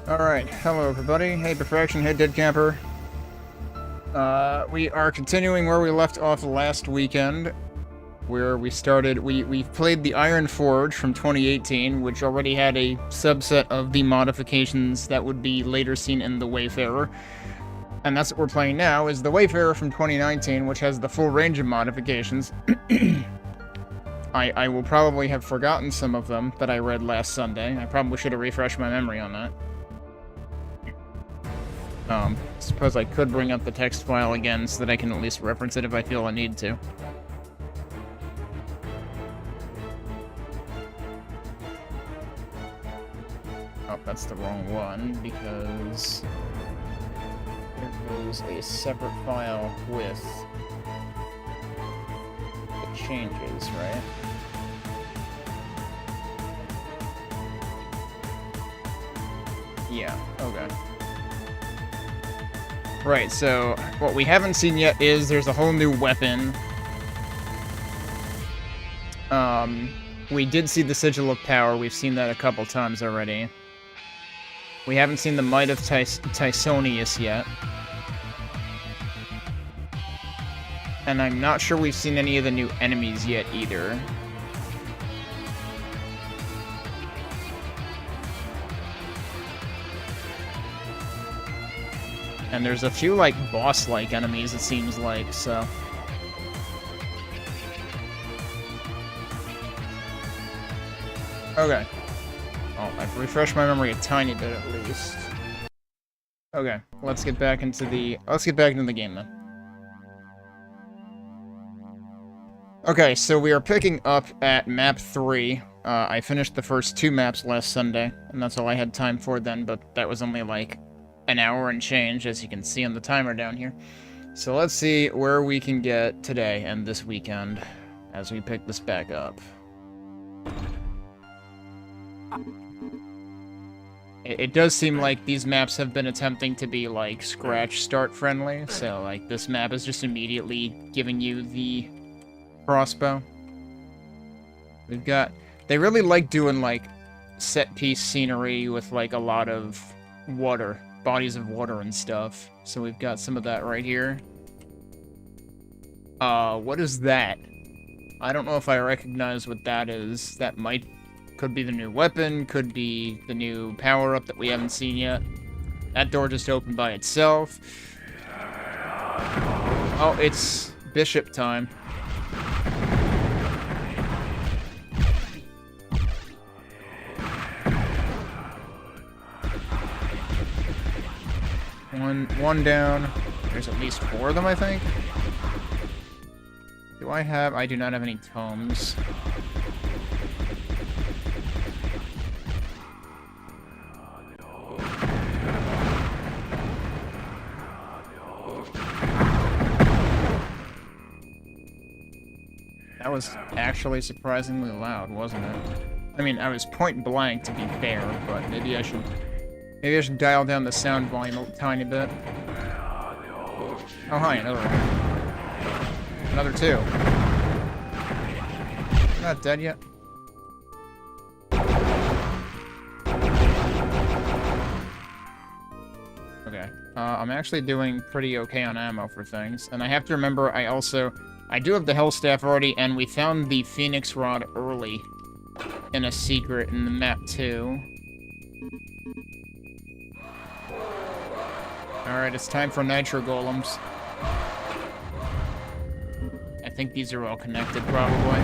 Alright, hello everybody. Hey Perfection, hey Dead Camper. We are continuing where we left off last weekend, where we started, we played the Iron Forge from 2018, which already had a subset of the modifications that would be later seen in the Wayfarer. And that's what we're playing now, is the Wayfarer from 2019, which has the full range of modifications. I will probably have forgotten some of them that I read last Sunday. I probably should have refreshed my memory on that. Suppose I could bring up the text file again so that I can at least reference it if I feel I need to. Oh, that's the wrong one, because there goes a separate file with the changes, right? Yeah, okay. Right, so what we haven't seen yet is there's a whole new weapon. We did see the Sigil of Power. We've seen that a couple times already. We haven't seen the Might of Tysonius yet. And I'm not sure we've seen any of the new enemies yet either. And there's a few, like, boss-like enemies, it seems like, so... Okay. Oh, I've refreshed my memory a tiny bit, at least. Okay, let's get back into the game, then. Okay, so we are picking up at map 3. I finished the first 2 maps last Sunday, and that's all I had time for then, but that was only, like, an hour and change, as you can see on the timer down here. So let's see where we can get today and this weekend as we pick this back up. It does seem like these maps have been attempting to be, like, scratch start friendly, so, like, this map is just immediately giving you the crossbow. We've got... They really like doing, like, set-piece scenery with, like, a lot of water. Bodies of water and stuff. So we've got some of that right here. What is that? I don't know if I recognize what that is. That could be the new weapon, could be the new power-up that we haven't seen yet. That door just opened by itself. Oh, it's Bishop time. One down. There's at least 4 of them, I think. I do not have any tomes. That was actually surprisingly loud, wasn't it? I mean, I was point blank to be fair, but maybe I should dial down the sound volume a tiny bit. Oh, hi, another one. Another 2. Not dead yet. Okay. I'm actually doing pretty okay on ammo for things. And I have to remember, I do have the Hell Staff already, and we found the Phoenix Rod early in a secret in the map 2. Alright, it's time for Nitro Golems. I think these are all connected, probably.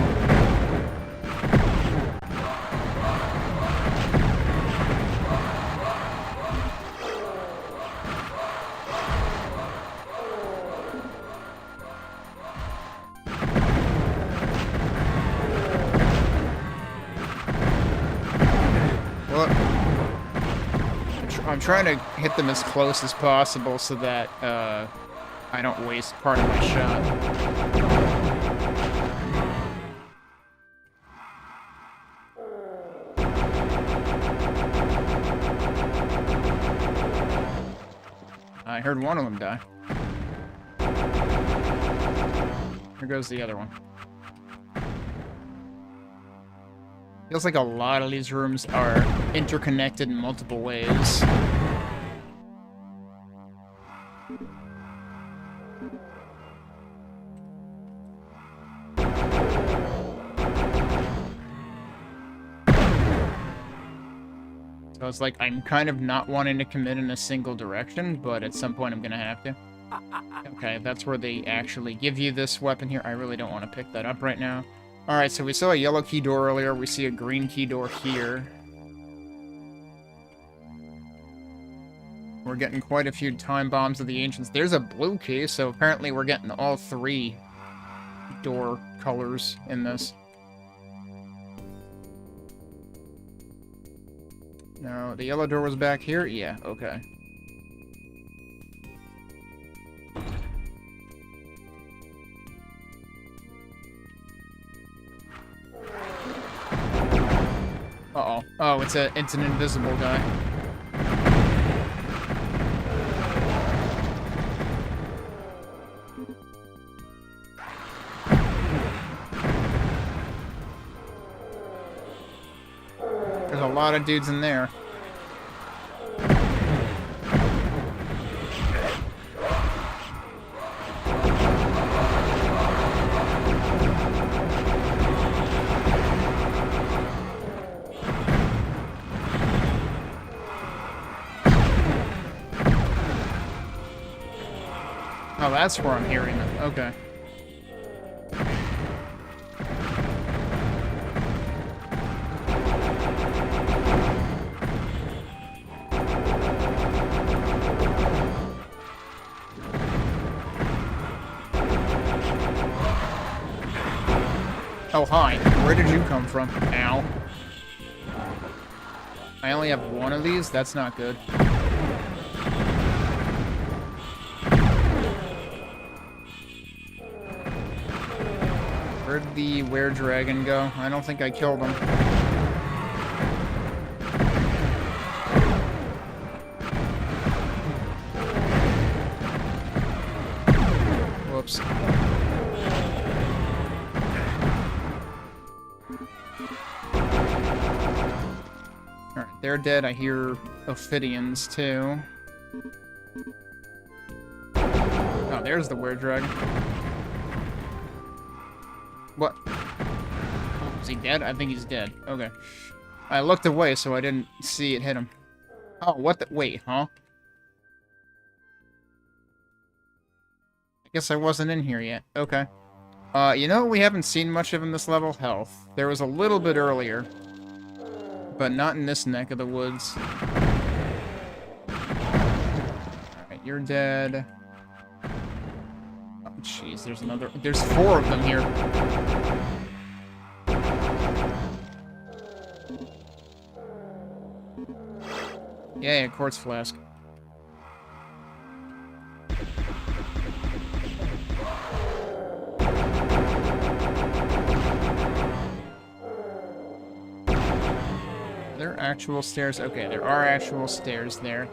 I'm trying to hit them as close as possible so that I don't waste part of my shot. I heard one of them die. Here goes the other one. Feels like a lot of these rooms are interconnected in multiple ways. So it's like, I'm kind of not wanting to commit in a single direction, but at some point I'm gonna have to. Okay, that's where they actually give you this weapon here. I really don't want to pick that up right now. Alright, so we saw a yellow key door earlier. We see a green key door here. We're getting quite a few time bombs of the ancients. There's a blue key, so apparently we're getting all 3 door colors in this. No, the yellow door was back here? Yeah, okay. Uh-oh. Oh, it's an invisible guy. There's a lot of dudes in there. Oh, that's where I'm hearing them. Okay. Oh, hi. Where did you come from? Ow. I only have one of these? That's not good. Where'd the were-dragon go? I don't think I killed him. Whoops. Alright, they're dead. I hear Ophidians, too. Oh, there's the were-dragon. What? Oh, is he dead? I think he's dead. Okay. I looked away, so I didn't see it hit him. Oh, what the— wait, huh? I guess I wasn't in here yet. Okay. You know what we haven't seen much of in this level? Health. There was a little bit earlier, but not in this neck of the woods. Alright, you're dead. Jeez, there's another— there's 4 of them here. Yeah, quartz flask. Are there actual stairs? Okay, there are actual stairs there.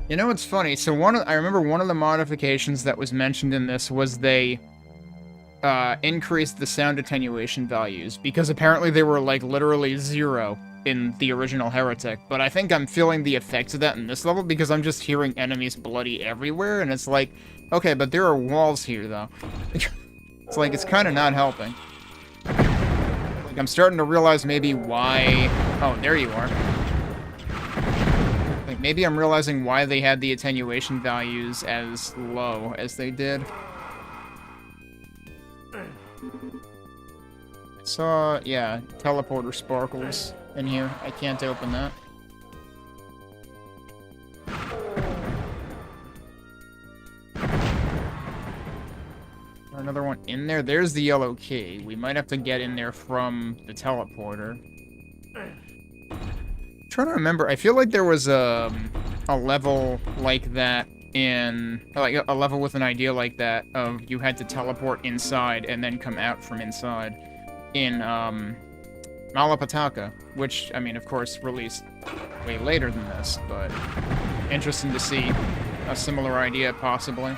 You know what's funny? So I remember one of the modifications that was mentioned in this was they increased the sound attenuation values, because apparently they were like literally 0 in the original Heretic, but I think I'm feeling the effects of that in this level because I'm just hearing enemies bloody everywhere, and it's like, okay, but there are walls here though. It's like, it's kind of not helping. Like, I'm starting to realize maybe why— oh, there you are. Like, maybe I'm realizing why they had the attenuation values as low as they did. I saw, yeah, teleporter sparkles in here. I can't open that. Another one in there. There's the yellow key. We might have to get in there from the teleporter. I'm trying to remember. I feel like there was a level like that in— like a level with an idea like that of you had to teleport inside and then come out from inside in Malapataka, which, I mean, of course, released way later than this, but interesting to see a similar idea, possibly.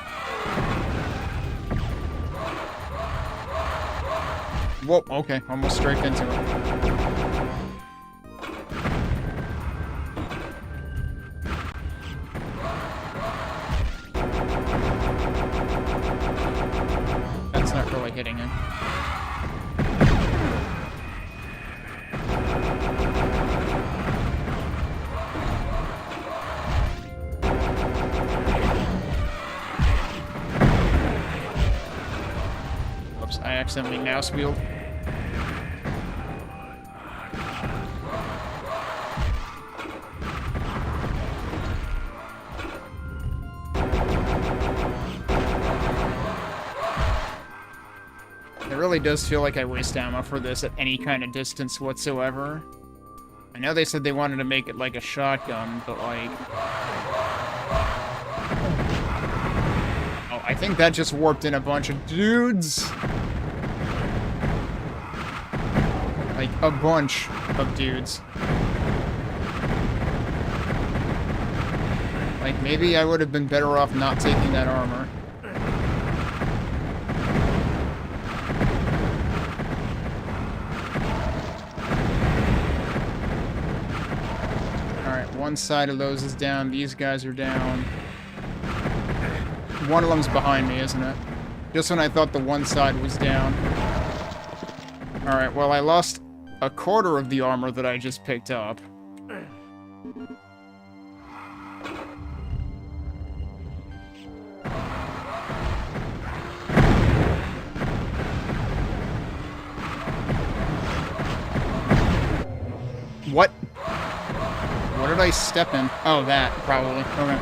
Whoa, okay, almost straight into it. That's not really hitting him. Oops, I accidentally mouse wheeled. It really does feel like I waste ammo for this at any kind of distance whatsoever. I know they said they wanted to make it like a shotgun, but like... Oh, I think that just warped in a bunch of dudes! Like, a bunch of dudes. Like, maybe I would have been better off not taking that armor. One side of those is down, these guys are down. One of them's behind me, isn't it? Just when I thought the one side was down. Alright, well, I lost a quarter of the armor that I just picked up. What? What did I step in? Oh, that, probably. Okay.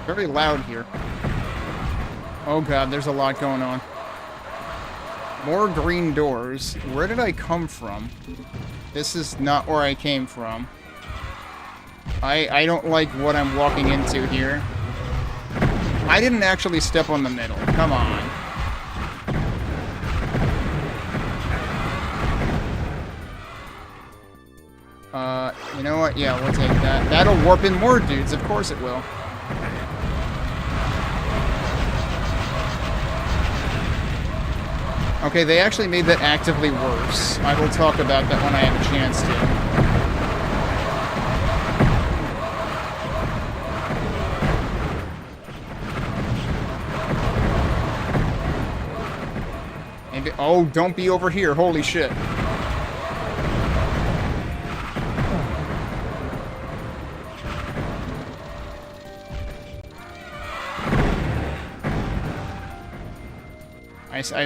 Very loud here. Oh god, there's a lot going on. More green doors. Where did I come from? This is not where I came from. I don't like what I'm walking into here. I didn't actually step on the middle. Come on. You know what? Yeah, we'll take that. That'll warp in more dudes. Of course it will. Okay, they actually made that actively worse. I will talk about that when I have a chance to. Maybe... Oh, don't be over here. Holy shit.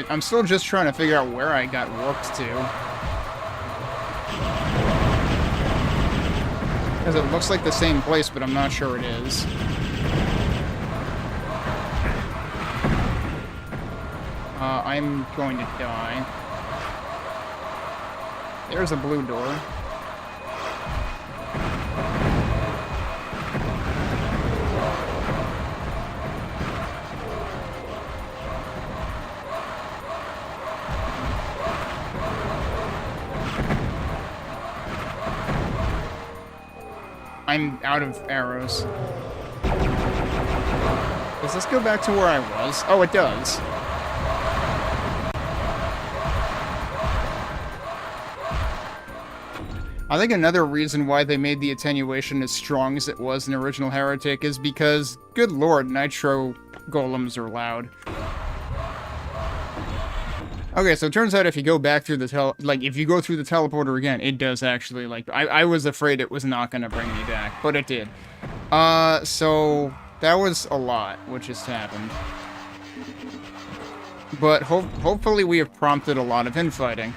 I'm still just trying to figure out where I got warped to. Because it looks like the same place, but I'm not sure it is. I'm going to die. There's a blue door. I'm out of arrows. Does this go back to where I was? Oh, it does. I think another reason why they made the attenuation as strong as it was in Original Heretic is because, good lord, nitro golems are loud. Okay, so it turns out if you go back through the if you go through the teleporter again, it does actually, like, I was afraid it was not going to bring me back, but it did. So that was a lot, which has happened. But hopefully we have prompted a lot of infighting.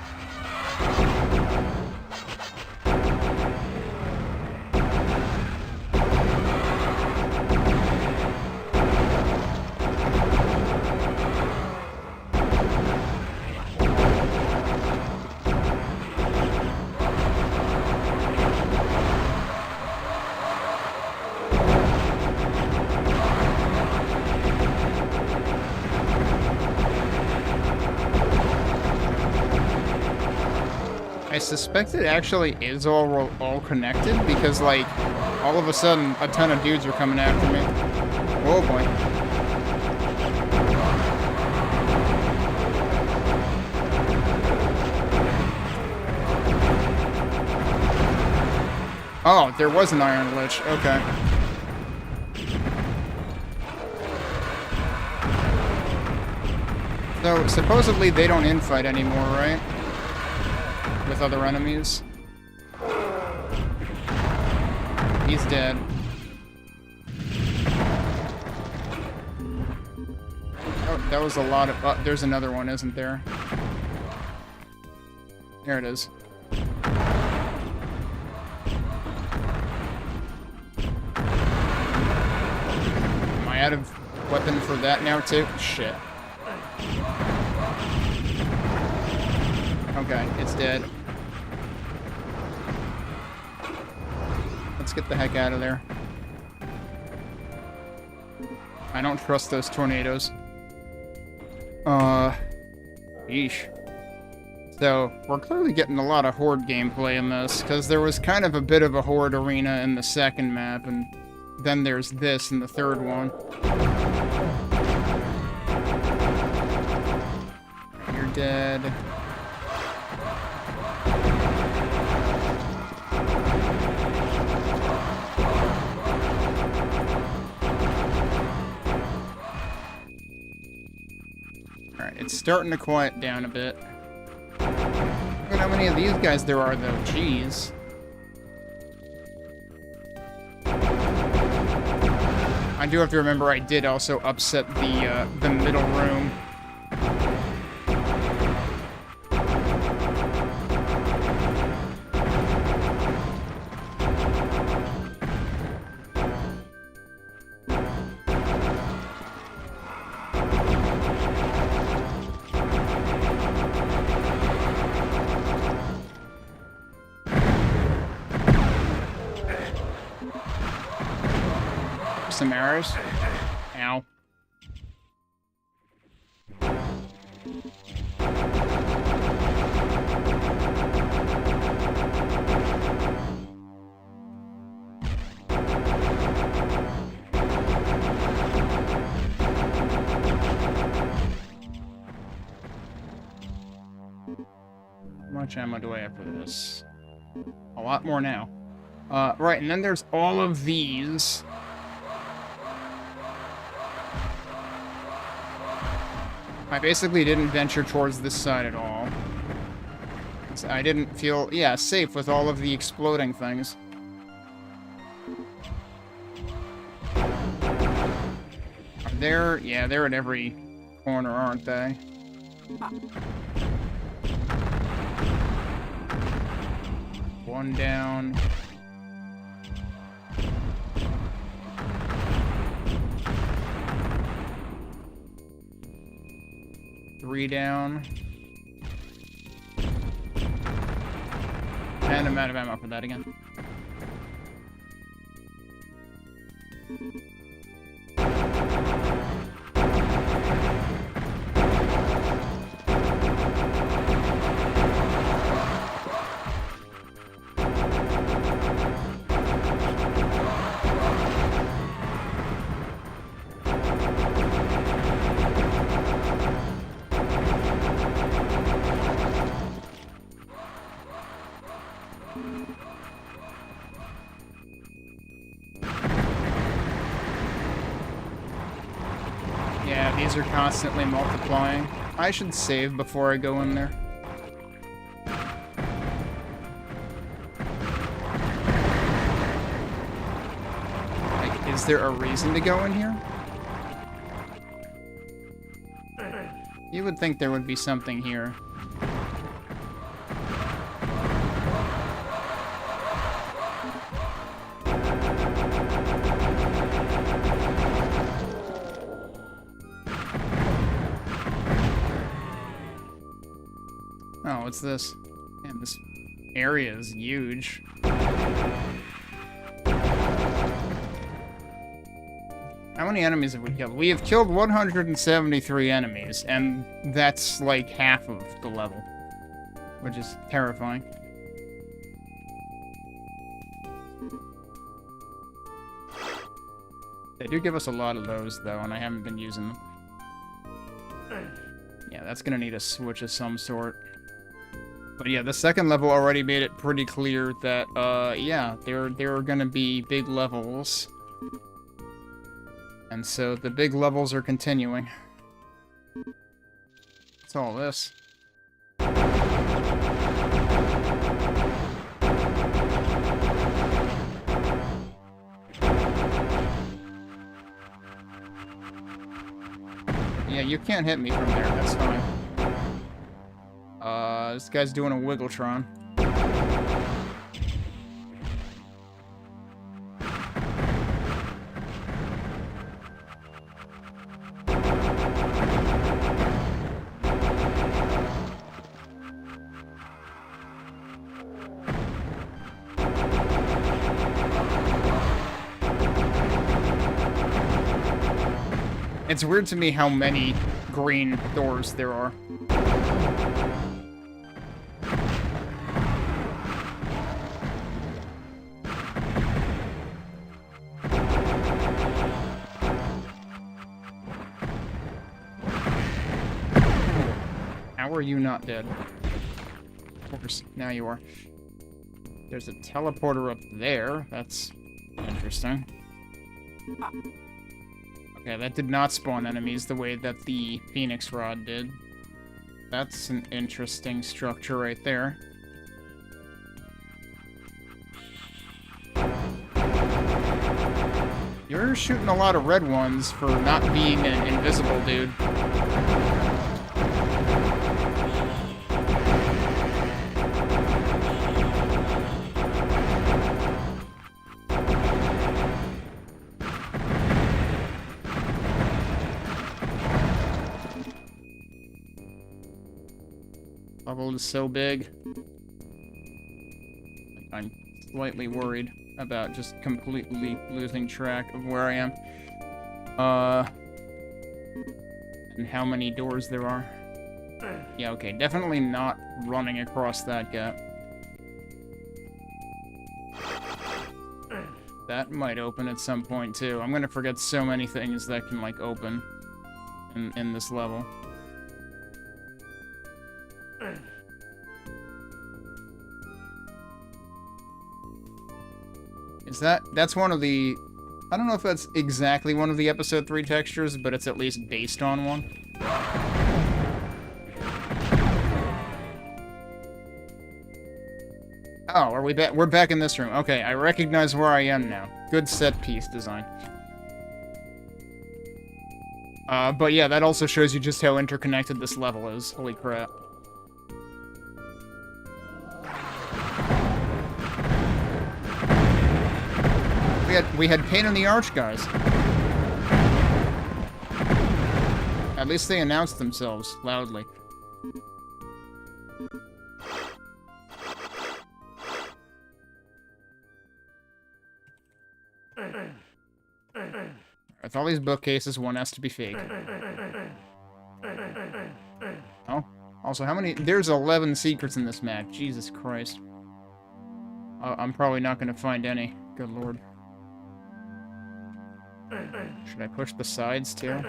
I suspect it actually is all connected, because, like, all of a sudden, a ton of dudes are coming after me. Oh, boy. Oh, there was an Iron Lich. Okay. So, supposedly they don't infight anymore, right? With other enemies. He's dead. Oh, that was a lot of... Oh, there's another one, isn't there? There it is. Am I out of weapon for that now, too? Shit. Okay, it's dead. Let's get the heck out of there. I don't trust those tornadoes. Yeesh. So, we're clearly getting a lot of Horde gameplay in this, because there was kind of a bit of a Horde arena in the second map, and then there's this in the third one. You're dead. Alright, it's starting to quiet down a bit. Look at how many of these guys there are, though. Jeez. I do have to remember I did also upset the middle room. Some arrows. Ow. How much ammo do I have for this? A lot more now. Right, and then there's all of these. I basically didn't venture towards this side at all. I didn't feel, yeah, safe with all of the exploding things. They're, yeah, they're at every corner, aren't they? One down. Three down. And I'm out of ammo for that again. Yeah, these are constantly multiplying. I should save before I go in there. Like, is there a reason to go in here? You would think there would be something here. Oh, what's this? Man, this area is huge. How many enemies have we killed? We have killed 173 enemies, and that's like half of the level, which is terrifying. They do give us a lot of those, though, and I haven't been using them. Yeah, that's gonna need a switch of some sort. But yeah, the second level already made it pretty clear that, yeah, there are gonna be big levels. And so the big levels are continuing. What's all this? Yeah, you can't hit me from there, that's fine. This guy's doing a Wiggletron. It's weird to me how many green doors there are. How are you not dead? Of course, now you are. There's a teleporter up there. That's interesting. Okay, that did not spawn enemies the way that the Phoenix Rod did. That's an interesting structure right there. You're shooting a lot of red ones for not being an invisible dude. Level is so big. I'm slightly worried about just completely losing track of where I am. And how many doors there are. Yeah, okay, definitely not running across that gap. That might open at some point, too. I'm gonna forget so many things that can, like, open in this level. That's one of the... I don't know if that's exactly one of the episode 3 textures, but it's at least based on one. Oh, are we back? We're back in this room. Okay, I recognize where I am now. Good set piece design. But yeah, that also shows you just how interconnected this level is. Holy crap. We had pain in the arch, guys. At least they announced themselves loudly. With all these bookcases, one has to be fake. Oh, also, how many... There's 11 secrets in this map. Jesus Christ. I'm probably not going to find any. Good lord. Should I push the sides, too?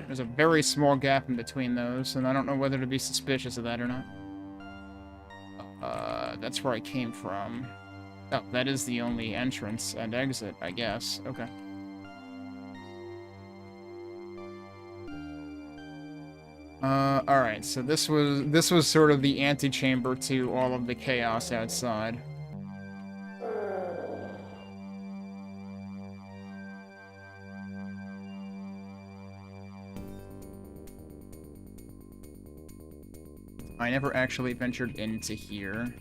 There's a very small gap in between those, and I don't know whether to be suspicious of that or not. That's where I came from. Oh, that is the only entrance and exit, I guess. Okay. Alright, so this was sort of the antechamber to all of the chaos outside. I never actually ventured into here.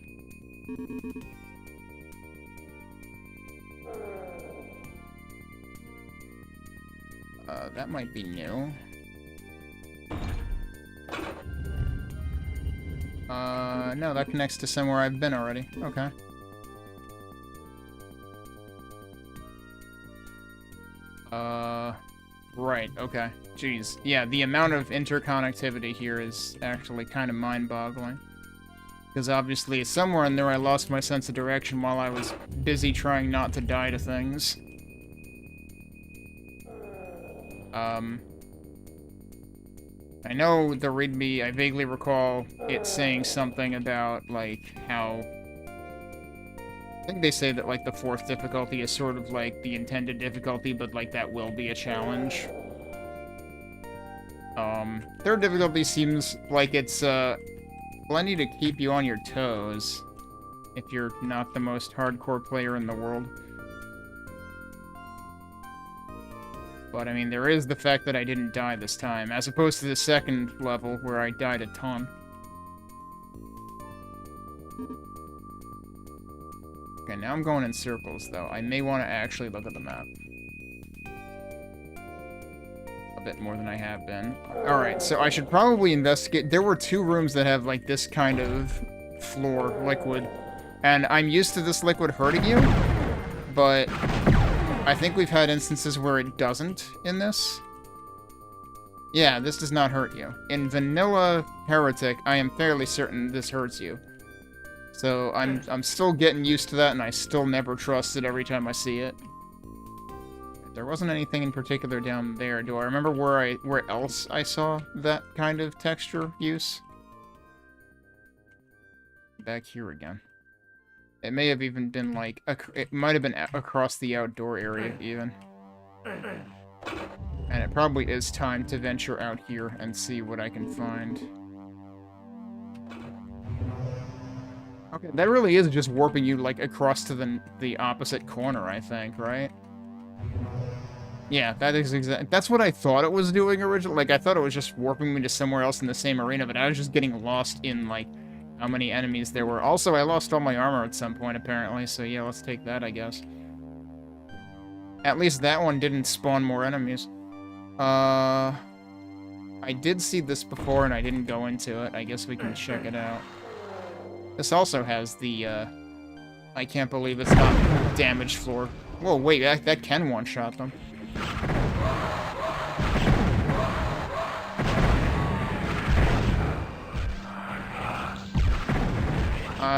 That might be new. No, that connects to somewhere I've been already. Okay. Right, okay. Jeez. Yeah, the amount of interconnectivity here is actually kind of mind-boggling. Because obviously, somewhere in there I lost my sense of direction while I was busy trying not to die to things. I know the README, I vaguely recall it saying something about, like, how... I think they say that, like, the 4th difficulty is sort of, like, the intended difficulty, but, like, that will be a challenge. 3rd difficulty seems like it's, plenty to keep you on your toes, if you're not the most hardcore player in the world. But, I mean, there is the fact that I didn't die this time, as opposed to the 2nd level, where I died a ton. Okay, now I'm going in circles, though. I may want to actually look at the map. A bit more than I have been. Alright, so I should probably investigate. There were 2 rooms that have, like, this kind of floor liquid. And I'm used to this liquid hurting you, but I think we've had instances where it doesn't in this. Yeah, this does not hurt you. In Vanilla Heretic, I am fairly certain this hurts you. So I'm still getting used to that, and I still never trust it every time I see it. There wasn't anything in particular down there. Do I remember where else I saw that kind of texture use? Back here again. It may have even been, like, it might have been across the outdoor area, even. And it probably is time to venture out here and see what I can find. Okay, that really is just warping you, like, across to the opposite corner, I think, right? Yeah, that is that's what I thought it was doing originally. Like, I thought it was just warping me to somewhere else in the same arena, but I was just getting lost in, like, how many enemies there were. Also, I lost all my armor at some point, apparently, so yeah, let's take that, I guess. At least that one didn't spawn more enemies. I did see this before, and I didn't go into it. I guess we can check it out. This also has the, I can't believe it's not damaged floor. Whoa, wait, that can one-shot them.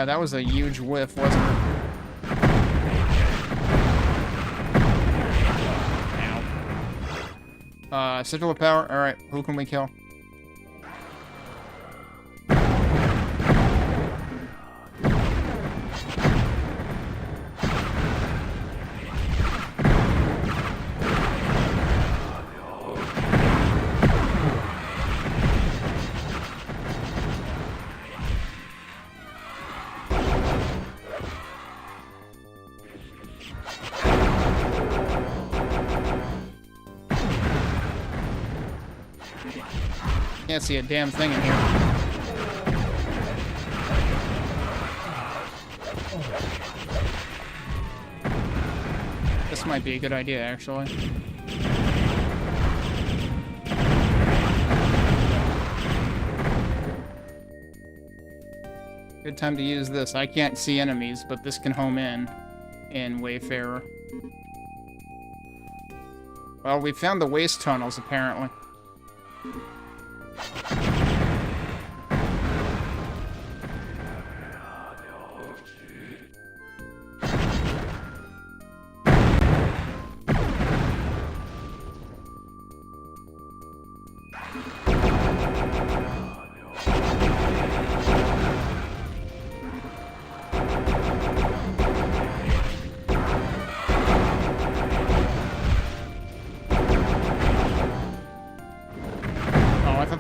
That was a huge whiff, wasn't it? Ow. Sigil of Power. Alright, who can we kill? Can't see a damn thing in here. This might be a good idea, actually. Good time to use this. I can't see enemies, but this can home in Wayfarer. Well, we found the waste tunnels, apparently.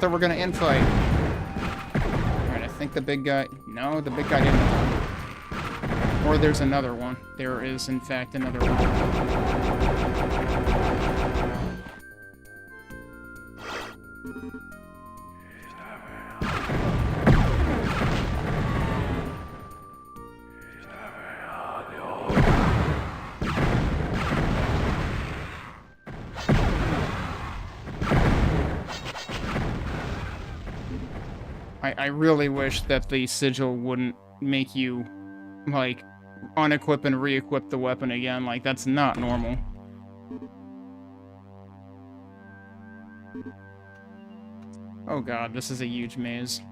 That we're gonna infight. Alright, I think the big guy... No, the big guy didn't. Or there's another one. There is, in fact, another one. I really wish that the sigil wouldn't make you, like, unequip and re-equip the weapon again. Like, that's not normal. Oh god, this is a huge maze.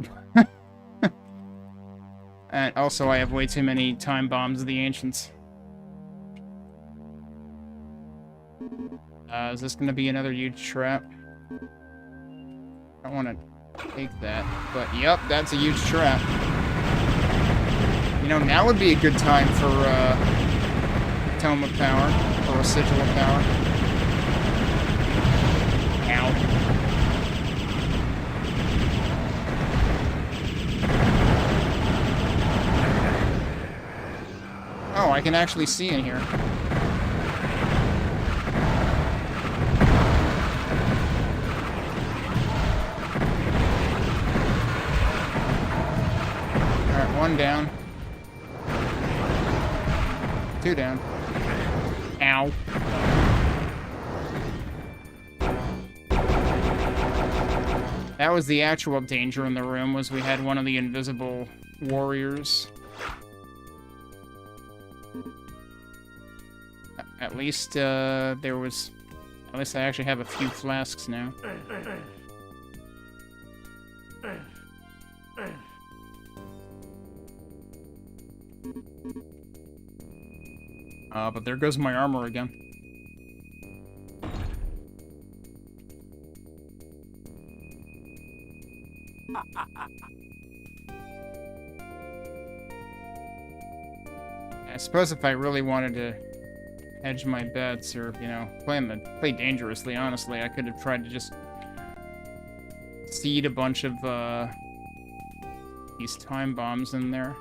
And also, I have way too many time bombs of the ancients. Is this gonna be another huge trap? I don't want to take that, but yep, that's a huge trap. You know, now would be a good time for Tome of Power, or a Sigil of Power. Ow. Oh, I can actually see in here. Alright, one down. Two down. Ow. That was the actual danger in the room, was we had one of the invisible warriors. At least, there was... At least I actually have a few flasks now. But there goes my armor again. I suppose if I really wanted to hedge my bets, or, you know, play dangerously, honestly, I could have tried to just seed a bunch of, these time bombs in there.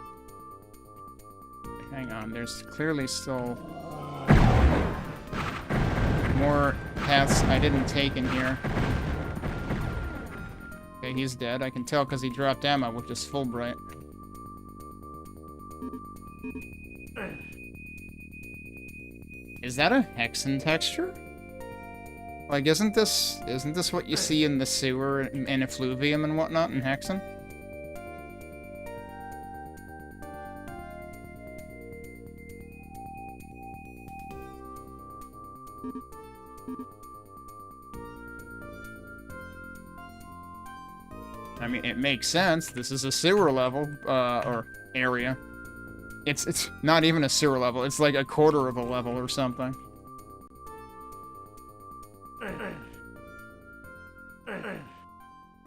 Hang on, there's clearly still more paths I didn't take in here. Okay, he's dead. I can tell because he dropped ammo with this Fulbright. Is that a hexen texture? Like, isn't this what you see in the sewer and effluvium and whatnot in Hexen? I mean, it makes sense. This is a sewer level, or area. It's not even a sewer level. It's like a quarter of a level or something.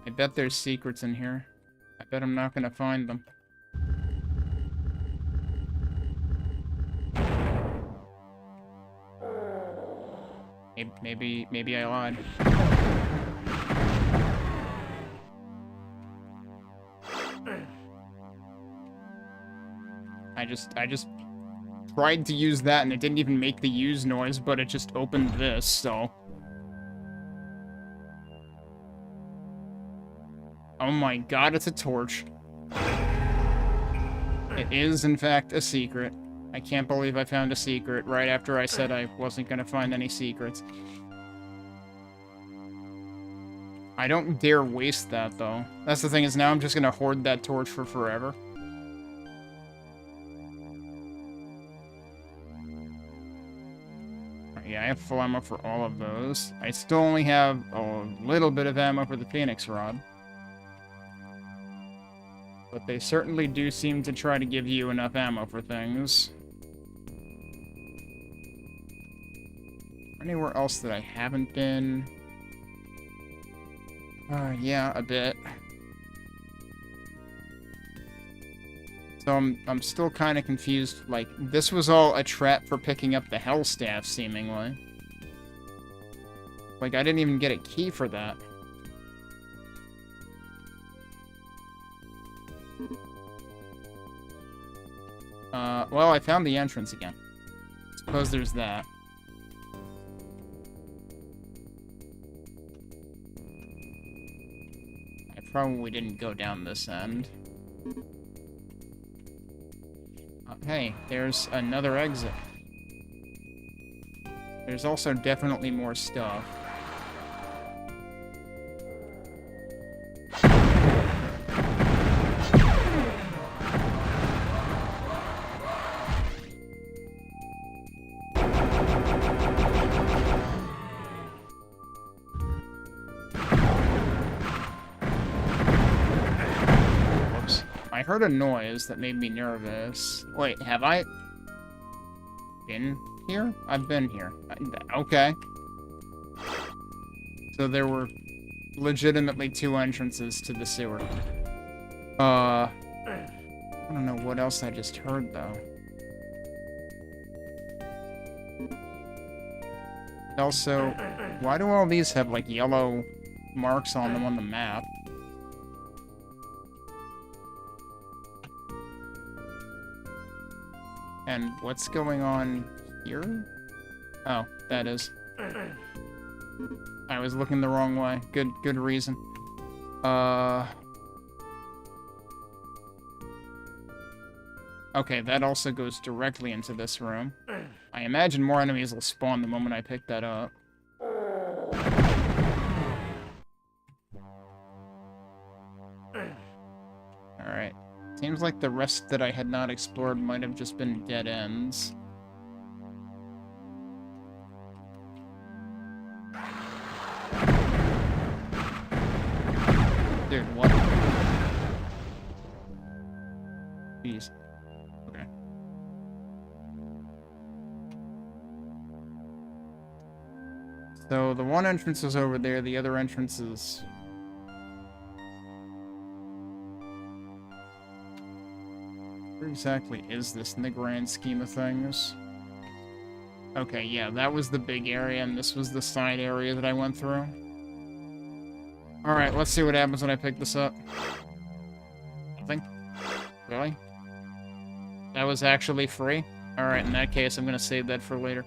I bet there's secrets in here. I bet I'm not gonna find them. Maybe I lied. I just tried to use that and it didn't even make the use noise, but it just opened this, so. Oh my god, it's a torch. It is, in fact, a secret. I can't believe I found a secret right after I said I wasn't gonna find any secrets. I don't dare waste that, though. That's the thing, is now I'm just gonna hoard that torch for forever. Yeah, I have full ammo for all of those. I still only have a little bit of ammo for the Phoenix Rod. But they certainly do seem to try to give you enough ammo for things. Anywhere else that I haven't been? Yeah, a bit. So I'm still kind of confused. Like, this was all a trap for picking up the Hellstaff, seemingly. Like, I didn't even get a key for that. Well, I found the entrance again. Suppose there's that. I probably didn't go down this end. Hey, there's another exit. There's also definitely more stuff. I heard a noise that made me nervous. Wait, have I been here? I've been here. Okay. So there were legitimately 2 entrances to the sewer. I don't know what else I just heard, though. Also, why do all these have, like, yellow marks on them on the map? And what's going on here? Oh, that is. I was looking the wrong way. Good reason. Okay, that also goes directly into this room. I imagine more enemies will spawn the moment I pick that up. Alright. Seems like the rest that I had not explored might have just been dead ends. Dude, what? Jeez. Okay. So the one entrance is over there, the other entrance is... Where exactly is this in the grand scheme of things? Okay, yeah, that was the big area, and this was the side area that I went through. Alright, let's see what happens when I pick this up. Nothing? Really? That was actually free? Alright, in that case, I'm gonna save that for later.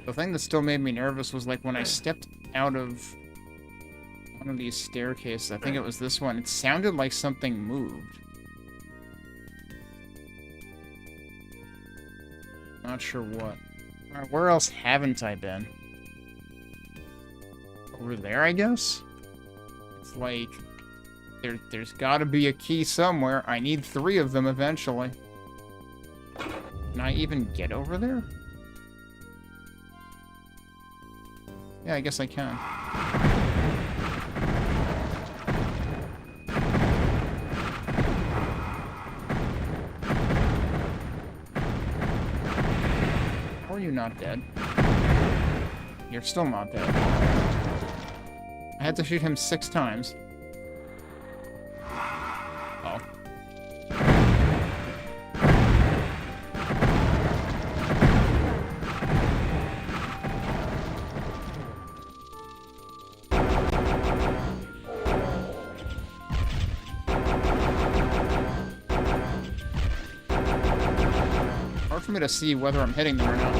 The thing that still made me nervous was, like, when I stepped out of one of these staircases, I think it was this one, it sounded like something moved. Not sure what. Alright, where else haven't I been? Over there, I guess? It's like... There's gotta be a key somewhere. I need 3 of them eventually. Can I even get over there? Yeah, I guess I can. Or are you not dead? You're still not dead. I had to shoot him 6 times. Oh. Hard for me to see whether I'm hitting them or not.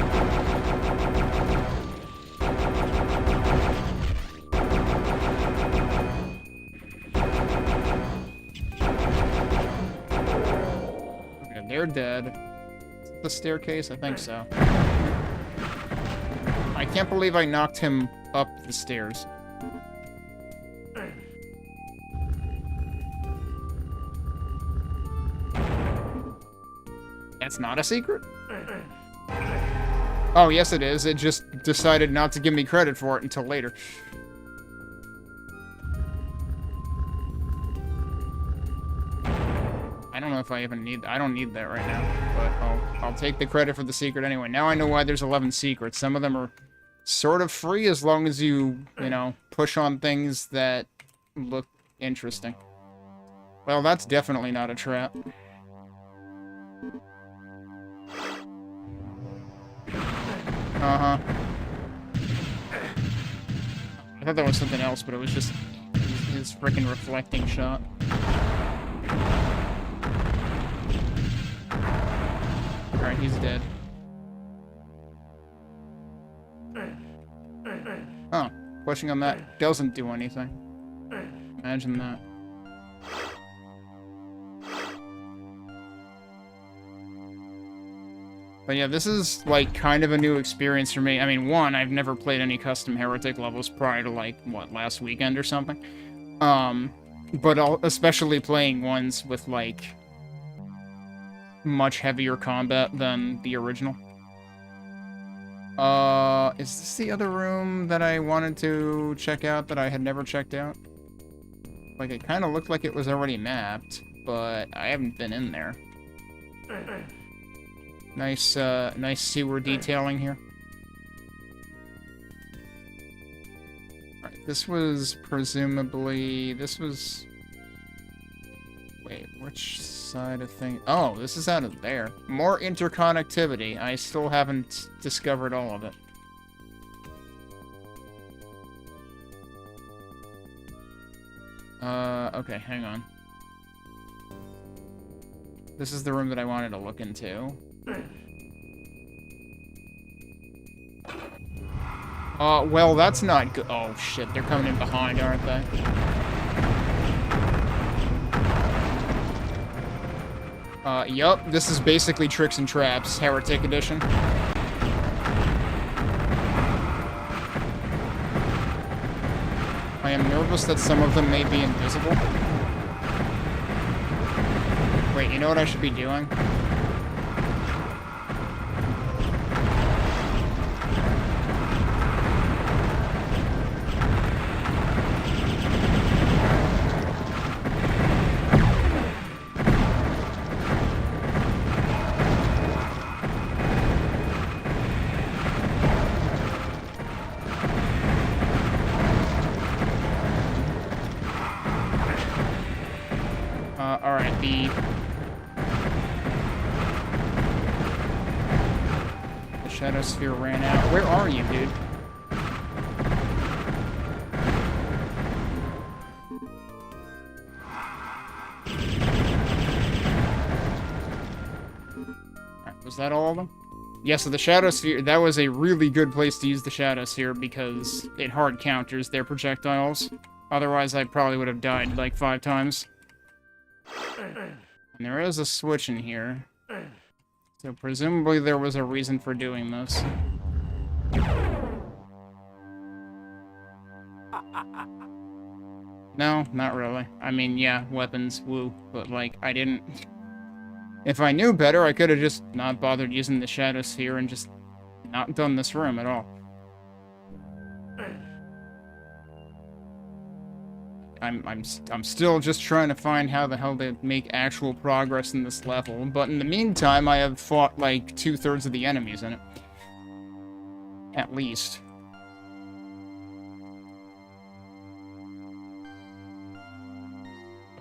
They're dead. The staircase? I think so. I can't believe I knocked him up the stairs. That's not a secret? Oh, yes it is. It just decided not to give me credit for it until later. I don't know if I even need... I don't need that right now, but I'll take the credit for the secret anyway. Now I know why there's 11 secrets. Some of them are sort of free as long as you know, push on things that look interesting. Well, that's definitely not a trap. Uh-huh. I thought that was something else, but it was just his freaking reflecting shot. Alright, he's dead. Oh, pushing on that doesn't do anything. Imagine that. But yeah, this is, like, kind of a new experience for me. I mean, one, I've never played any custom Heretic levels prior to, like, what, last weekend or something? But especially playing ones with, like, much heavier combat than the original. Is this the other room that I wanted to check out that I had never checked out? Like, it kind of looked like it was already mapped, but I haven't been in there. Nice, nice sewer detailing here. Alright, this was presumably... This was... Wait, which side of things? Oh, this is out of there. More interconnectivity. I still haven't discovered all of it. Okay, hang on. This is the room that I wanted to look into. Well, that's not good. Oh, shit, they're coming in behind, aren't they? Yup, this is basically Tricks and Traps, Heretic Edition. I am nervous that some of them may be invisible. Wait, you know what I should be doing? Alright, the Shadow Sphere ran out. Where are you, dude? Alright, was that all of them? Yeah, so the Shadow Sphere, that was a really good place to use the Shadow Sphere because it hard counters their projectiles. Otherwise, I probably would have died like 5 times. And there is a switch in here. So presumably there was a reason for doing this. No, not really. I mean, yeah, weapons, woo. But, like, I didn't... If I knew better, I could have just not bothered using the Shadow Sphere and just not done this room at all. I'm still just trying to find how the hell to make actual progress in this level, but in the meantime, I have fought like 2/3 of the enemies in it. At least.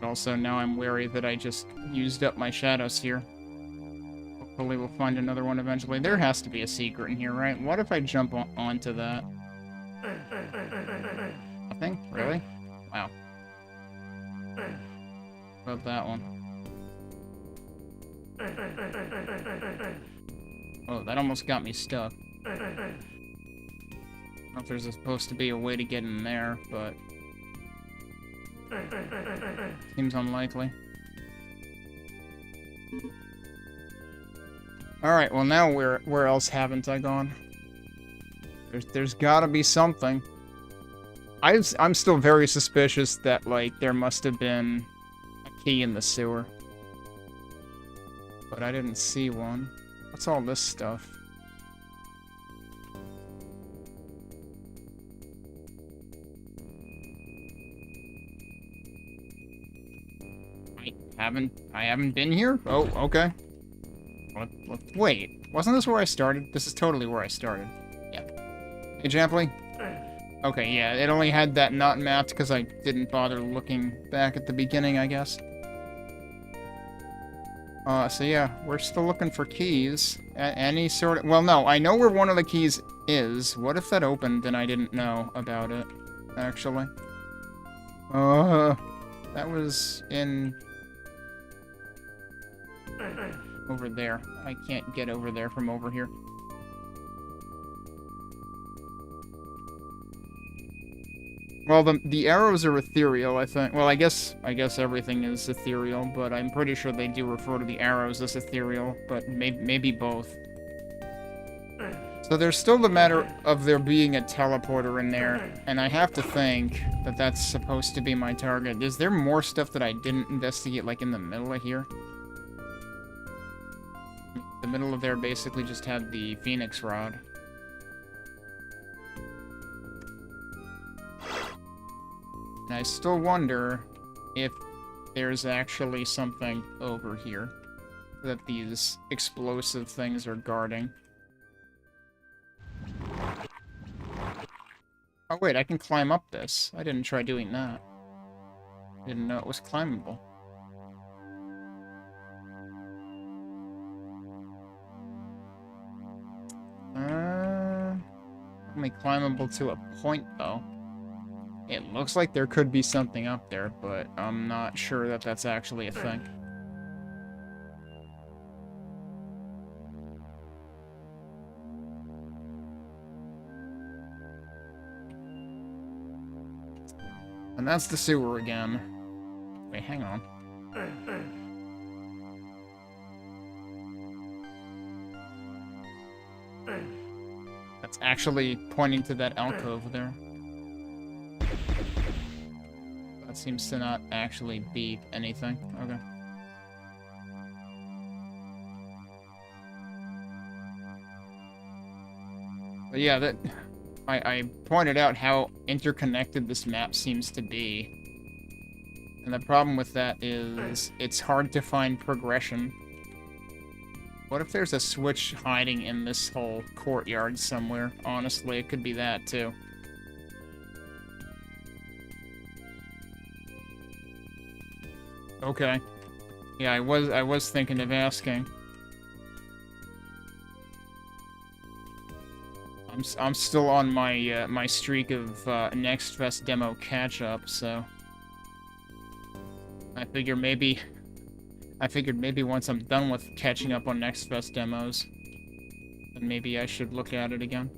But also now I'm wary that I just used up my Shadow Sphere. Hopefully we'll find another one eventually. There has to be a secret in here, right? What if I jump onto that? Nothing? Really? Wow. What about that one? Oh, that almost got me stuck. I don't know if there's supposed to be a way to get in there, but... seems unlikely. Alright, well now where else haven't I gone? There's gotta be something. I'm still very suspicious that, like, there must have been a key in the sewer. But I didn't see one. What's all this stuff? I haven't been here? Oh, okay. Wait, wasn't this where I started? This is totally where I started. Yeah. Hey, Jampley? Okay, yeah, it only had that not mapped because I didn't bother looking back at the beginning, I guess. So yeah, we're still looking for keys. Any sort of... Well, no, I know where one of the keys is. What if that opened and I didn't know about it, actually? That was in... over there. I can't get over there from over here. Well, the arrows are ethereal, I think. Well, I guess everything is ethereal, but I'm pretty sure they do refer to the arrows as ethereal, but maybe both. So there's still the matter of there being a teleporter in there, and I have to think that that's supposed to be my target. Is there more stuff that I didn't investigate, like in the middle of here? The middle of there basically just had the Phoenix Rod. I still wonder if there's actually something over here that these explosive things are guarding. Oh wait, I can climb up this. I didn't try doing that. Didn't know it was climbable. Only climbable to a point, though. It looks like there could be something up there, but I'm not sure that that's actually a thing. And that's the sewer again. Wait, hang on. That's actually pointing to that alcove there. That seems to not actually be anything. Okay. But yeah, that I pointed out how interconnected this map seems to be. And the problem with that is it's hard to find progression. What if there's a switch hiding in this whole courtyard somewhere? Honestly, it could be that too. Okay. Yeah, I was thinking of asking. I'm still on my my streak of Next Fest demo catch up, so I figured maybe once I'm done with catching up on Next Fest demos, then maybe I should look at it again.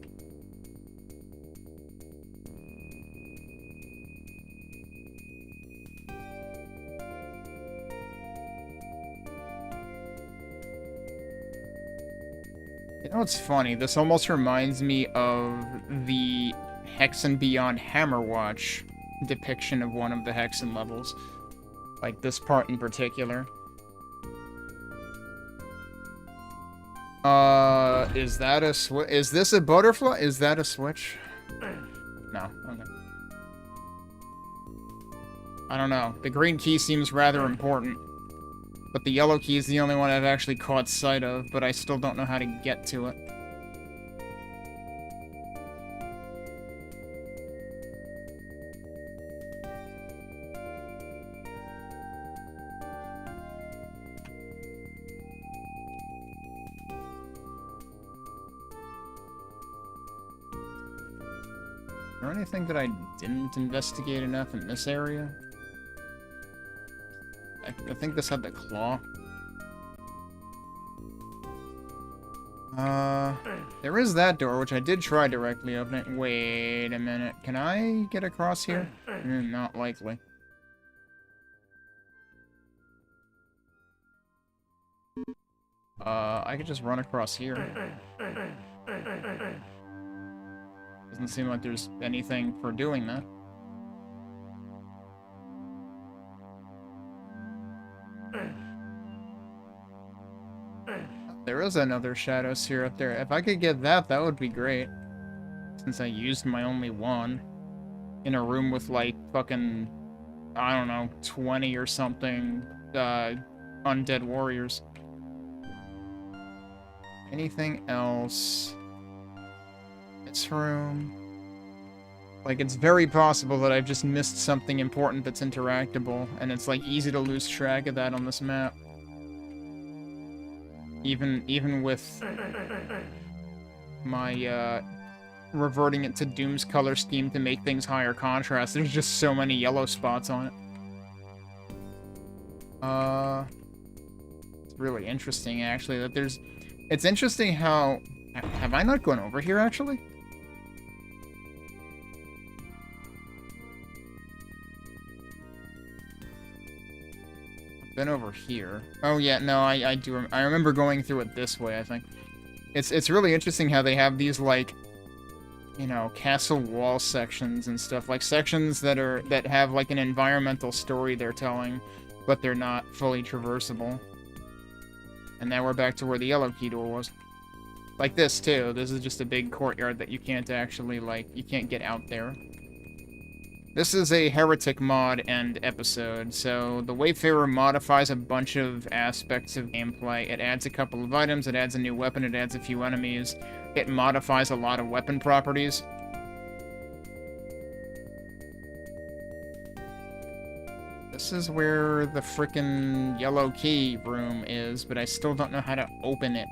You know what's funny? This almost reminds me of the Hexen Beyond Hammerwatch depiction of one of the Hexen levels. Like this part in particular. Is that a switch? Is this a butterfly? Is that a switch? No, okay. I don't know. The green key seems rather important. But the yellow key is the only one I've actually caught sight of, but I still don't know how to get to it. Is there anything that I didn't investigate enough in this area? I think this had the claw. There is that door, which I did try directly opening. Wait a minute. Can I get across here? Not likely. I could just run across here. Doesn't seem like there's anything for doing that. There is another shadow sphere up there. If I could get that, that would be great. Since I used my only one. In a room with, like, fucking, I don't know, 20 or something, undead warriors. Anything else? This room. Like, it's very possible that I've just missed something important that's interactable, and it's, like, easy to lose track of that on this map. Even with my, reverting it to Doom's color scheme to make things higher contrast, there's just so many yellow spots on it. It's really interesting, actually, that there's... It's interesting how... Have I not gone over here, actually? Been over here. Oh yeah, no, I do. I remember going through it this way, I think. It's really interesting how they have these, like, you know, castle wall sections and stuff, like sections that have like an environmental story they're telling, but they're not fully traversable. And now we're back to where the yellow key door was. Like this too. This is just a big courtyard that you can't actually, like, you can't get out there. This is a Heretic mod and episode, so the Wayfarer modifies a bunch of aspects of gameplay. It adds a couple of items, it adds a new weapon, it adds a few enemies. It modifies a lot of weapon properties. This is where the frickin' yellow key room is, but I still don't know how to open it.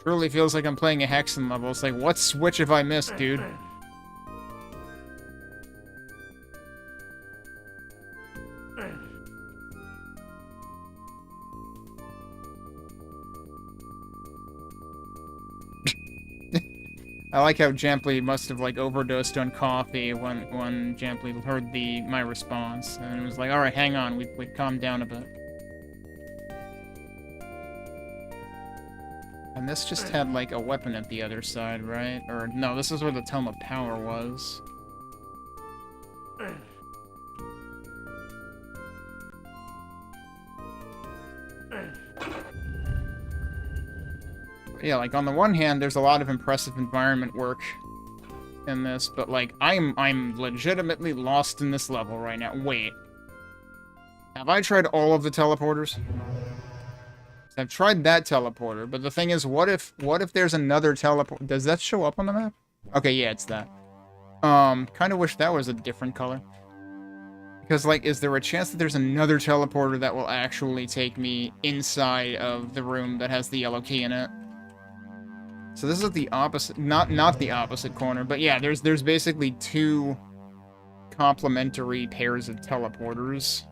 Truly feels like I'm playing a Hexen level. It's like, what switch have I missed, dude? I like how Jampley must have, like, overdosed on coffee when Jampley heard my response. And it was like, alright, hang on, we calmed down a bit. And this just had, like, a weapon at the other side, right? Or, no, this is where the Tome of Power was. Yeah, like, on the one hand, there's a lot of impressive environment work in this, but, like, I'm legitimately lost in this level right now. Wait. Have I tried all of the teleporters? I've tried that teleporter, but the thing is, what if there's another teleport? Does that show up on the map? Okay, yeah, it's that. Kind of wish that was a different color. Because, like, is there a chance that there's another teleporter that will actually take me inside of the room that has the yellow key in it? So this is the opposite, not the opposite corner, but yeah, there's basically two complementary pairs of teleporters.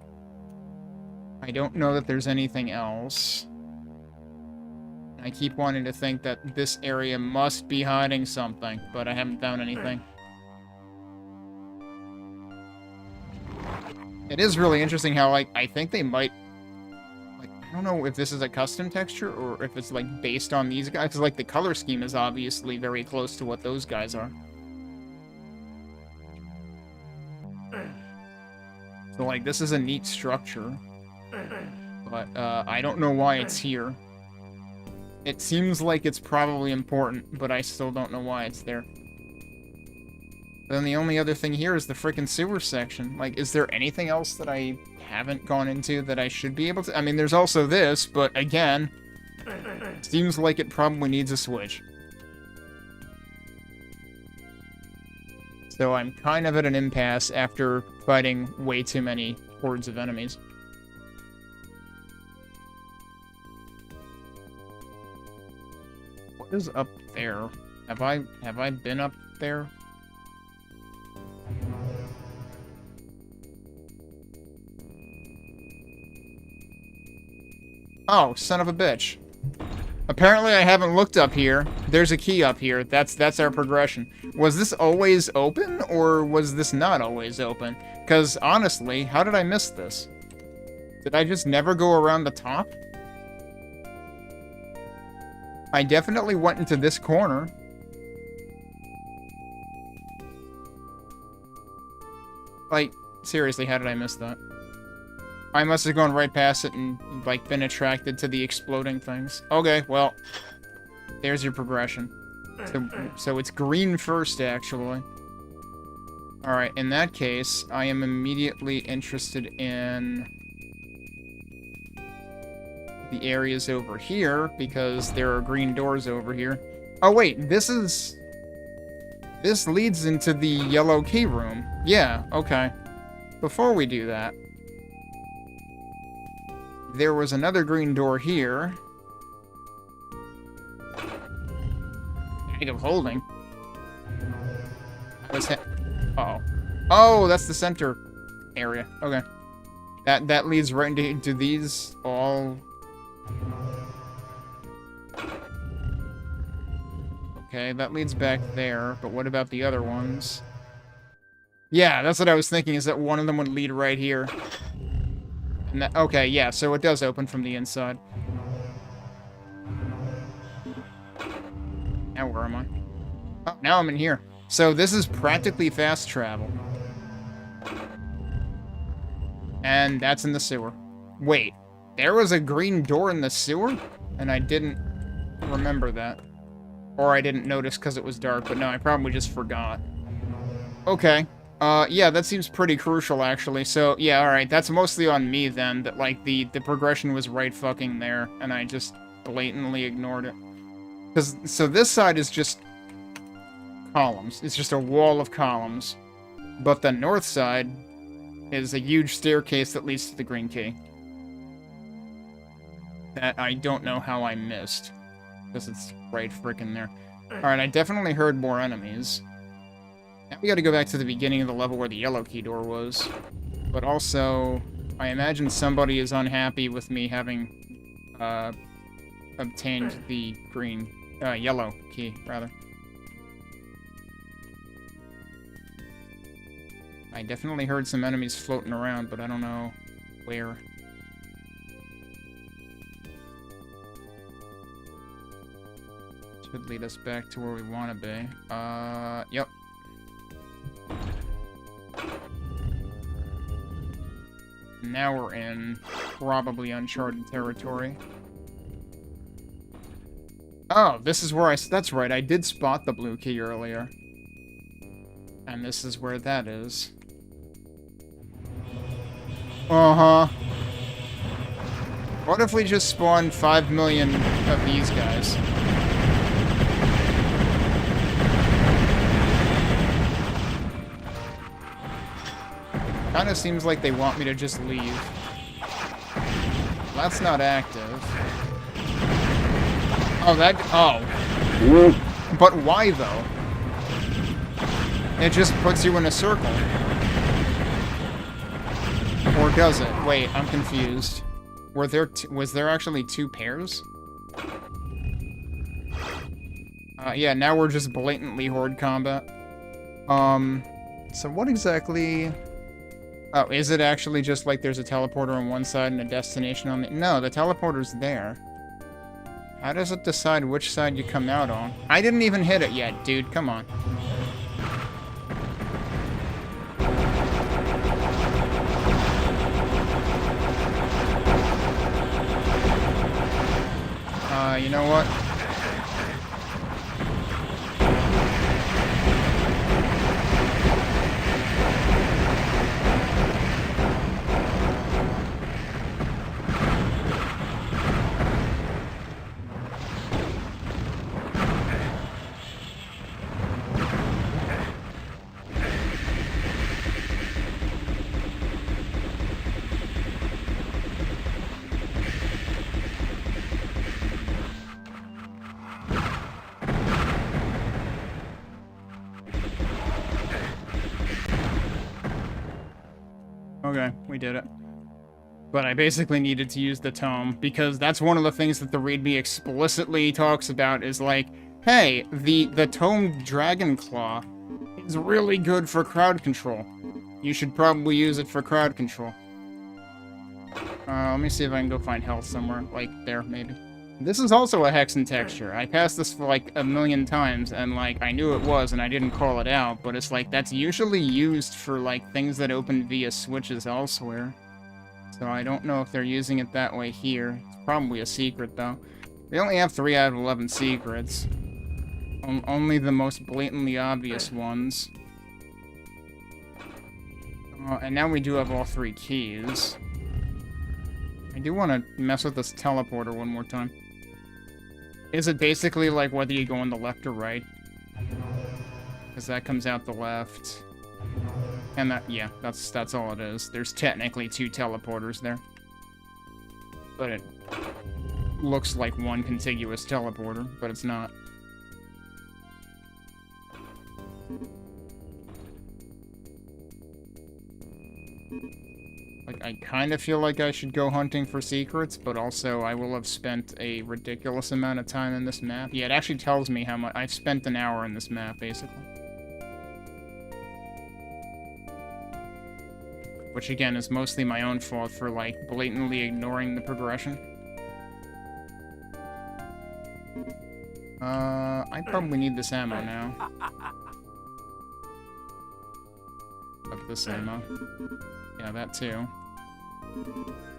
I don't know that there's anything else. I keep wanting to think that this area must be hiding something, but I haven't found anything. It is really interesting how, like, I think they might... Like, I don't know if this is a custom texture or if it's, like, based on these guys, because, like, the color scheme is obviously very close to what those guys are. So, like, this is a neat structure. But, I don't know why it's here. It seems like it's probably important, but I still don't know why it's there. Then the only other thing here is the frickin' sewer section. Like, is there anything else that I haven't gone into that I should be able to? I mean, there's also this, but again, seems like it probably needs a switch. So I'm kind of at an impasse after fighting way too many hordes of enemies. What is up there? Have I been up there? Oh, son of a bitch. Apparently I haven't looked up here. There's a key up here. That's our progression. Was this always open, or was this not always open? Because, honestly, how did I miss this? Did I just never go around the top? I definitely went into this corner. Like, seriously, how did I miss that? I must have gone right past it and, like, been attracted to the exploding things. Okay, well, there's your progression. So it's green first, actually. Alright, in that case, I am immediately interested in the areas over here, because there are green doors over here. Oh, wait, this leads into the yellow key room. Yeah, okay. Before we do that, there was another green door here. Bag of holding. Uh-oh. Oh, that's the center area. Okay. That leads right into these all... Okay, that leads back there, but what about the other ones? Yeah, that's what I was thinking, is that one of them would lead right here. And that, okay, yeah, so it does open from the inside. Now where am I? Oh, now I'm in here. So this is practically fast travel. And that's in the sewer. Wait, there was a green door in the sewer? And I didn't remember that. Or I didn't notice because it was dark, but no, I probably just forgot. Okay. Yeah, that seems pretty crucial, actually. So, yeah, alright, that's mostly on me, then, that, like, the progression was right fucking there, and I just blatantly ignored it. So this side is just columns. It's just a wall of columns. But the north side is a huge staircase that leads to the green key. That I don't know how I missed. Because it's right frickin' there. Alright, I definitely heard more enemies. Now we gotta go back to the beginning of the level where the yellow key door was. But also, I imagine somebody is unhappy with me having, obtained the yellow key, rather. I definitely heard some enemies floating around, but I don't know where. Should lead us back to where we want to be. Yep. Now we're in probably uncharted territory. Oh, this is where that's right, I did spot the blue key earlier. And this is where that is. Uh-huh. What if we just spawned 5 million of these guys? Kinda seems like they want me to just leave. That's not active. Oh, But why, though? It just puts you in a circle. Or does it? Wait, I'm confused. Was there actually 2 pairs? Yeah, now we're just blatantly horde combat. So what exactly... Oh, is it actually just like there's a teleporter on one side and a destination on the... No, the teleporter's there. How does it decide which side you come out on? I didn't even hit it yet, dude. Come on. You know what? Okay, we did it. But I basically needed to use the tome, because that's one of the things that the README explicitly talks about, is like, hey, the tome Dragon Claw is really good for crowd control. You should probably use it for crowd control. Let me see if I can go find health somewhere, like there, maybe. This is also a hexen texture. I passed this for like 1,000,000 times, and like, I knew it was, and I didn't call it out, but it's like, that's usually used for like, things that open via switches elsewhere. So I don't know if they're using it that way here. It's probably a secret, though. We only have 3 out of 11 secrets. Only the most blatantly obvious ones. And now we do have all 3 keys. I do want to mess with this teleporter one more time. Is it basically like whether you go on the left or right? Because that comes out the left. And that, yeah, that's all it is. There's technically 2 teleporters there. But it looks like one contiguous teleporter, but it's not. Like, I kind of feel like I should go hunting for secrets, but also I will have spent a ridiculous amount of time in this map. Yeah, it actually tells me how much... I've spent an hour in this map, basically. Which, again, is mostly my own fault for, like, blatantly ignoring the progression. I probably need this ammo now. Of this ammo. Yeah, that too.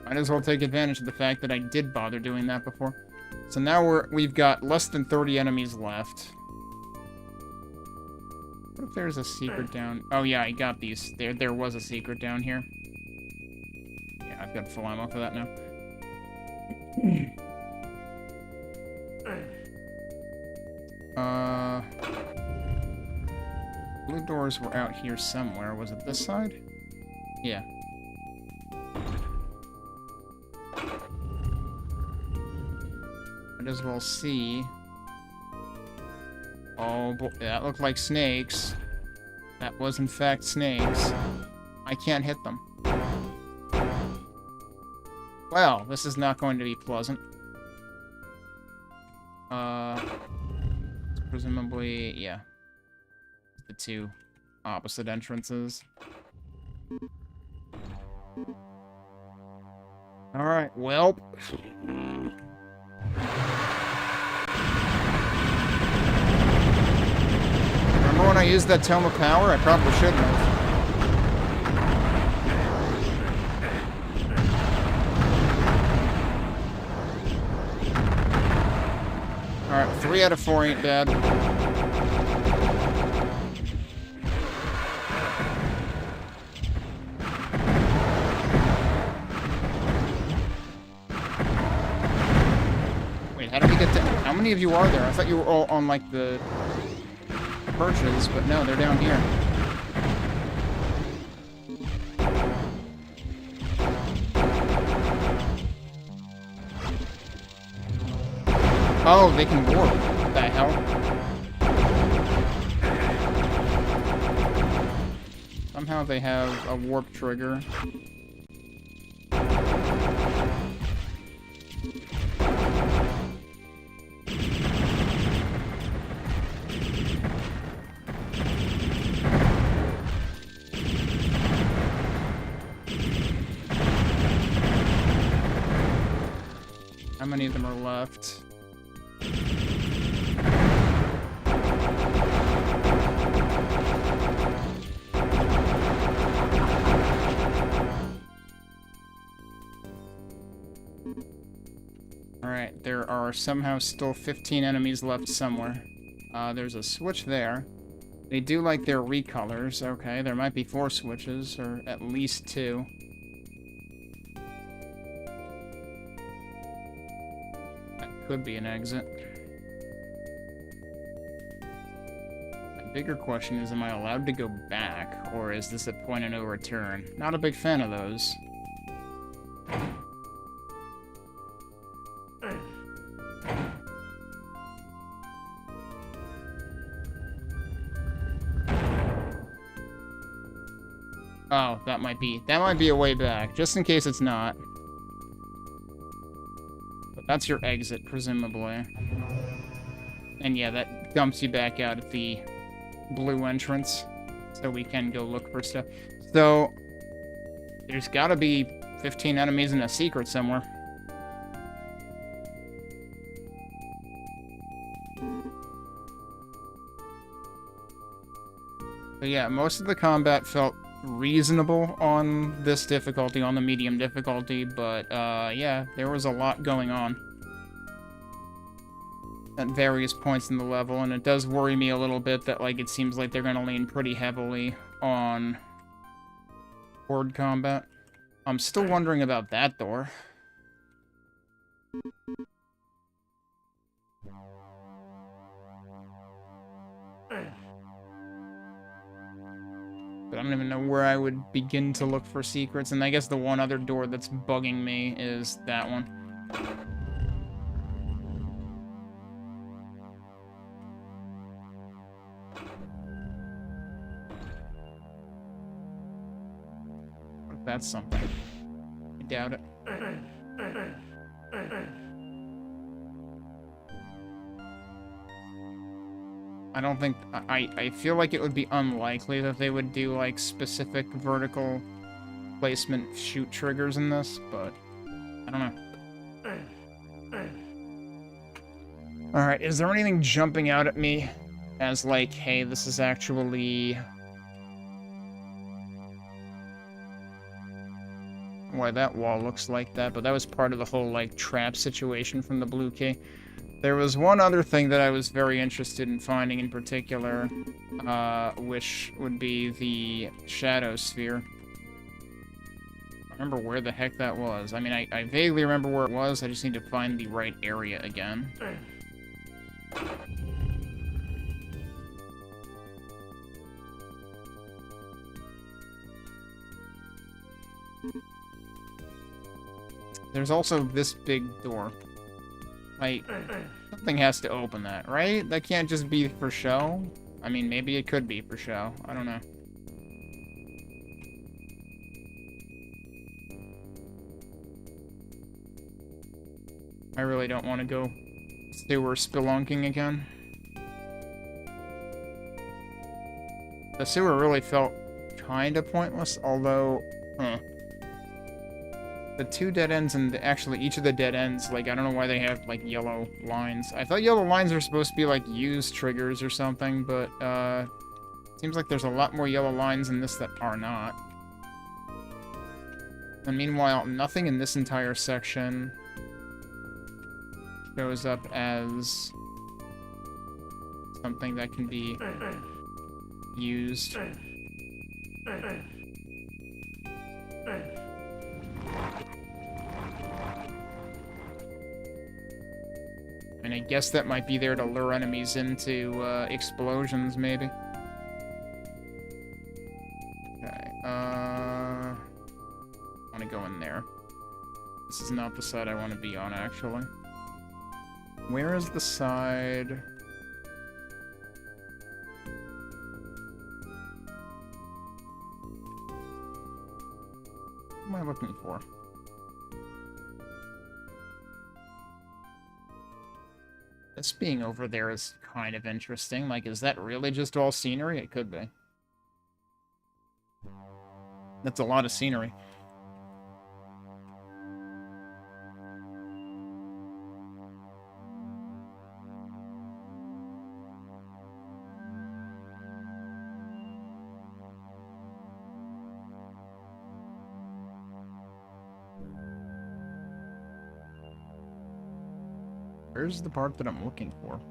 Might as well take advantage of the fact that I did bother doing that before. So now we've got less than 30 enemies left. What if there's a secret down... Oh, yeah, I got these. There was a secret down here. Yeah, I've got full ammo for that now. Blue doors were out here somewhere. Was it this side? Yeah. Might as well see. Oh, boy, that looked like snakes. That was, in fact, snakes. I can't hit them. Well, this is not going to be pleasant. Presumably, yeah. The two opposite entrances. Alright, well. Remember when I used that tome of power? I probably shouldn't have. Alright, 3 out of 4 ain't bad. Wait, how did we get to... How many of you are there? I thought you were all on, like, the perches, but no, they're down here. Oh, they can warp. What the hell? Somehow they have a warp trigger. How many of them are left? Alright, there are somehow still 15 enemies left somewhere. There's a switch there. They do like their recolors. Okay, there might be 4 switches, or at least 2. That could be an exit. The bigger question is, am I allowed to go back, or is this a point of no return? Not a big fan of those. Oh, that might be a way back, just in case it's not. But that's your exit, presumably. And yeah, that dumps you back out at the blue entrance, so we can go look for stuff. So, there's gotta be 15 enemies in a secret somewhere. But yeah, most of the combat felt reasonable on this difficulty, on the medium difficulty, but yeah, there was a lot going on at various points in the level, and it does worry me a little bit that, like, it seems like they're gonna lean pretty heavily on horde combat. I'm still wondering about that door. But I don't even know where I would begin to look for secrets, and I guess the one other door that's bugging me is that one. What if that's something? I doubt it. I don't think... I feel like it would be unlikely that they would do, like, specific vertical placement shoot triggers in this, but... I don't know. Alright, is there anything jumping out at me as, like, hey, this is actually... Why that wall looks like that, but that was part of the whole, like, trap situation from the blue key. There was one other thing that I was very interested in finding in particular, which would be the shadow sphere. I remember where the heck that was. I mean, I vaguely remember where it was, I just need to find the right area again. There's also this big door. Like, something has to open that, right? That can't just be for show. I mean, maybe it could be for show. I don't know. I really don't want to go sewer spelunking again. The sewer really felt kind of pointless, although... The two dead ends and actually each of the dead ends, like, I don't know why they have, like, yellow lines. I thought yellow lines are supposed to be, like, use triggers or something, but, seems like there's a lot more yellow lines in this that are not. And meanwhile, nothing in this entire section shows up as something that can be used. And I guess that might be there to lure enemies into explosions, maybe. Okay, I want to go in there. This is not the side I want to be on, actually. Where is the side? What am I looking for? This being over there is kind of interesting. Like, is that really just all scenery? It could be. That's a lot of scenery. Where's the part that I'm looking for?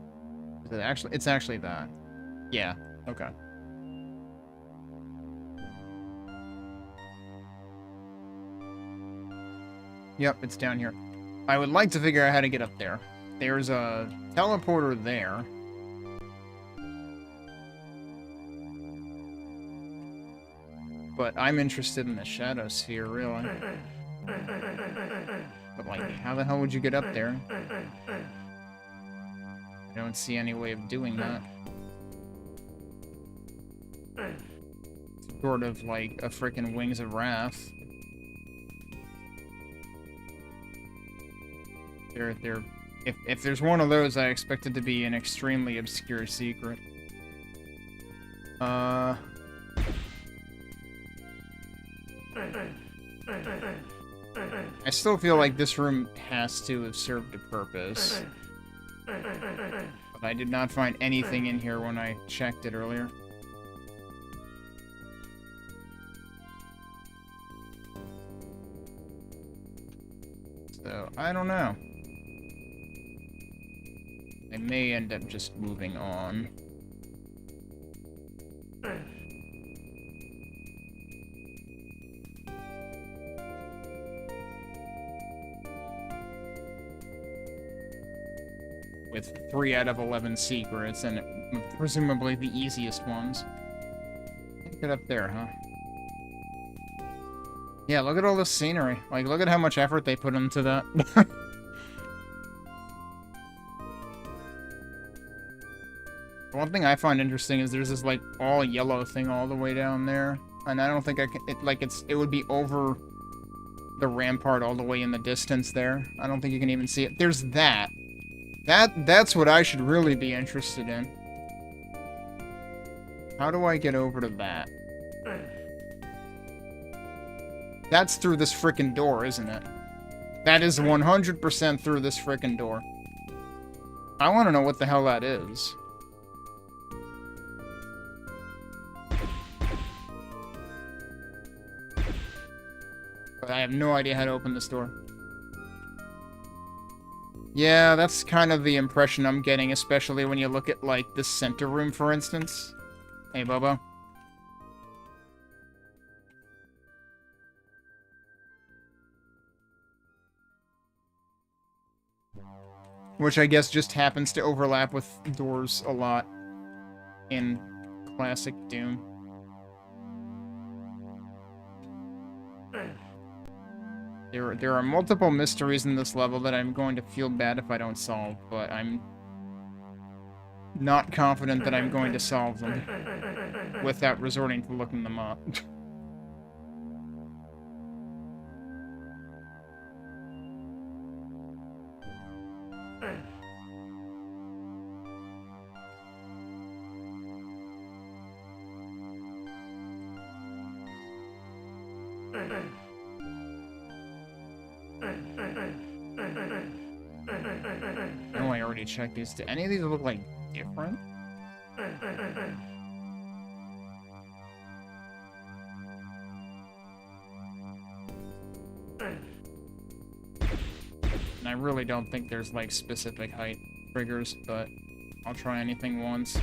Is it actually? It's actually that. Yeah. Okay. Yep, it's down here. I would like to figure out how to get up there. There's a teleporter there. But I'm interested in the shadow sphere, really. But, like, how the hell would you get up there? I don't see any way of doing that. It's sort of like a frickin' Wings of Wrath. If there's one of those, I expect it to be an extremely obscure secret. I still feel like this room has to have served a purpose. But I did not find anything in here when I checked it earlier. So, I don't know. I may end up just moving on. With 3 out of 11 secrets, and presumably the easiest ones. Get up there, huh? Yeah, look at all this scenery. Like, look at how much effort they put into that. One thing I find interesting is there's this, like, all yellow thing all the way down there. And I don't think I can... It would be over the rampart all the way in the distance there. I don't think you can even see it. There's that. That's what I should really be interested in. How do I get over to that? That's through this frickin' door, isn't it? That is 100% through this frickin' door. I want to know what the hell that is. But I have no idea how to open this door. Yeah, that's kind of the impression I'm getting, especially when you look at, like, the center room, for instance. Hey, Bobo. Which I guess just happens to overlap with doors a lot in classic Doom. There are multiple mysteries in this level that I'm going to feel bad if I don't solve, but I'm not confident that I'm going to solve them without resorting to looking them up. Oh, I already checked these. Do any of these look like different? And I really don't think there's, like, specific height triggers, but I'll try anything once.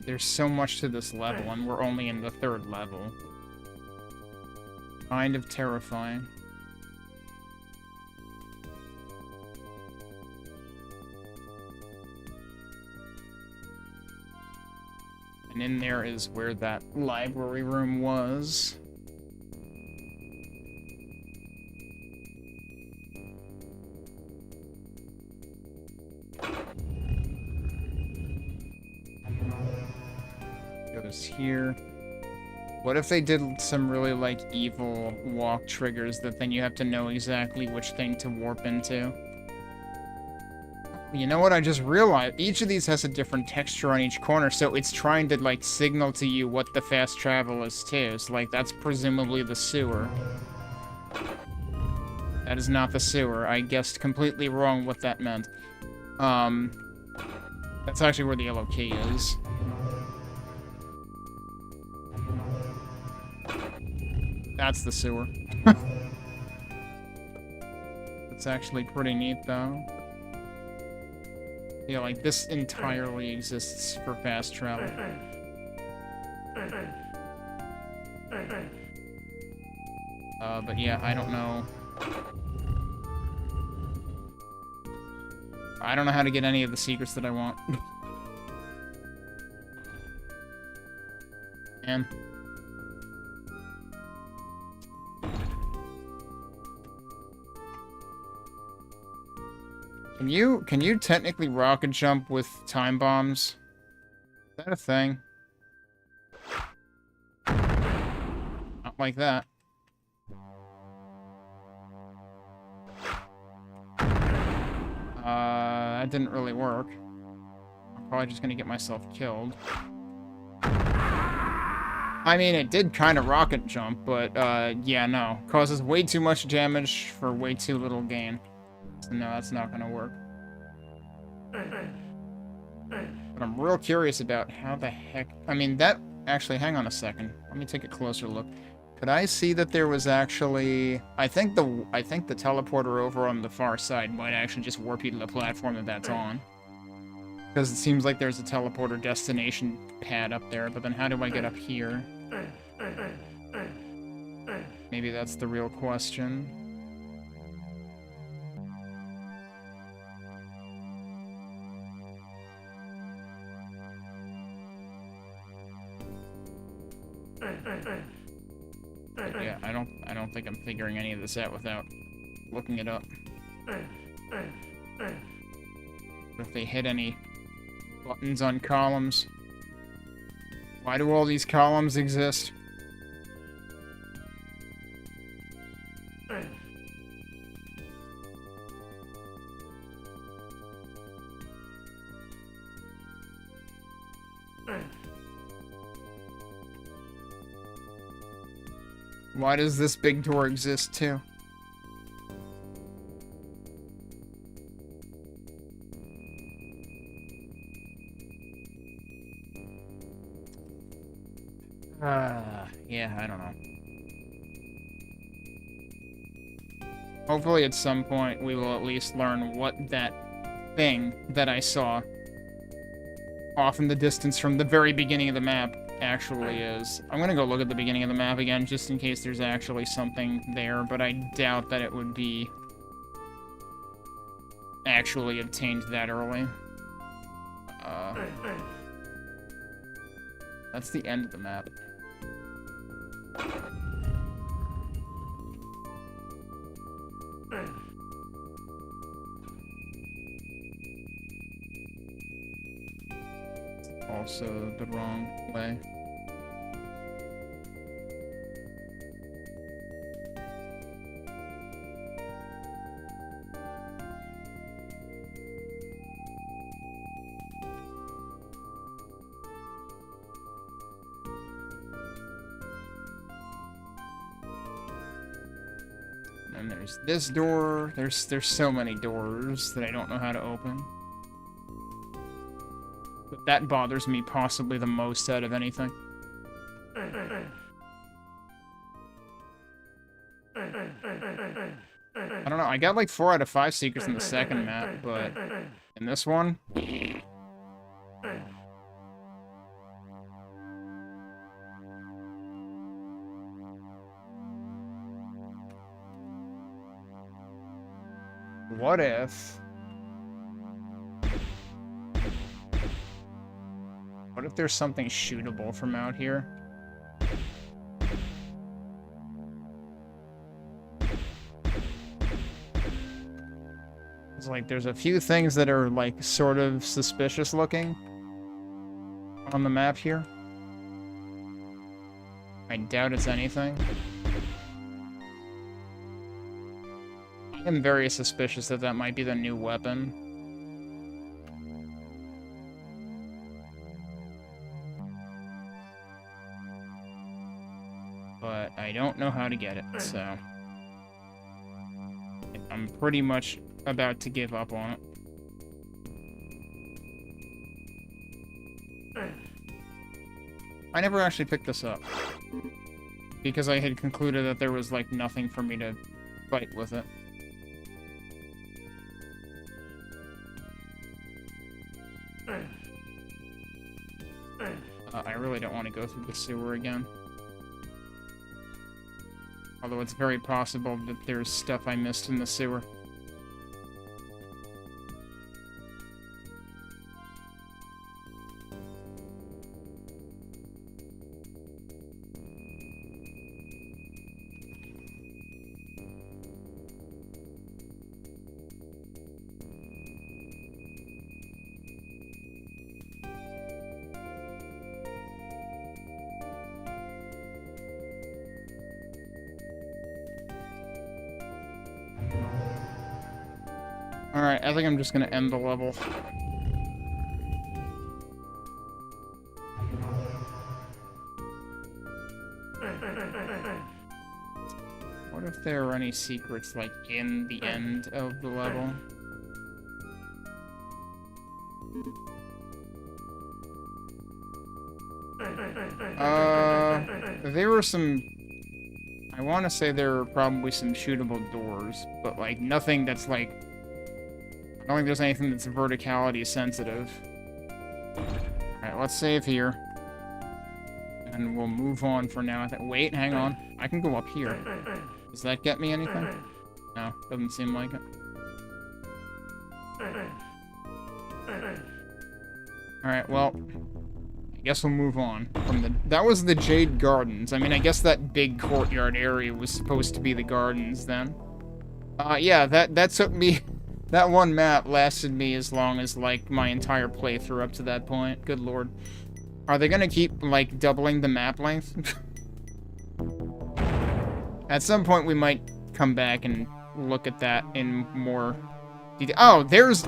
There's so much to this level, and we're only in the 3rd level. Kind of terrifying. And in there is where that library room was. Goes here. What if they did some really, like, evil walk triggers that then you have to know exactly which thing to warp into? You know what I just realized? Each of these has a different texture on each corner, so it's trying to, like, signal to you what the fast travel is, too. So, like, that's presumably the sewer. That is not the sewer. I guessed completely wrong what that meant. That's actually where the yellow key is. That's the sewer. It's actually pretty neat, though. Yeah, like, this entirely exists for fast travel. But yeah, I don't know. I don't know how to get any of the secrets that I want. Man. Can you technically rocket jump with time bombs? Is that a thing? Not like that. That didn't really work. I'm probably just gonna get myself killed. I mean, it did kind of rocket jump, but, yeah, no. Causes way too much damage for way too little gain. So no, that's not gonna work. But I'm real curious about how the heck... I mean, that... Actually, hang on a second. Let me take a closer look. Could I see that there was actually... I think the teleporter over on the far side might actually just warp you to the platform that that's on. Because it seems like there's a teleporter destination pad up there, but then how do I get up here? Maybe that's the real question. But yeah, I don't think I'm figuring any of this out without looking it up. What if they hit any buttons on columns? Why do all these columns exist? Why does this big door exist, too? Yeah, I don't know. Hopefully at some point we will at least learn what that thing that I saw off in the distance from the very beginning of the map actually is. I'm gonna go look at the beginning of the map again just in case there's actually something there, but I doubt that it would be actually obtained that early. That's the end of the map. Also the wrong way. And there's this door. There's so many doors that I don't know how to open. But that bothers me possibly the most out of anything. I don't know, I got like 4 out of 5 secrets in the second map, but in this one... What if... What if there's something shootable from out here? It's like there's a few things that are like sort of suspicious looking on the map here. I doubt it's anything. I'm very suspicious that that might be the new weapon. But I don't know how to get it, so... I'm pretty much about to give up on it. I never actually picked this up. Because I had concluded that there was, like, nothing for me to fight with it. I really don't want to go through the sewer again. Although it's very possible that there's stuff I missed in the sewer. Alright, I think I'm just gonna end the level. What if there are any secrets, like, in the end of the level? There were some... I want to say there were probably some shootable doors, but, like, nothing that's, like... I don't think there's anything that's verticality sensitive. Alright, let's save here. And we'll move on for now. Wait, hang on. I can go up here. Does that get me anything? No, doesn't seem like it. Alright, well... I guess we'll move on from the... That was the Jade Gardens. I mean, I guess that big courtyard area was supposed to be the gardens then. Yeah, that took me... That one map lasted me as long as, like, my entire playthrough up to that point. Good lord. Are they gonna keep, like, doubling the map length? At some point, we might come back and look at that in more detail. Oh, there's...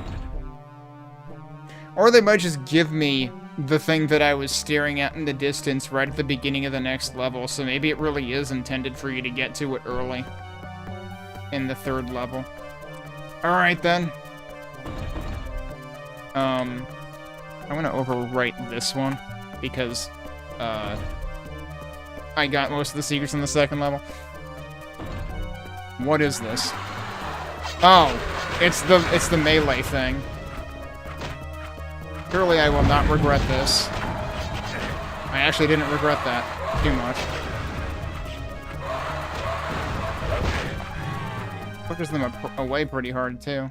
Or they might just give me the thing that I was staring at in the distance right at the beginning of the next level, so maybe it really is intended for you to get to it early. In the 3rd level. Alright then. I'm gonna overwrite this one, because, I got most of the secrets in the second level. What is this? Oh, it's the melee thing. Surely I will not regret this. I actually didn't regret that too much. Pushes them away pretty hard too.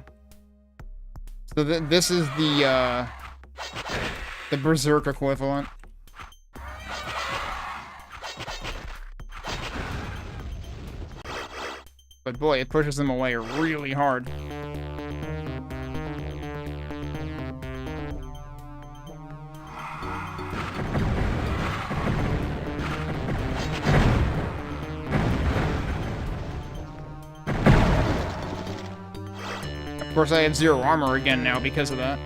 So this is the Berserk equivalent. But boy, it pushes them away really hard. Of course, I have 0 armor again now because of that.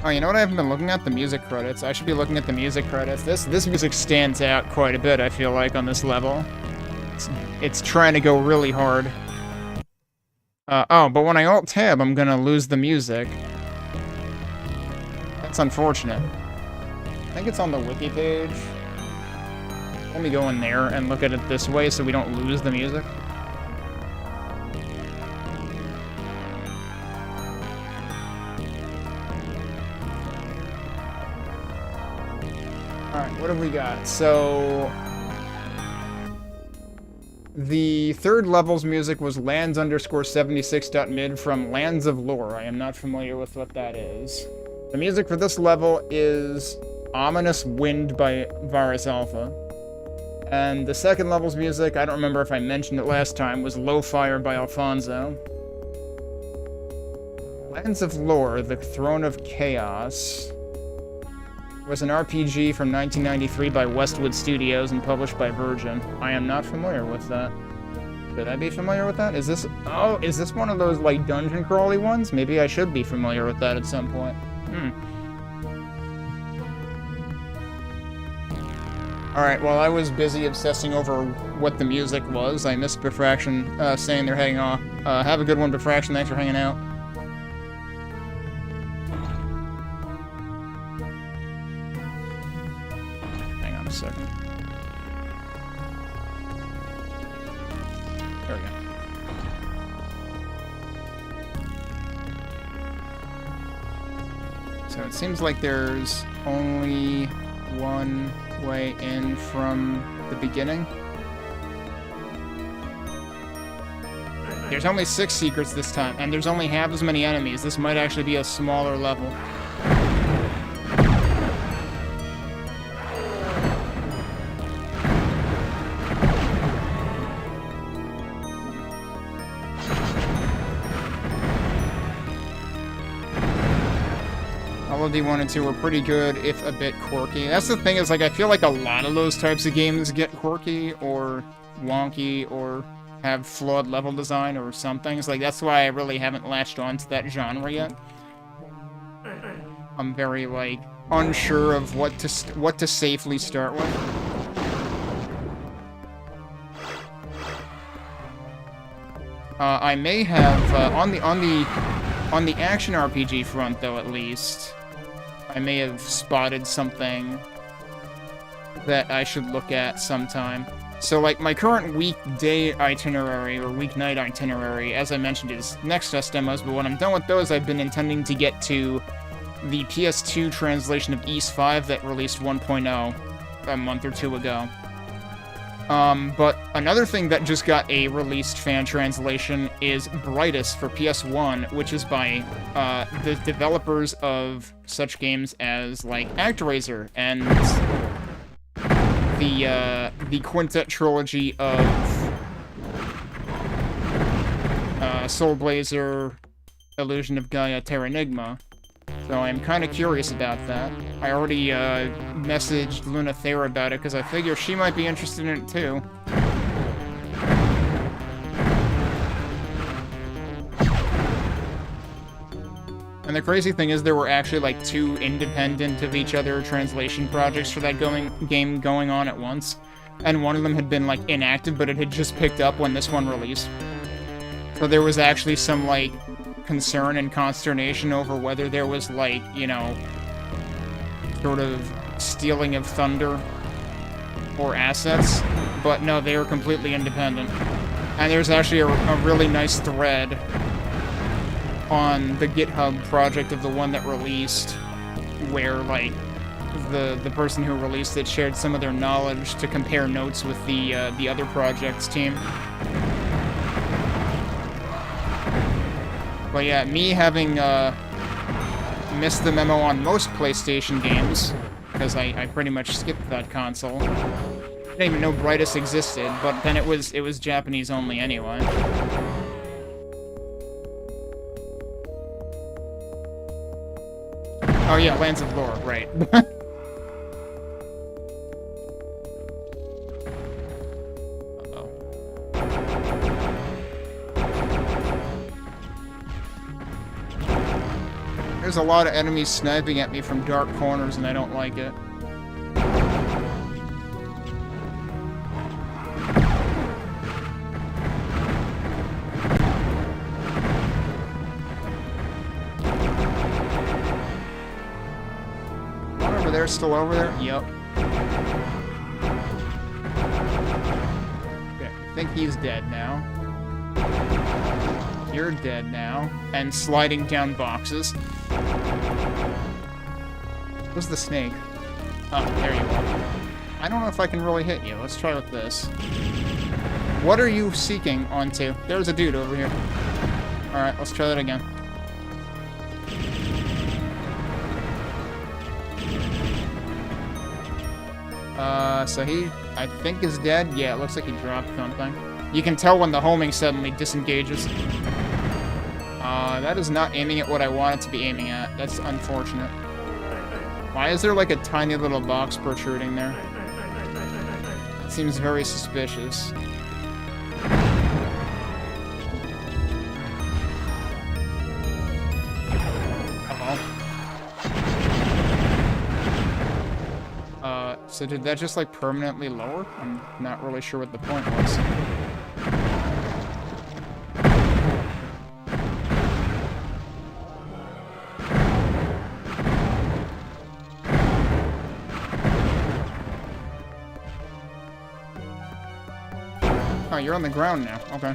Oh, you know what I haven't been looking at? The music credits. I should be looking at the music credits. This music stands out quite a bit, I feel like, on this level. It's trying to go really hard. Oh, but when I Alt-Tab, I'm gonna lose the music. That's unfortunate. I think it's on the wiki page. Let me go in there and look at it this way so we don't lose the music. Alright, what have we got? So... the third level's music was lands_76.mid from Lands of Lore. I am not familiar with what that is. The music for this level is Ominous Wind by Virus Alpha. And the second level's music, I don't remember if I mentioned it last time, was Low Fire by Alfonso. Lands of Lore, The Throne of Chaos, was an RPG from 1993 by Westwood Studios and published by Virgin. I am not familiar with that. Should I be familiar with that? Is this... oh, is this one of those, like, dungeon crawly ones? Maybe I should be familiar with that at some point. Alright, while I was busy obsessing over what the music was, I missed Bifraction saying they're heading off. Have a good one, Bifraction. Thanks for hanging out. Hang on a second. There we go. So it seems like there's only one way in from the beginning. There's only 6 secrets this time, and there's only half as many enemies. This might actually be a smaller level. D1 and 2 were pretty good, if a bit quirky. That's the thing, is like I feel like a lot of those types of games get quirky or wonky or have flawed level design or something. It's like that's why I really haven't latched on to that genre yet. I'm very like unsure of what to safely start with. I may have on the action RPG front though, at least. I may have spotted something that I should look at sometime. So, like, my current weekday itinerary, or weeknight itinerary, as I mentioned, is next test demos, but when I'm done with those, I've been intending to get to the PS2 translation of Ys 5 that released 1.0 a month or 2 ago. But another thing that just got a released fan translation is Brightest for PS1, which is by the developers of such games as, like, ActRaiser and the Quintet trilogy of Soul Blazer, Illusion of Gaia, Terranigma. So I'm kind of curious about that. I already messaged Luna Thera about it because I figure she might be interested in it too. And the crazy thing is there were actually like 2 independent of each other translation projects for that game going on at once. And one of them had been like inactive, but it had just picked up when this one released. So there was actually some, like, concern and consternation over whether there was, like, you know, sort of stealing of thunder or assets. But no, they were completely independent. And there's actually a really nice thread on the GitHub project of the one that released, where, like, the person who released it shared some of their knowledge to compare notes with the other project's team. But yeah, me having missed the memo on most PlayStation games, because I pretty much skipped that console. I didn't even know Brightest existed, but then it was Japanese only anyway. Oh yeah, Lands of Lore, right. There's a lot of enemies sniping at me from dark corners, and I don't like it. One over there, still over there? Yep. Okay, I think he's dead now. You're dead now. And sliding down boxes. Where's the snake? Oh, there you are. I don't know if I can really hit you. Let's try with this. What are you seeking onto? There's a dude over here. Alright, let's try that again. So he, I think, is dead. Yeah, it looks like he dropped something. You can tell when the homing suddenly disengages. That is not aiming at what I want it to be aiming at. That's unfortunate. Why is there like a tiny little box protruding there? It seems very suspicious. So did that just like permanently lower? I'm not really sure what the point was. Oh, you're on the ground now. Okay.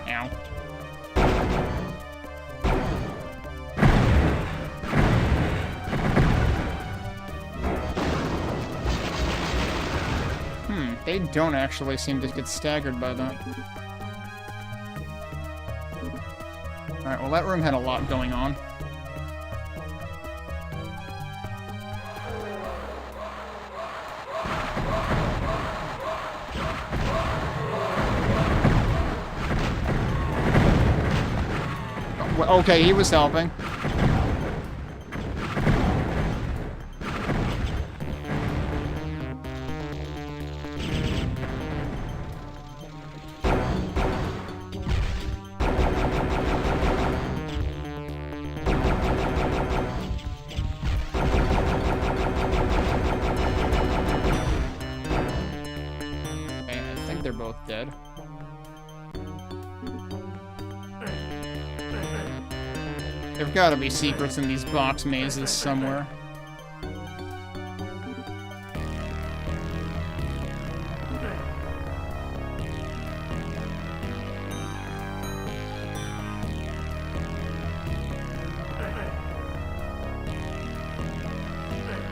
Ow. They don't actually seem to get staggered by that. Alright, well that room had a lot going on. Okay, he was helping. I think they're both dead. There've got to be secrets in these box mazes somewhere.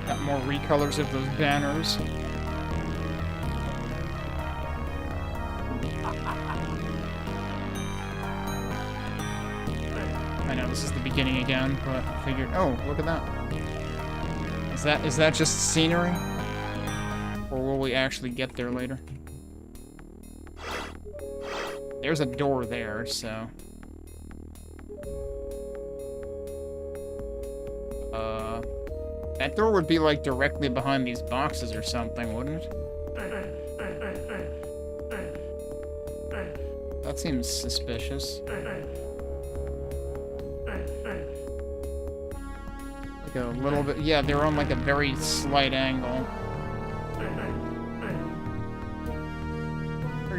Got more recolors of those banners. I know this is the beginning again, but I figured, oh, look at that. Is that just scenery? Or will we actually get there later? There's a door there, so... that door would be, like, directly behind these boxes or something, wouldn't it? That seems suspicious. Like a little bit... yeah, they're on, like, a very slight angle.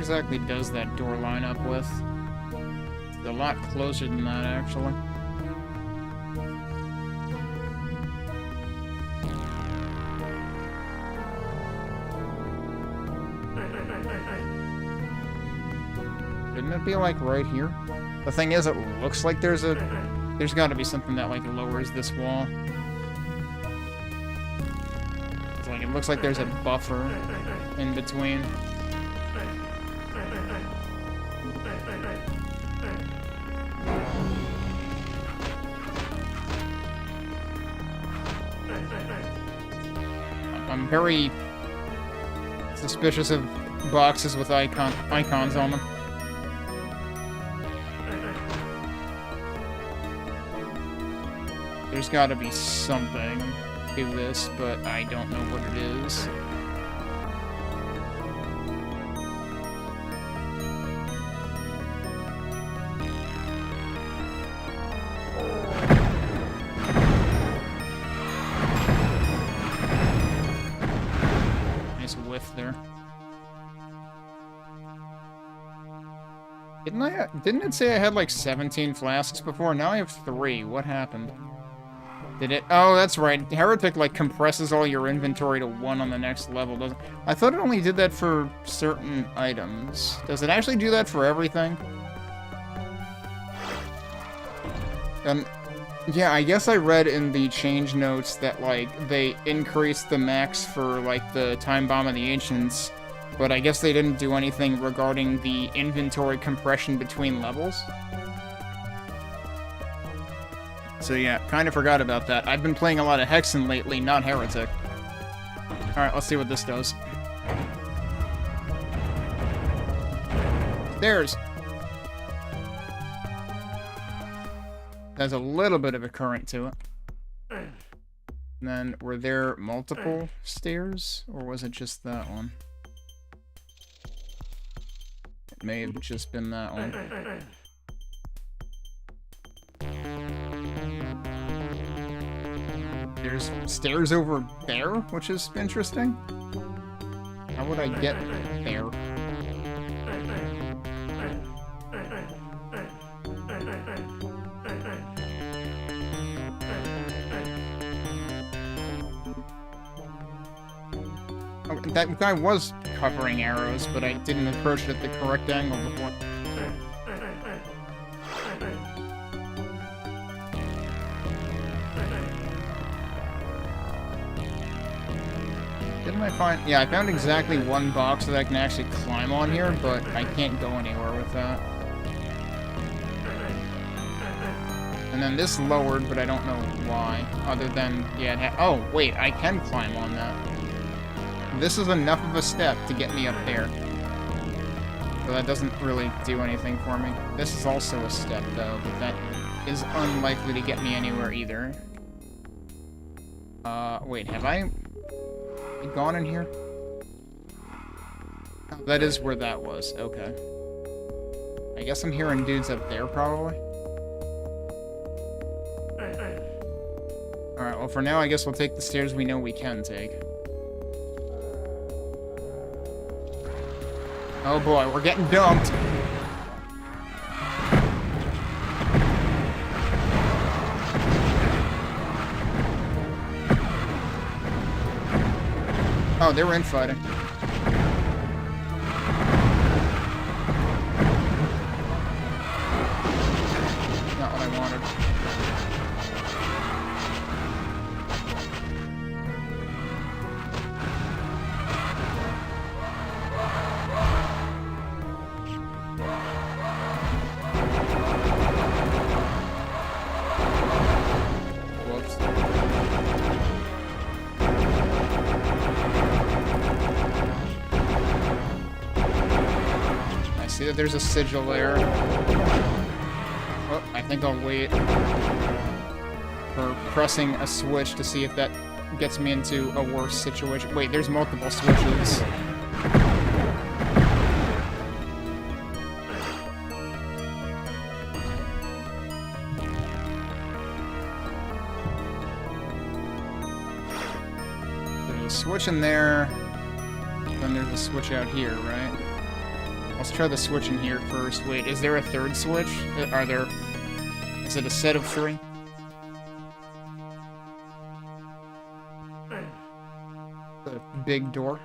exactly does that door line up with? It's a lot closer than that, actually. Didn't it be, like, right here? The thing is, it looks like there's gotta be something that, like, lowers this wall. It's like, it looks like there's a buffer in between. I'm very suspicious of boxes with icons on them. There's gotta be something to this, but I don't know what it is. Nice whiff there. Didn't it say I had like 17 flasks before? Now I have 3. What happened? Did it? Oh, that's right. Heretic, like, compresses all your inventory to 1 on the next level, doesn't it? I thought it only did that for certain items. Does it actually do that for everything? Yeah, I guess I read in the change notes that, like, they increased the max for, like, the Time Bomb of the Ancients, but I guess they didn't do anything regarding the inventory compression between levels. So yeah, kind of forgot about that. I've been playing a lot of Hexen lately, not Heretic. Alright, let's see what this does. Stairs! There's a little bit of a current to it. And then, were there multiple stairs? Or was it just that one? It may have just been that one. There's stairs over there, which is interesting. How would I get there? Oh, that guy was covering arrows, but I didn't approach it at the correct angle before. Didn't I find... Yeah, I found exactly 1 box that I can actually climb on here, but I can't go anywhere with that. And then this lowered, but I don't know why. Other than... Yeah, oh, wait, I can climb on that. This is enough of a step to get me up there. So that doesn't really do anything for me. This is also a step, though, but that is unlikely to get me anywhere either. Wait, have I gone in here? Oh, that is where that was. Okay. I guess I'm hearing dudes up there, probably. Alright, well, for now, I guess we'll take the stairs we know we can take. Oh boy, we're getting dumped. Oh, they were infighting. Not what I wanted. See that there's a sigil there. Oh, I think I'll wait for pressing a switch to see if that gets me into a worse situation. Wait, there's multiple switches. There's a switch in there, then there's a switch out here, right? Let's try the switch in here first. Wait, is there a third switch? Are there... Is it a set of 3? The big door.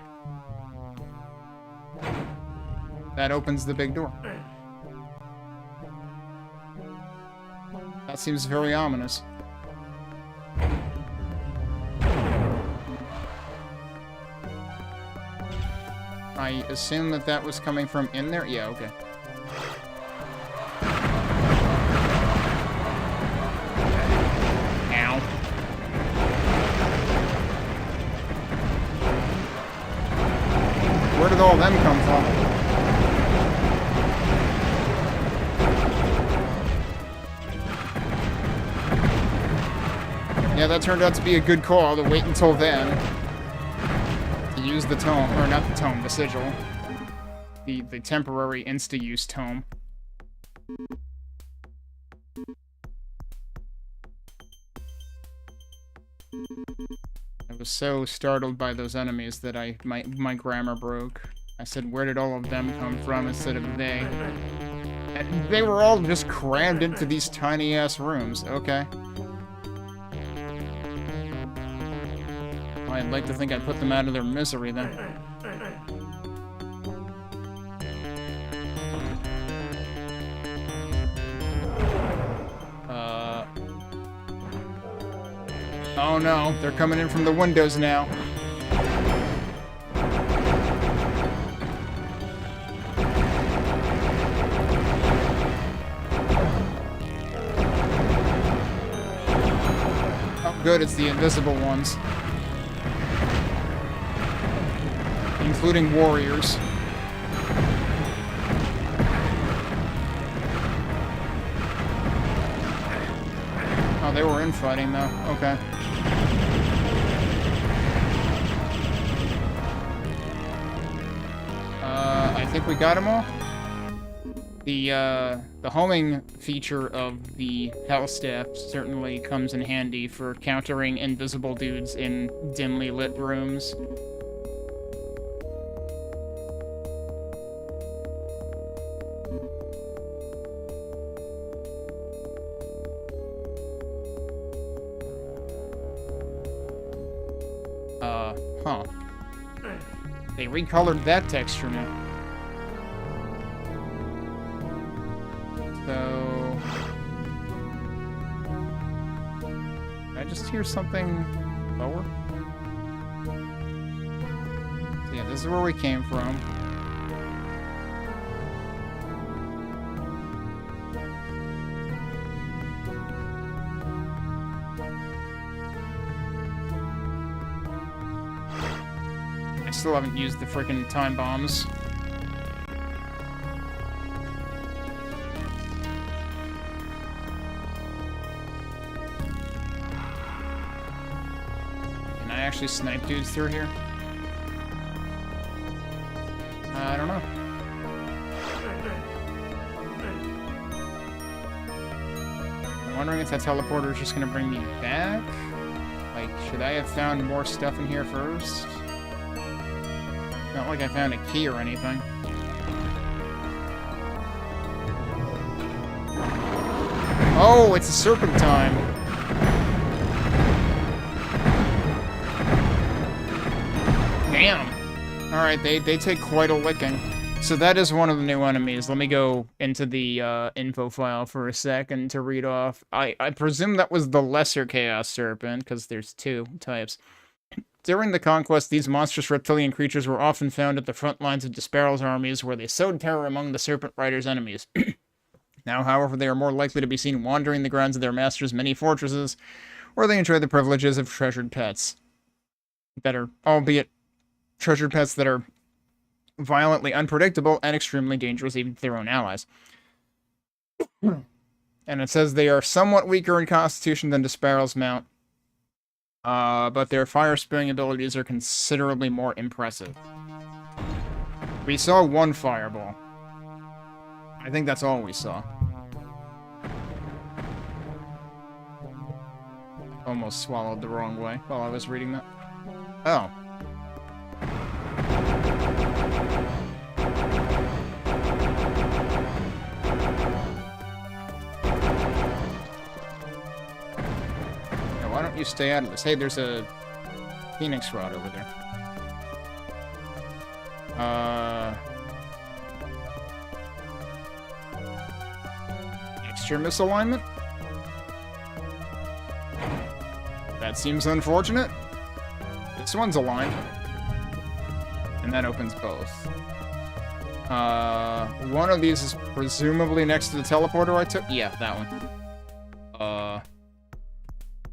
That opens the big door. That seems very ominous. I assume that that was coming from in there? Yeah, okay. Ow. Where did all them come from? Yeah, that turned out to be a good call to wait until then. To use the tome, or not the tome, the sigil. The temporary insta-use tome. I was so startled by those enemies that my grammar broke. I said, where did all of them come from instead of they? And they were all just crammed into these tiny-ass rooms. Okay. I'd like to think I put them out of their misery, then. Oh no, they're coming in from the windows now. Oh good, it's the invisible ones. Including warriors. Oh, they were infighting though. Okay. I think we got them all. The homing feature of the Hell Staff certainly comes in handy for countering invisible dudes in dimly lit rooms. Huh. They recolored that texture now. So... Did I just hear something lower? So yeah, this is where we came from. I still haven't used the frickin' time bombs. Can I actually snipe dudes through here? I don't know. I'm wondering if that teleporter is just gonna bring me back? Like, should I have found more stuff in here first? Not like I found a key or anything. Oh, it's a serpentine. Damn. Alright, they take quite a licking. So that is one of the new enemies. Let me go into the info file for a second to read off. I presume that was the Lesser Chaos Serpent, because there's 2 types. During the conquest, these monstrous reptilian creatures were often found at the front lines of Disparal's armies, where they sowed terror among the Serpent Riders' enemies. Now, however, they are more likely to be seen wandering the grounds of their masters' many fortresses, where they enjoy the privileges of treasured pets. Albeit treasured pets that are violently unpredictable and extremely dangerous even to their own allies. And it says they are somewhat weaker in constitution than Disparal's mount. But their fire-spewing abilities are considerably more impressive. We saw 1 fireball. I think that's all we saw. Almost swallowed the wrong way while I was reading that. Oh. don't you stay out of this? Hey, there's a Phoenix rod over there. Extra misalignment? That seems unfortunate. This one's aligned. And that opens both. One of these is presumably next to the teleporter I took. Yeah, that one.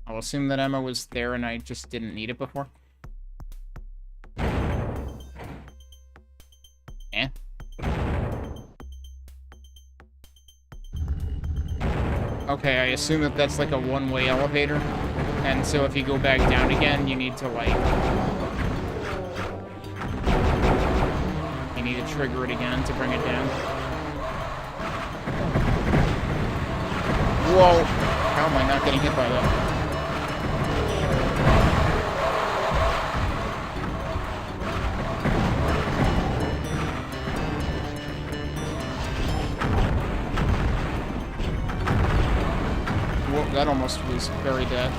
I'll assume that Emma was there and I just didn't need it before. Eh? Okay, I assume that that's like a one-way elevator. And so if you go back down again, you need to, like... You need to trigger it again to bring it down. Whoa! How am I not getting hit by that? Whoa, that almost was very dead.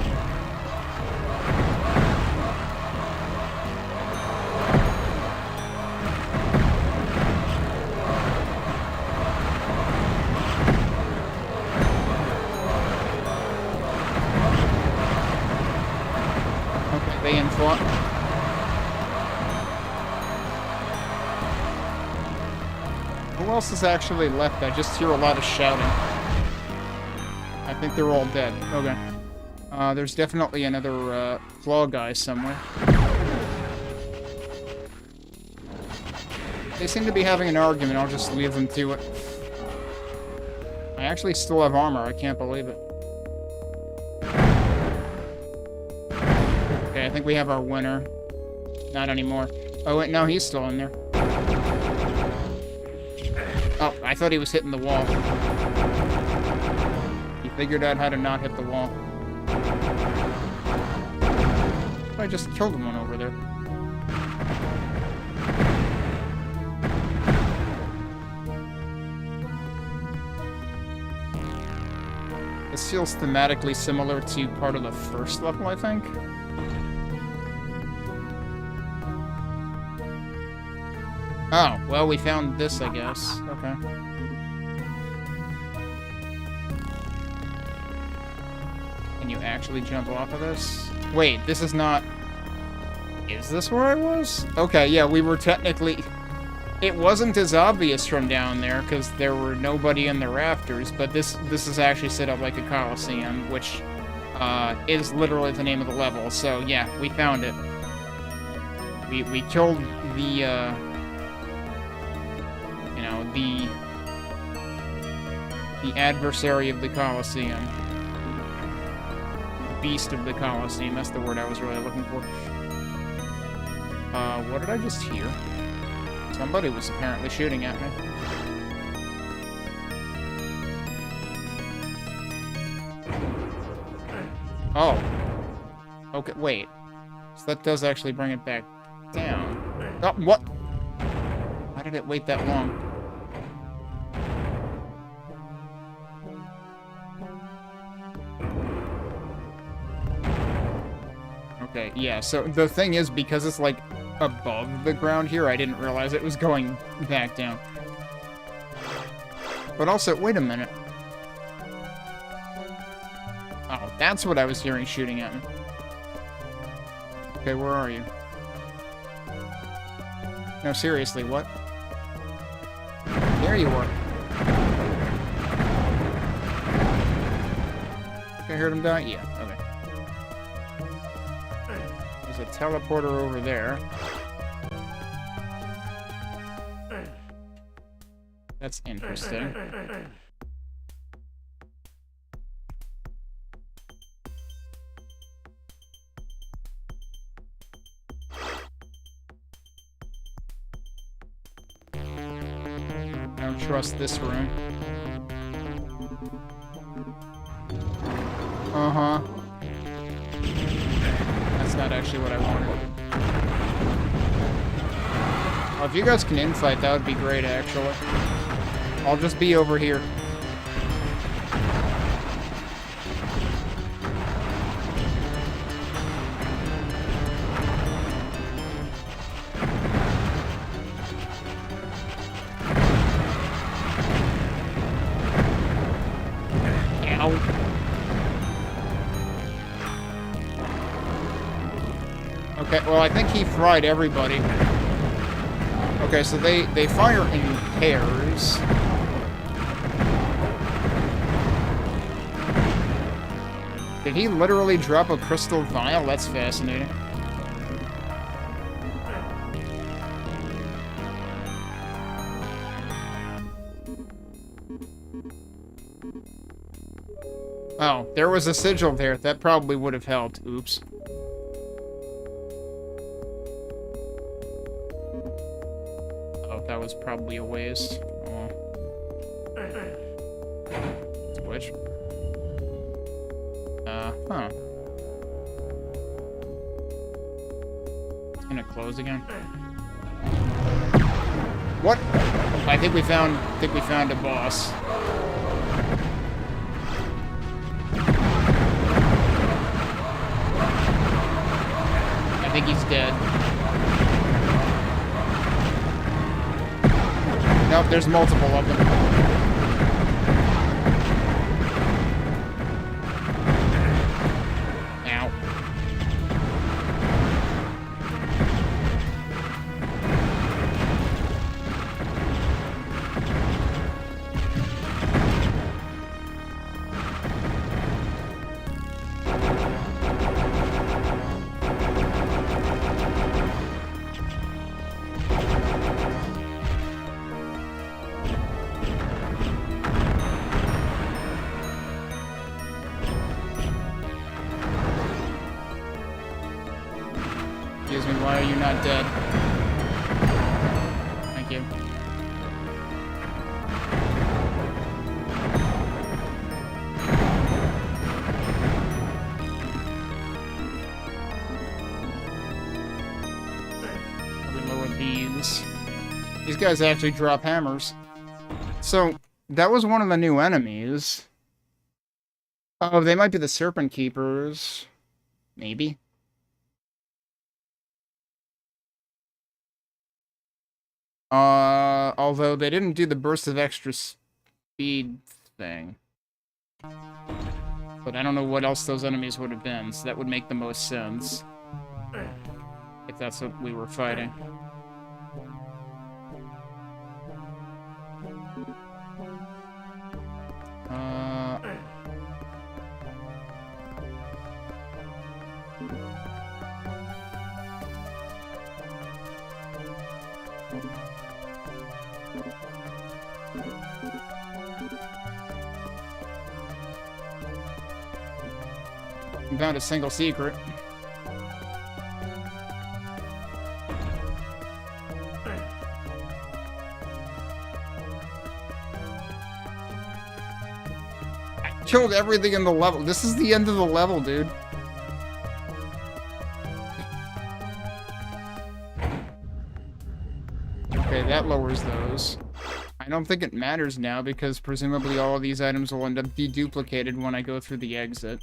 Who else is actually left? I just hear a lot of shouting. I think they're all dead. Okay. There's definitely another claw guy somewhere. They seem to be having an argument. I'll just leave them to it. I actually still have armor. I can't believe it. Okay, I think we have our winner. Not anymore. Oh, wait, no, he's still in there. Oh, I thought he was hitting the wall. He figured out how to not hit the wall. I just killed one over there. This feels thematically similar to part of the first level, I think. Oh, well, we found this, I guess. Okay. Can you actually jump off of this? Wait, this is not... Is this where I was? Okay, yeah, we were technically... It wasn't as obvious from down there, because there were nobody in the rafters, but this is actually set up like a coliseum, which is literally the name of the level, so yeah, we found it. We killed the, the adversary of the Colosseum. Beast of the Colosseum, that's the word I was really looking for. What did I just hear? Somebody was apparently shooting at me. Oh. Okay, wait. So that does actually bring it back down. Oh, what? Why did it wait that long? Okay, yeah, so the thing is, because it's like above the ground here, I didn't realize it was going back down. But also, wait a minute. Oh, that's what I was hearing shooting at me. Okay, where are you? No, seriously, what? There you are. I heard him die? Yeah, okay. There's a teleporter over there. That's interesting. I don't trust this room. Uh-huh. That's not actually what I wanted. Oh, if you guys can infight, that would be great, actually. I'll just be over here. Okay, well, I think he fried everybody. Okay, so they fire in pairs. Did he literally drop a crystal vial? That's fascinating. Oh, there was a sigil there. That probably would have helped. Oops. Oh, that was probably a waste. Oh. Switch. Huh. It's gonna close again. What? I think we found a boss. I think he's dead. Nope, there's multiple of them. Ow. Excuse me, why are you not dead? Thank you. Lower these. These guys actually drop hammers. So, that was one of the new enemies. Oh, they might be the Serpent Keepers. Maybe. Although they didn't do the burst of extra speed thing. But I don't know what else those enemies would have been, so that would make the most sense. If that's what we were fighting. We found a single secret. I killed everything in the level. This is the end of the level, dude. Okay, that lowers those. I don't think it matters now because presumably all of these items will end up deduplicated when I go through the exit.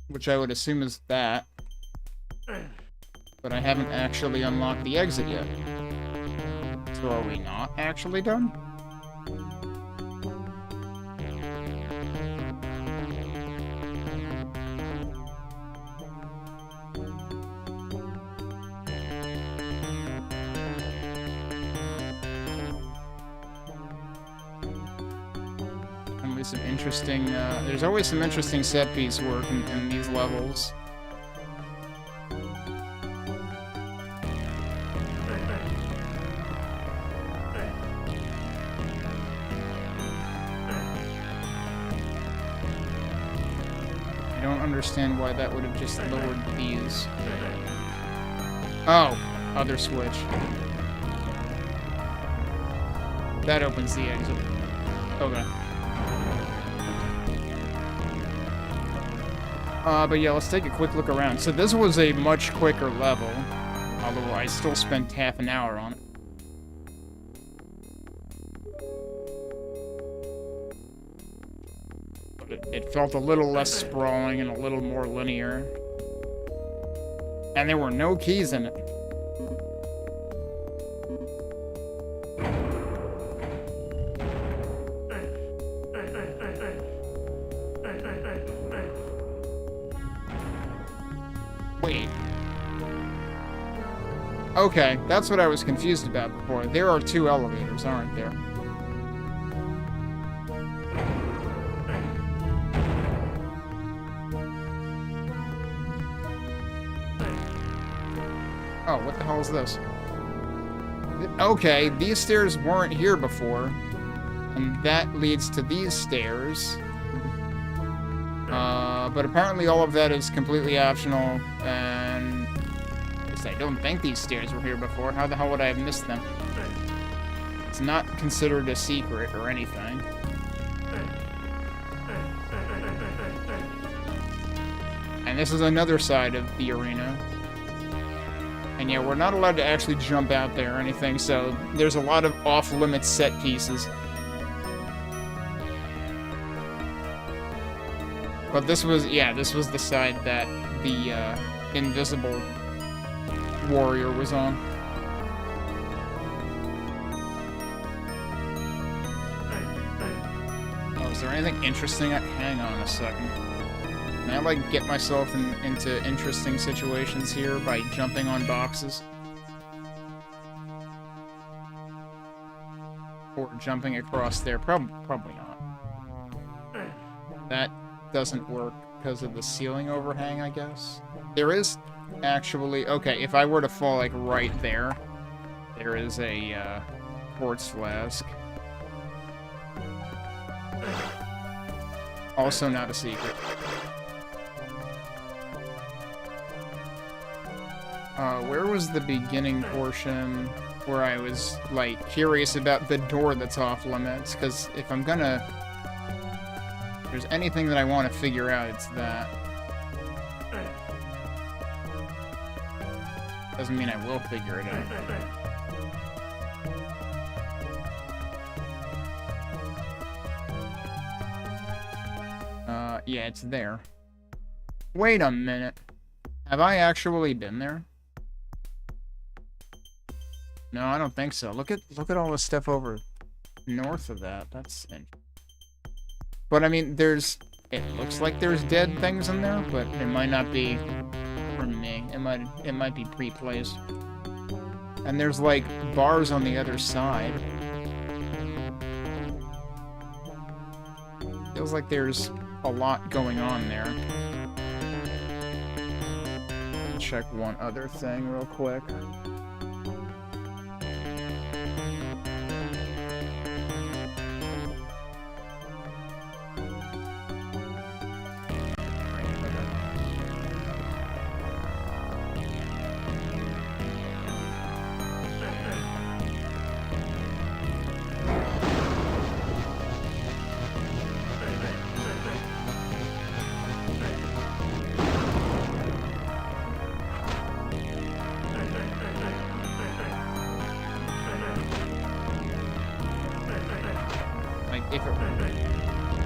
Which I would assume is that. But I haven't actually unlocked the exit yet. So are we not actually done? Some interesting, there's always some interesting set piece work in these levels. I don't understand why that would have just lowered these. Oh, other switch. That opens the exit. Okay. But yeah, let's take a quick look around. So this was a much quicker level, although I still spent half an hour on it. But it felt a little less sprawling and a little more linear. And there were no keys in it. Wait. Okay, that's what I was confused about before. There are 2 elevators, aren't there? Oh, what the hell is this? Okay, these stairs weren't here before. And that leads to these stairs. But apparently all of that is completely optional, and I don't think these stairs were here before. How the hell would I have missed them? It's not considered a secret or anything. And this is another side of the arena. And yeah, we're not allowed to actually jump out there or anything, so there's a lot of off-limits set pieces. But this was, yeah, this was the side that the invisible warrior was on. Oh, is there anything interesting? Hang on a second. Can I, like, get myself into interesting situations here by jumping on boxes? Or jumping across there? Probably not. That doesn't work because of the ceiling overhang, I guess. There is actually... Okay, if I were to fall, like, right there, there is a, quartz flask. Also not a secret. Where was the beginning portion where I was, like, curious about the door that's off limits? Because if I'm gonna... If there's anything that I want to figure out, it's that. Doesn't mean I will figure it out. Yeah, it's there. Wait a minute. Have I actually been there? No, I don't think so. Look at all the stuff over north of that. That's interesting. But I mean, it looks like there's dead things in there, but it might not be from me. It might be pre-placed. And there's like bars on the other side. Feels like there's a lot going on there. Check one other thing real quick.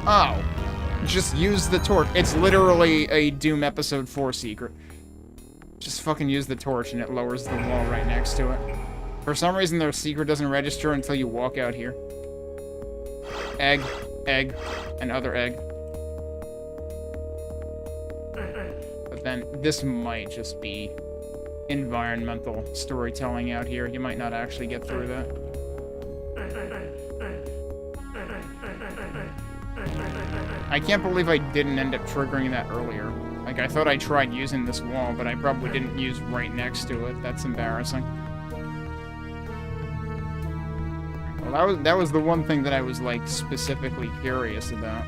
Oh, just use the torch. It's literally a Doom Episode 4 secret. Just fucking use the torch and it lowers the wall right next to it. For some reason, their secret doesn't register until you walk out here. Egg, egg, another egg. But then, this might just be environmental storytelling out here. You might not actually get through that. I can't believe I didn't end up triggering that earlier. Like, I thought I tried using this wall, but I probably didn't use right next to it. That's embarrassing. Well, that was the one thing that I was, like, specifically curious about.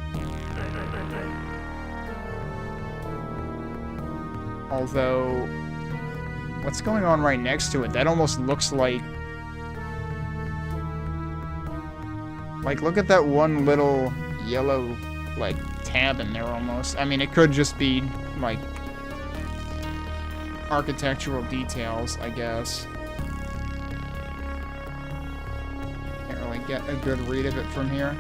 Although, what's going on right next to it? That almost looks like... Like, look at that one little yellow... like, tab in there almost. I mean, it could just be, like, architectural details, I guess. Can't really get a good read of it from here.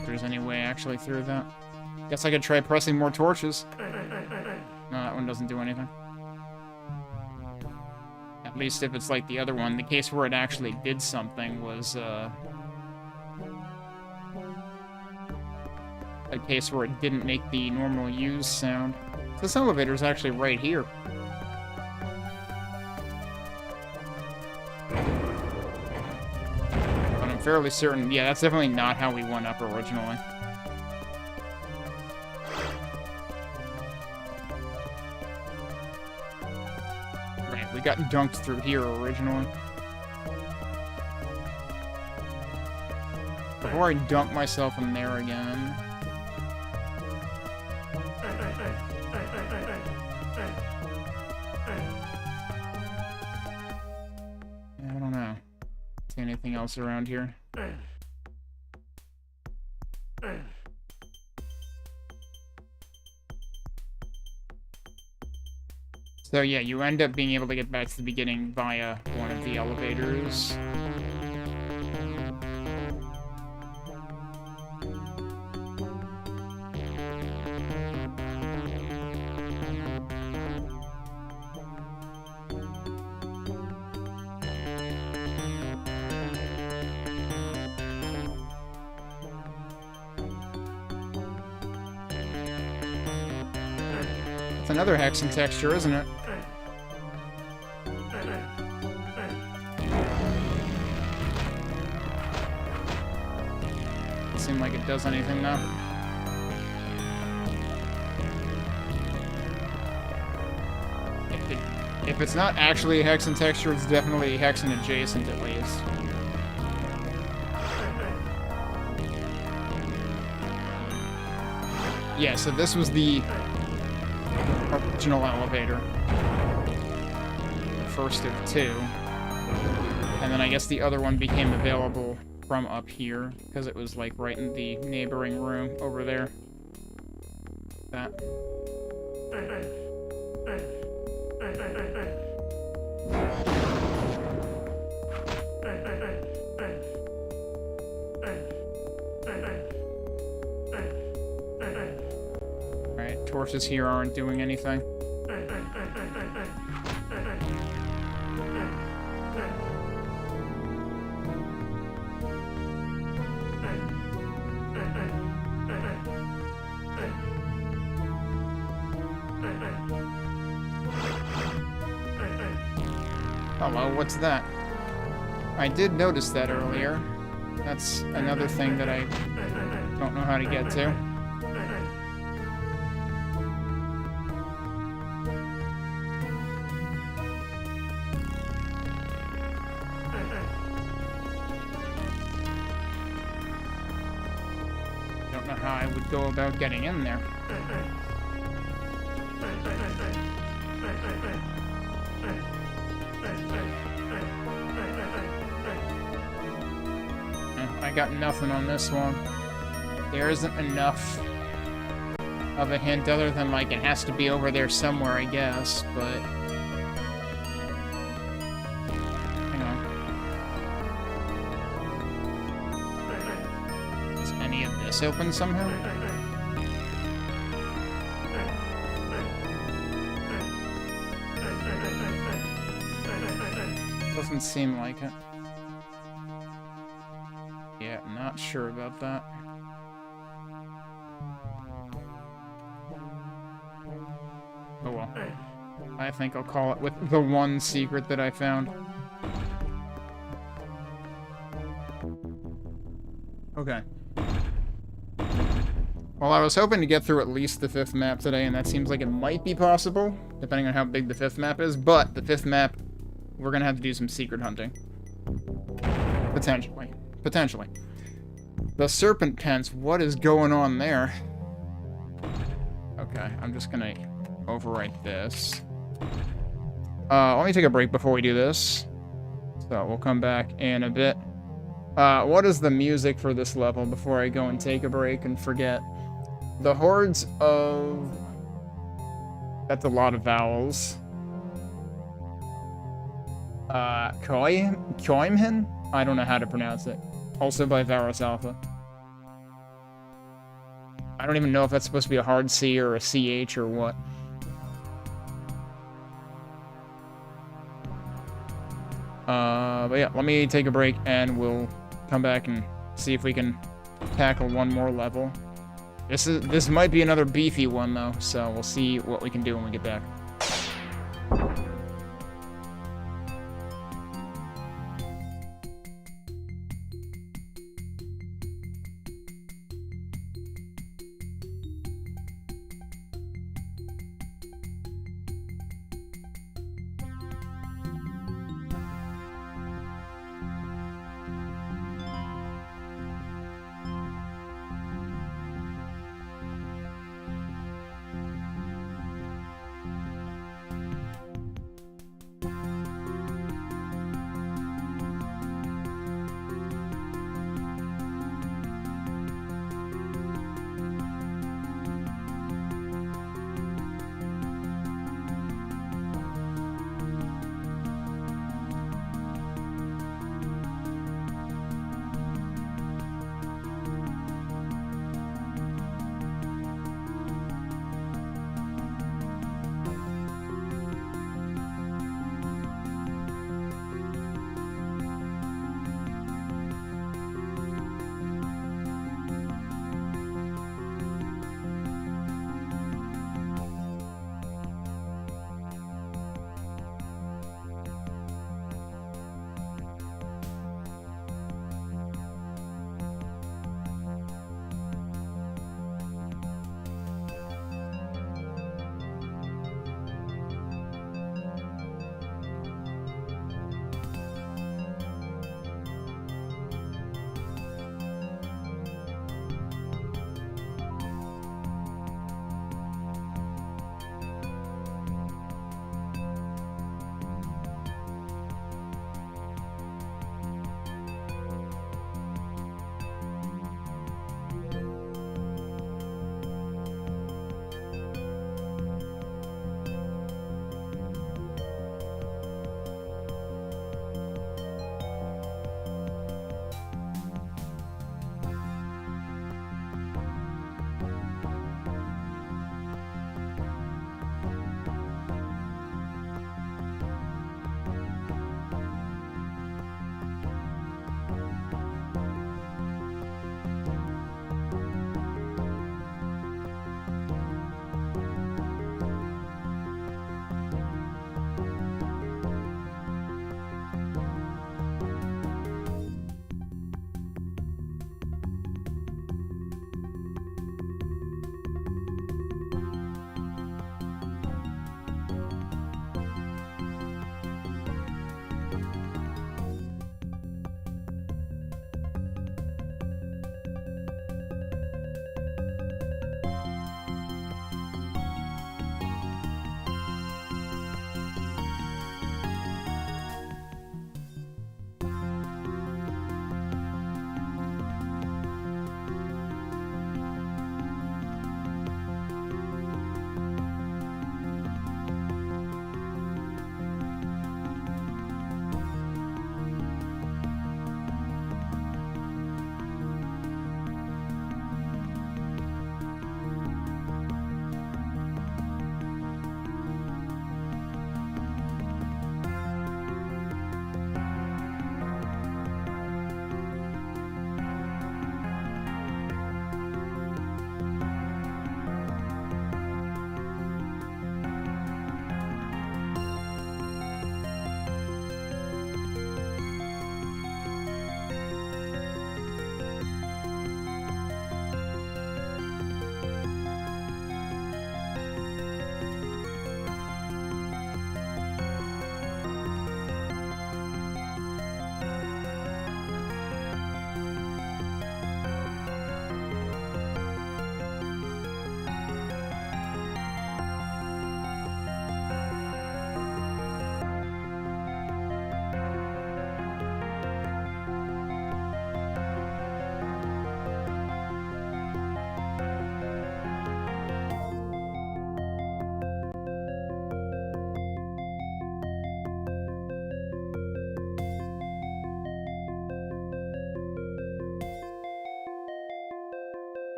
if there's any way actually through that. Guess I could try pressing more torches. No, that one doesn't do anything. At least if it's like the other one. The case where it actually did something was, a case where it didn't make the normal use sound. This elevator's actually right here. But I'm fairly certain, yeah, that's definitely not how we went up originally. Right, we got dunked through here originally. Before I dunk myself in there again... I don't know. See anything else around here? So yeah, you end up being able to get back to the beginning via one of the elevators. It's another hexen texture, isn't it? Seem like it does anything now. If it's not actually a hexen texture, it's definitely hexen adjacent at least. Yeah, so this was the original elevator. The first of two. And then I guess the other one became available from up here, because it was like right in the neighboring room over there. That. Alright, torches here aren't doing anything. Hello, what's that? I did notice that earlier. That's another thing that I don't know how to get to. Don't know how I would go about getting in there. I got nothing on this one. There isn't enough of a hint other than, like, it has to be over there somewhere, I guess, but... Hang on. Is any of this open somehow? Doesn't seem like it. Yeah, not sure about that. Oh well. I think I'll call it with the one secret that I found. Okay. Well, I was hoping to get through at least the 5th map today, and that seems like it might be possible, depending on how big the 5th map is, but the 5th map, we're gonna have to do some secret hunting. Potentially. Potentially. The serpent pens, what is going on there? Okay, I'm just gonna overwrite this. Let me take a break before we do this. So we'll come back in a bit. What is the music for this level before I go and take a break and forget? The hordes of... That's a lot of vowels. Koimhin? I don't know how to pronounce it. Also by Varus Alpha. I don't even know if that's supposed to be a hard C or a CH or what. But yeah, let me take a break and we'll come back and see if we can tackle one more level. This might be another beefy one though, so we'll see what we can do when we get back.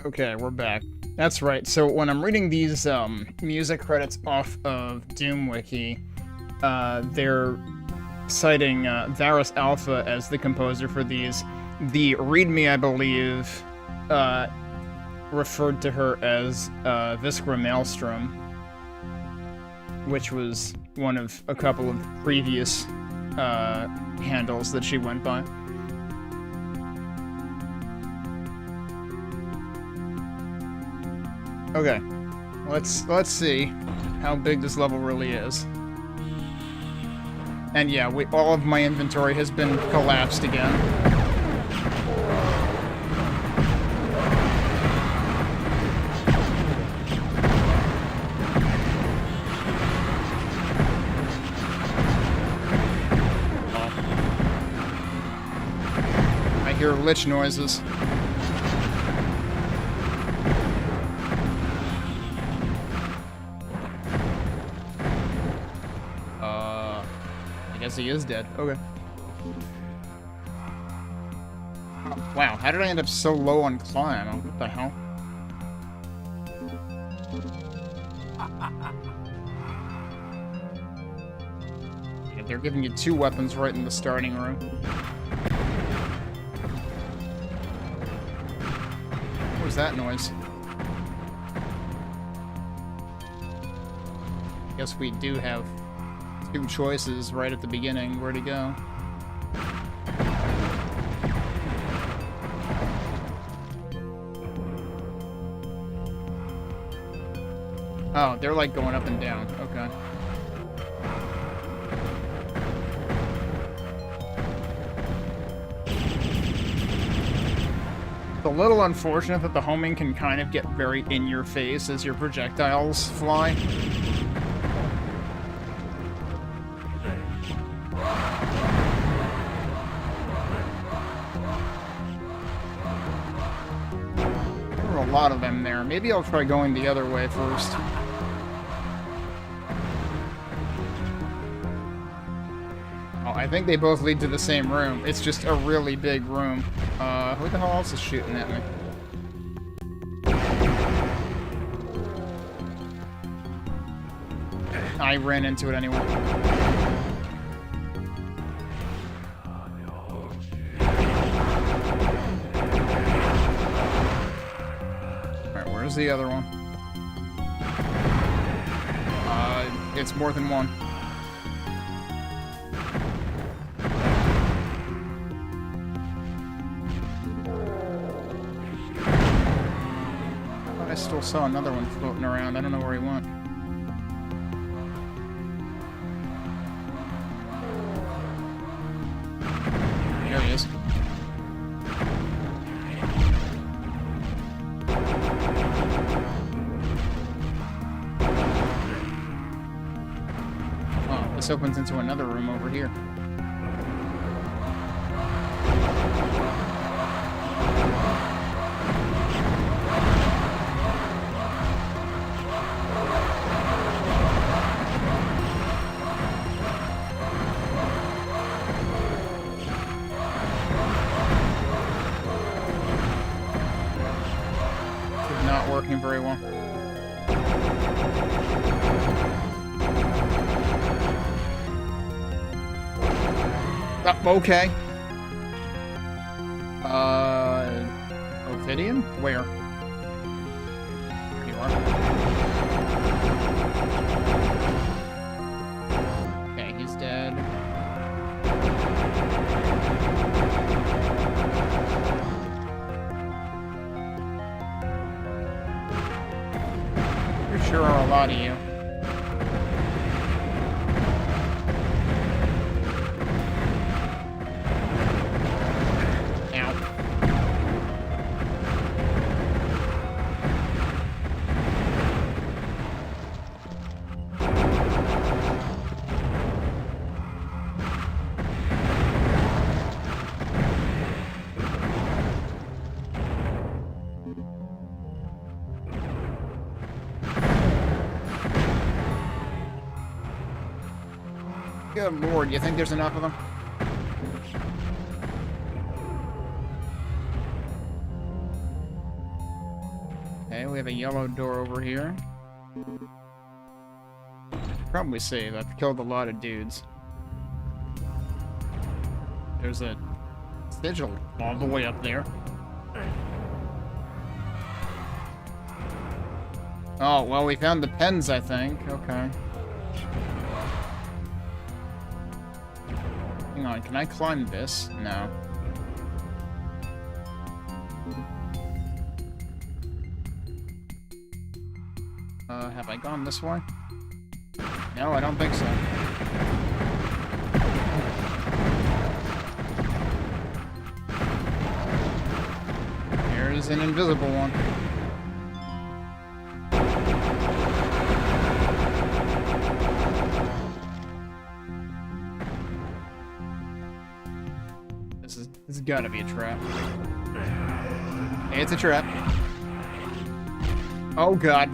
Okay, we're back. That's right. So when I'm reading these music credits off of Doom Wiki, they're citing Varus Alpha as the composer for these. The README, I believe, referred to her as Viscera Maelstrom, which was one of a couple of previous handles that she went by. Okay, let's see how big this level really is. And yeah, all of my inventory has been collapsed again. I hear lich noises. I guess he is dead. Okay. Wow, how did I end up so low on climb? What the hell? Yeah, they're giving you 2 weapons right in the starting room. What was that noise? Guess we do have 2 choices right at the beginning. Where to go? Oh, they're like going up and down. Okay. It's a little unfortunate that the homing can kind of get very in your face as your projectiles fly. There are a lot of them there. Maybe I'll try going the other way first. I think they both lead to the same room. It's just a really big room. Who the hell else is shooting at me? I ran into it anyway. Alright, where's the other one? It's more than one. I still saw another one floating around. I don't know where he went. There he is. Oh, this opens into another room over here. Not working very well. Okay. Ophidian? Where? There you are. Okay, he's dead. There sure are a lot of you. Good lord, you think there's enough of them? Okay, we have a yellow door over here. Probably safe. I've killed a lot of dudes. There's a sigil all the way up there. Oh, well, we found the pens, I think. Okay. Hang on, can I climb this? No. Have I gone this way? No, I don't think so. There's an invisible one. This has gotta be a trap. Hey, it's a trap. Oh god.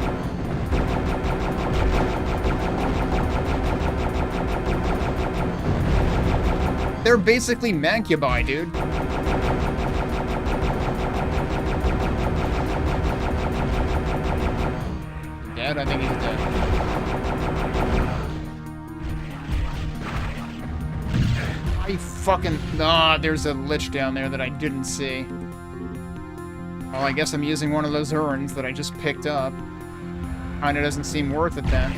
They're basically Mancubi, dude. Dead? I think he's dead. I fucking... Ah, there's a lich down there that I didn't see. Well, I guess I'm using one of those urns that I just picked up. Kinda doesn't seem worth it then.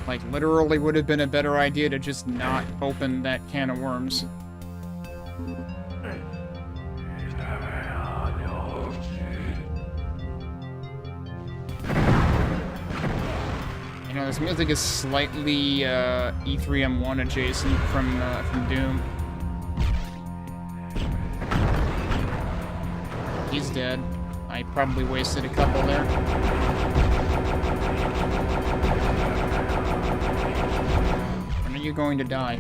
Like, literally would have been a better idea to just not open that can of worms. You know, this music is slightly E3M1 adjacent from Doom. He's dead. I probably wasted a couple there. When are you going to die?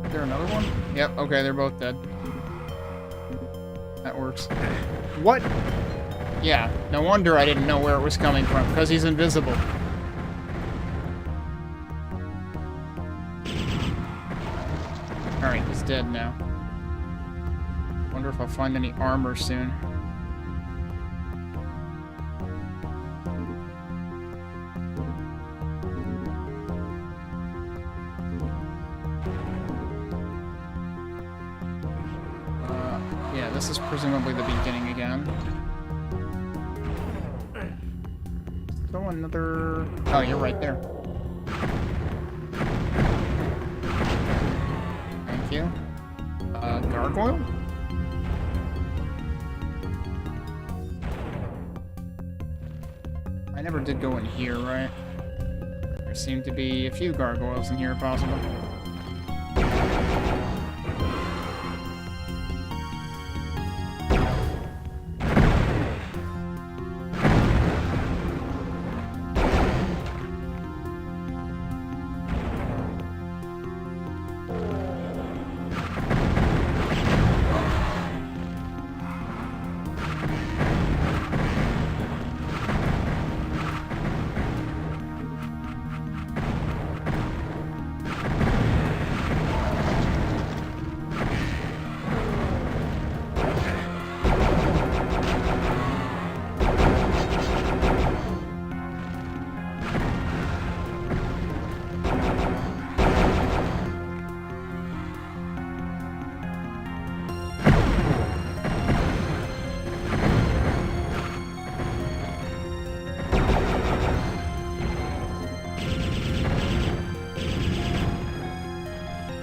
Is there another one? Yep, okay, they're both dead. That works. What? Yeah, no wonder I didn't know where it was coming from, because he's invisible. Alright, he's dead now. Wonder if I'll find any armor soon. Yeah, this is presumably the beginning again. Still another... Oh, you're right there. Thank you. Gargoyle? I never did go in here, right? There seem to be a few gargoyles in here, possibly.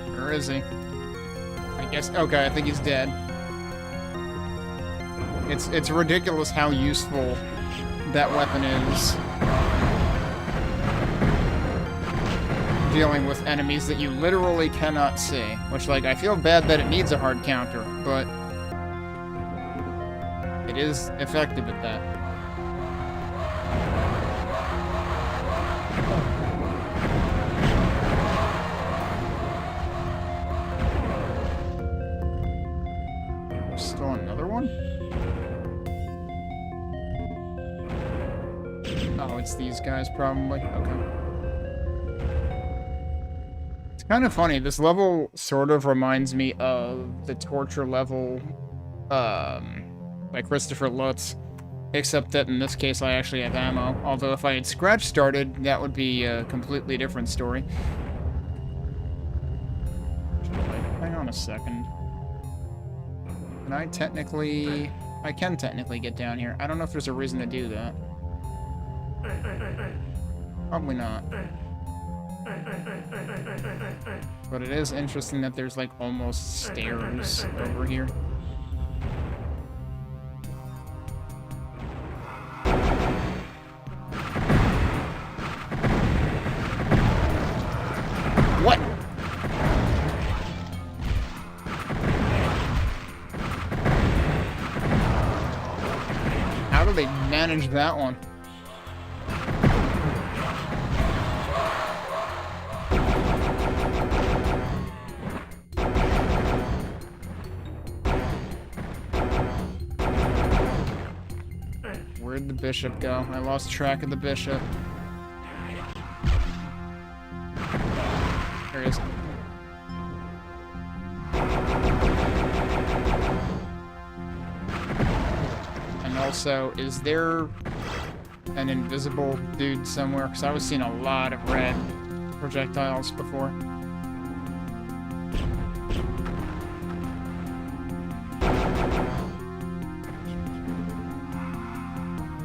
Where is he? I guess... Okay, I think he's dead. It's ridiculous how useful that weapon is. Dealing with enemies that you literally cannot see. Which, like, I feel bad that it needs a hard counter, but... it is effective at that. Still another one? Oh, it's these guys, probably. Okay. It's kind of funny. This level sort of reminds me of the torture level, by Christopher Lutz. Except that in this case, I actually have ammo. Although if I had scratch started, that would be a completely different story. Hang on a second. Can I technically... I can technically get down here. I don't know if there's a reason to do that. Probably not. But it is interesting that there's, like, almost stairs over here. What? How do they manage that one? Where'd the bishop go? I lost track of the bishop. There he is. And also, is there an invisible dude somewhere? Because I was seeing a lot of red projectiles before.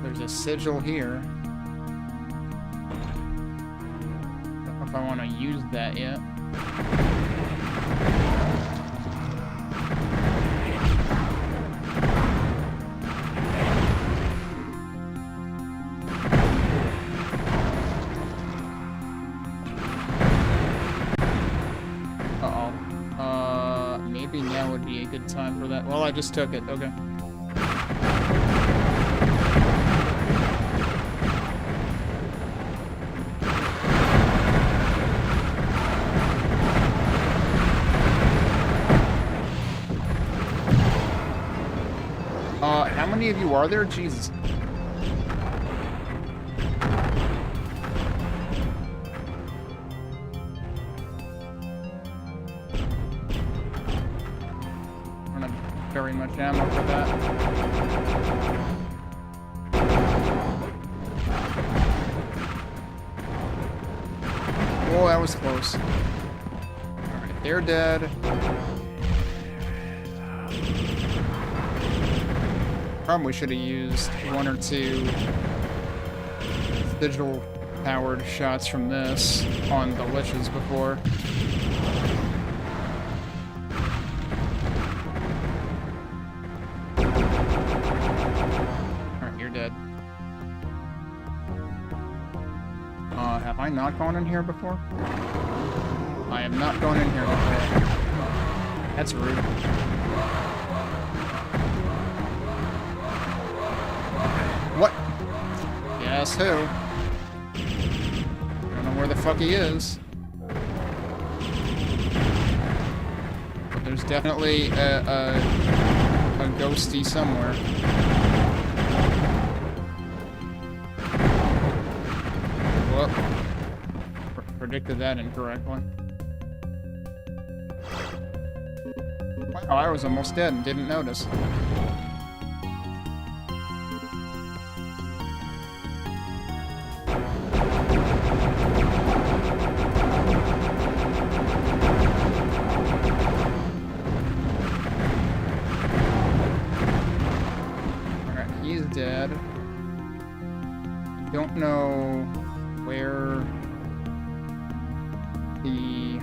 There's a sigil here. Don't know if I want to use that yet. Maybe now would be a good time for that. Well, I just took it. Okay. How many of you are there? Jesus. Very much ammo for that. Oh, that was close. Alright, they're dead. Probably should have used one or two digital powered shots from this on the liches before. Have I not gone in here before? I have not gone in here before. That's rude. What? Guess who? I don't know where the fuck he is. But there's definitely a ghosty somewhere. Predicted that incorrectly. Wow, I was almost dead and didn't notice. Alright, he's dead. Don't know where the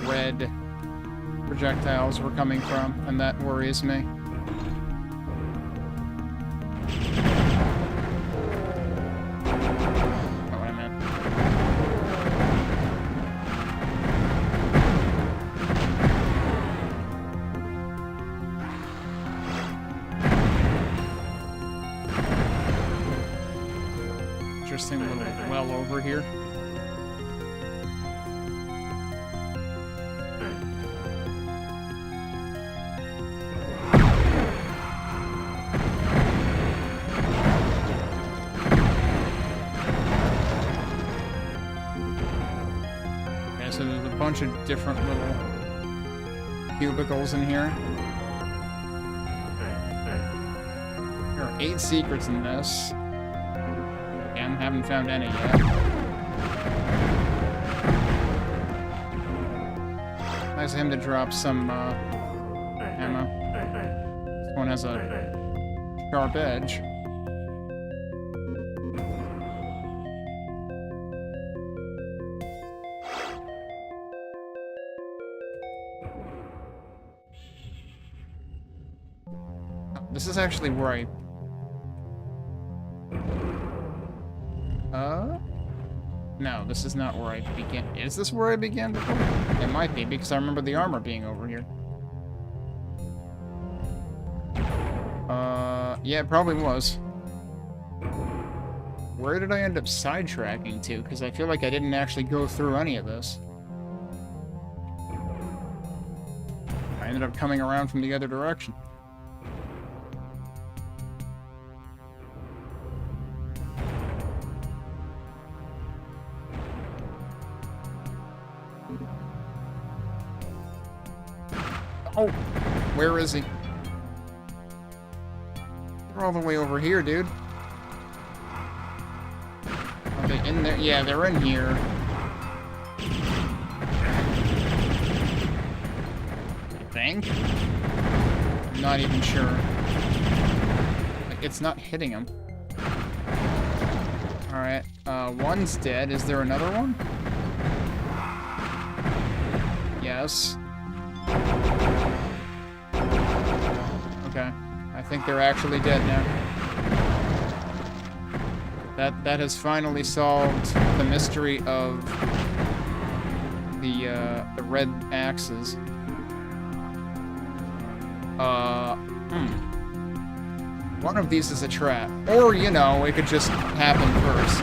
red projectiles were coming from, and that worries me. Oh, what I meant. Interesting little well over here. bunch of different little cubicles in here. There are 8 secrets in this. Again, haven't found any yet. Nice of him to drop some ammo. This one has a sharp edge. This is actually where I... No, this is not where I began. Is this where I began before? It might be, because I remember the armor being over here. Yeah, it probably was. Where did I end up sidetracking to? Because I feel like I didn't actually go through any of this. I ended up coming around from the other direction. Oh, where is he? They're all the way over here, dude. Are they in there? Yeah, they're in here. I think? I'm not even sure. Like, it's not hitting him. Alright, one's dead. Is there another one? Yes. Okay, I think they're actually dead now. That has finally solved the mystery of the red axes. One of these is a trap. Or, you know, it could just happen first.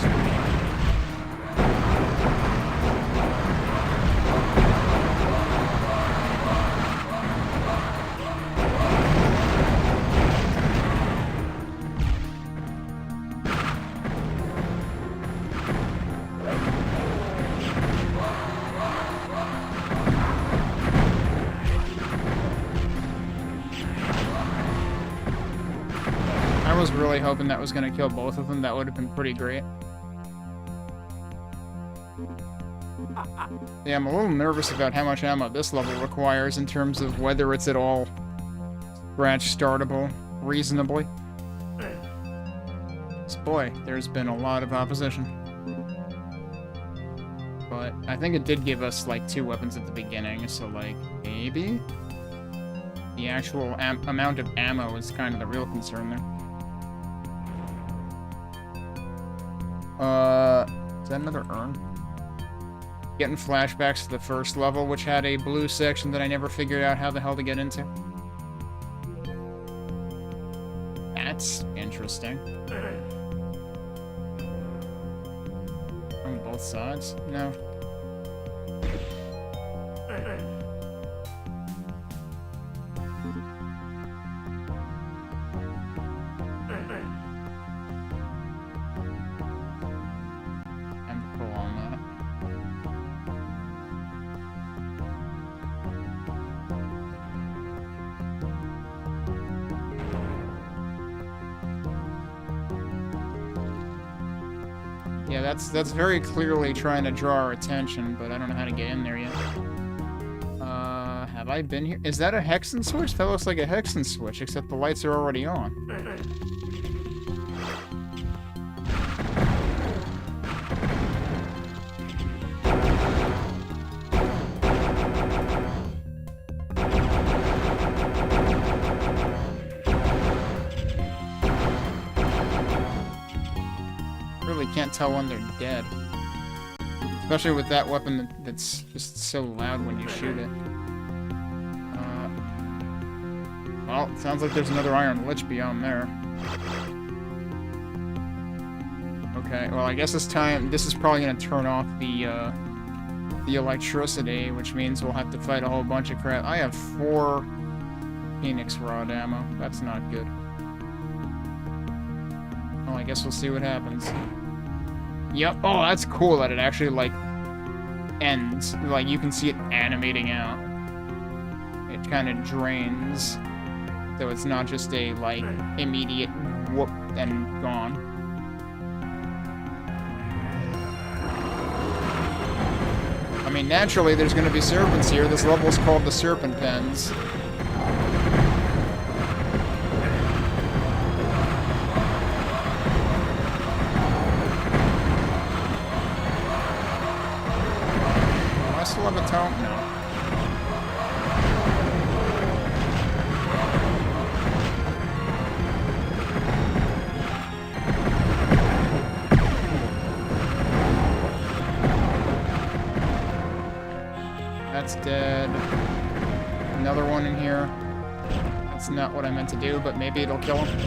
I was really hoping that was going to kill both of them. That would have been pretty great. Yeah, I'm a little nervous about how much ammo this level requires in terms of whether it's at all scratch startable reasonably. So boy, there's been a lot of opposition. But I think it did give us like 2 weapons at the beginning, so like maybe the actual amount of ammo is kind of the real concern there. Is that another urn? Getting flashbacks to the first level, which had a blue section that I never figured out how the hell to get into. That's interesting. On both sides? No. Yeah, that's very clearly trying to draw our attention, but I don't know how to get in there yet. Have I been here? Is that a Hexen switch? That looks like a Hexen switch, except the lights are already on. Can't tell when they're dead. Especially with that weapon that's just so loud when you shoot it. Well, it sounds like there's another Iron Lich beyond there. Okay, well I guess this is probably gonna turn off the electricity, which means we'll have to fight a whole bunch of crap. I have 4 Phoenix Rod ammo. That's not good. Well, I guess we'll see what happens. Yep. Oh, that's cool that it actually, like, ends. Like, you can see it animating out. It kind of drains. So it's not just a, like, immediate whoop and gone. I mean, naturally, there's going to be serpents here. This level's called the Serpent Pens. Do I still have a tome? No. That's dead. Another one in here. That's not what I meant to do, but maybe it'll kill him.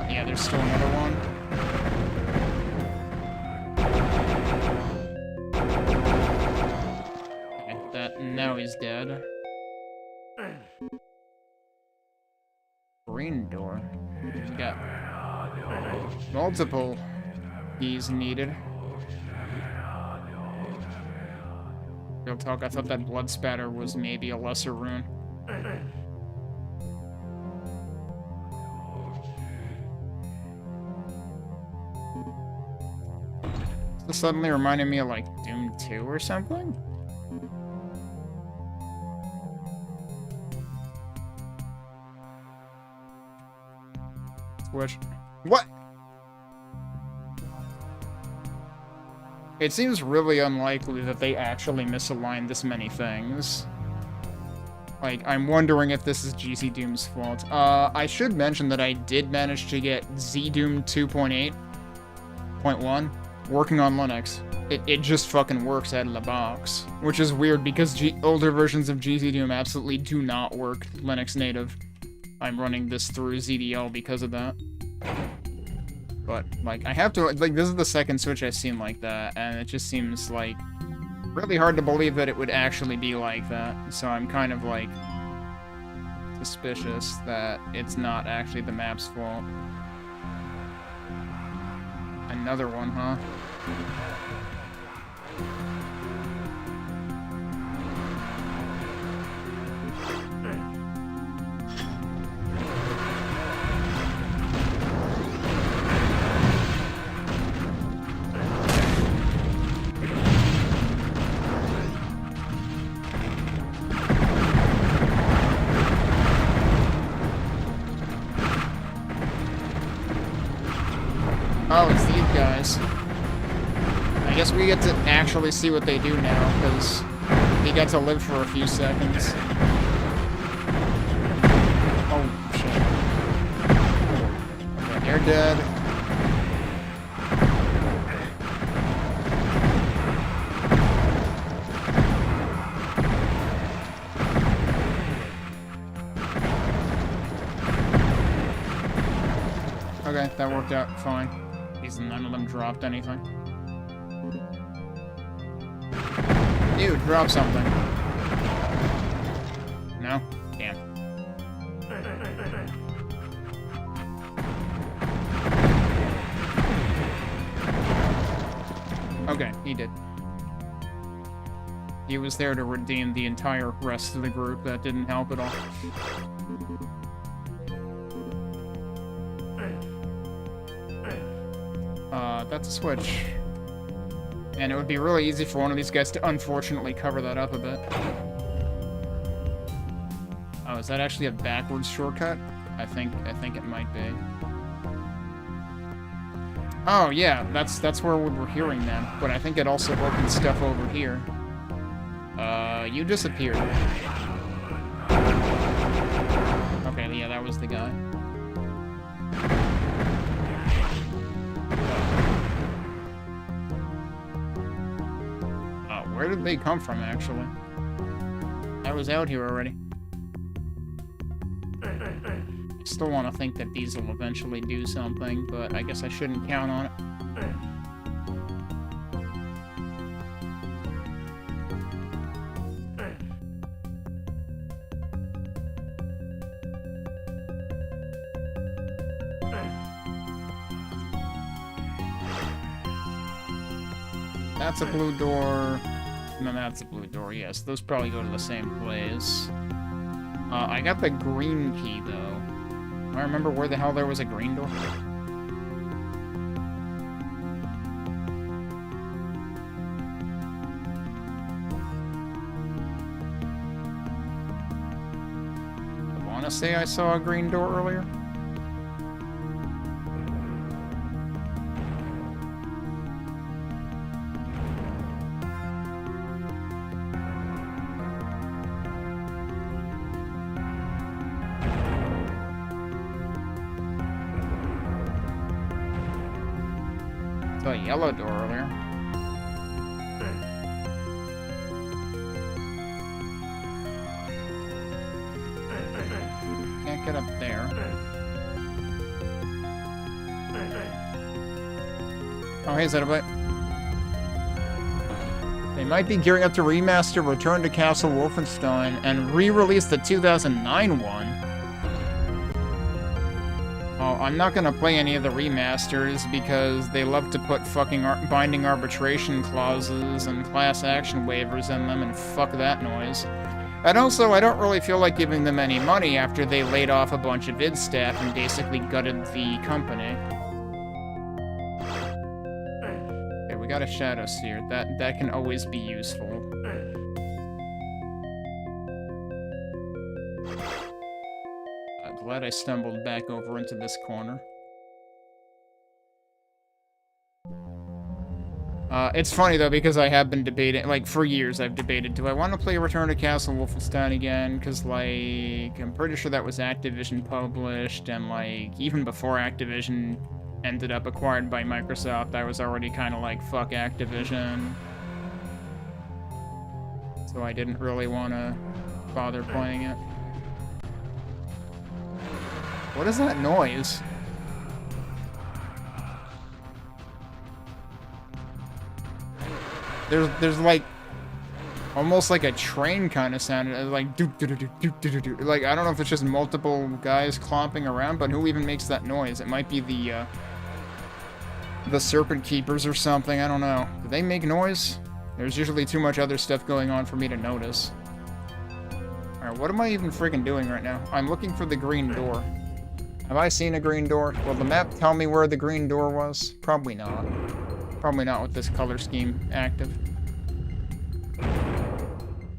Yeah, there's still another one. Okay, now he's dead. Green door. He's got multiple keys needed. Real talk, I thought that blood spatter was maybe a lesser rune. This suddenly reminded me of, like, Doom 2 or something? Switch. What? It seems really unlikely that they actually misaligned this many things. Like, I'm wondering if this is GZDoom's fault. I should mention that I did manage to get GZDoom 2.8.1 working on Linux. It just fucking works out of the box. Which is weird because older versions of GZDoom absolutely do not work Linux native. I'm running this through ZDL because of that. But, like, I have to, like, this is the second Switch I've seen like that, and it just seems, like, really hard to believe that it would actually be like that. So I'm kind of, like, suspicious that it's not actually the map's fault. Another one, huh? Oh, it's these guys. I guess we get to actually see what they do now, because he got to live for a few seconds. Oh, shit. Okay, they're dead. Okay, that worked out fine. None of them dropped anything. Dude, drop something. No? Damn. Okay, he did. He was there to redeem the entire rest of the group. That didn't help at all. That's a switch. And it would be really easy for one of these guys to unfortunately cover that up a bit. Oh, is that actually a backwards shortcut? I think it might be. Oh yeah, that's where we were hearing them, but I think it also opened stuff over here. You disappeared. Okay, yeah, that was the guy. Where did they come from, actually? I was out here already. I still want to think that these will eventually do something, but I guess I shouldn't count on it. That's a blue door. No, that's a blue door, yes. Those probably go to the same place. I got the green key, though. I remember where the hell there was a green door. I want to say I saw a green door earlier. A yellow door earlier. Can't get up there. Oh, hey, Zettabite. They might be gearing up to remaster Return to Castle Wolfenstein and re-release the 2009 one. Oh, I'm not gonna play any of the remasters because they love to put fucking binding arbitration clauses and class action waivers in them, and fuck that noise. And also, I don't really feel like giving them any money after they laid off a bunch of id staff and basically gutted the company. Okay, we got a shadow seer. That can always be useful. Glad I stumbled back over into this corner. It's funny, though, because I have been debating, like, for years I've debated, do I want to play Return to Castle Wolfenstein again? Because, like, I'm pretty sure that was Activision published, and, like, even before Activision ended up acquired by Microsoft, I was already kind of like, fuck Activision. So I didn't really want to bother playing it. What is that noise? There's like almost like a train kind of sound, like do do do do do do do. Like I don't know if it's just multiple guys clomping around, but who even makes that noise? It might be the Serpent Keepers or something. I don't know. Do they make noise? There's usually too much other stuff going on for me to notice. All right, what am I even freaking doing right now? I'm looking for the green door. Have I seen a green door? Will the map tell me where the green door was? Probably not. Probably not with this color scheme active.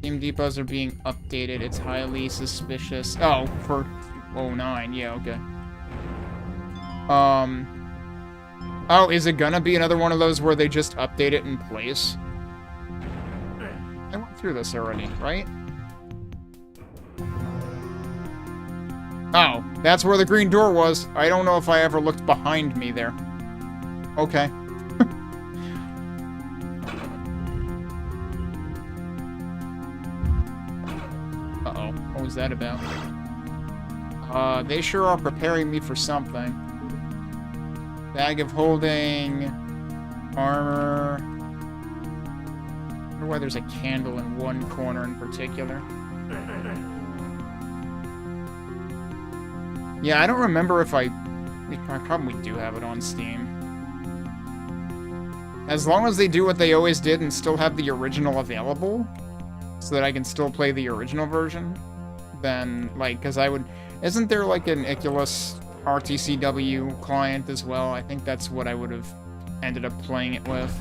Game depots are being updated. It's highly suspicious. Oh, for 09. Yeah, okay. Oh, is it gonna be another one of those where they just update it in place? I went through this already, right? Oh, that's where the green door was. I don't know if I ever looked behind me there. Okay. Uh-oh. What was that about? They sure are preparing me for something. Bag of holding. Armor. I wonder why there's a candle in one corner in particular. Yeah, I don't remember if I probably do have it on Steam. As long as they do what they always did and still have the original available, so that I can still play the original version, then, like, because I would... Isn't there, like, an Iculus RTCW client as well? I think that's what I would have ended up playing it with.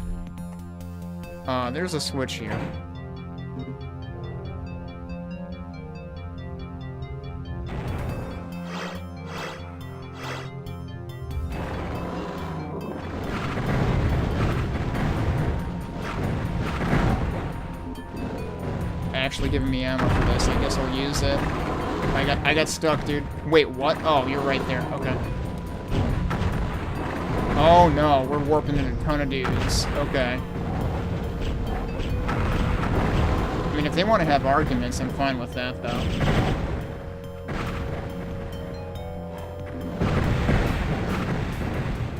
There's a switch here. Actually giving me ammo for this. I guess I'll use it. I got stuck, dude. Wait, what? Oh, you're right there. Okay. Oh no, we're warping in a ton of dudes. Okay. I mean, if they want to have arguments, I'm fine with that, though.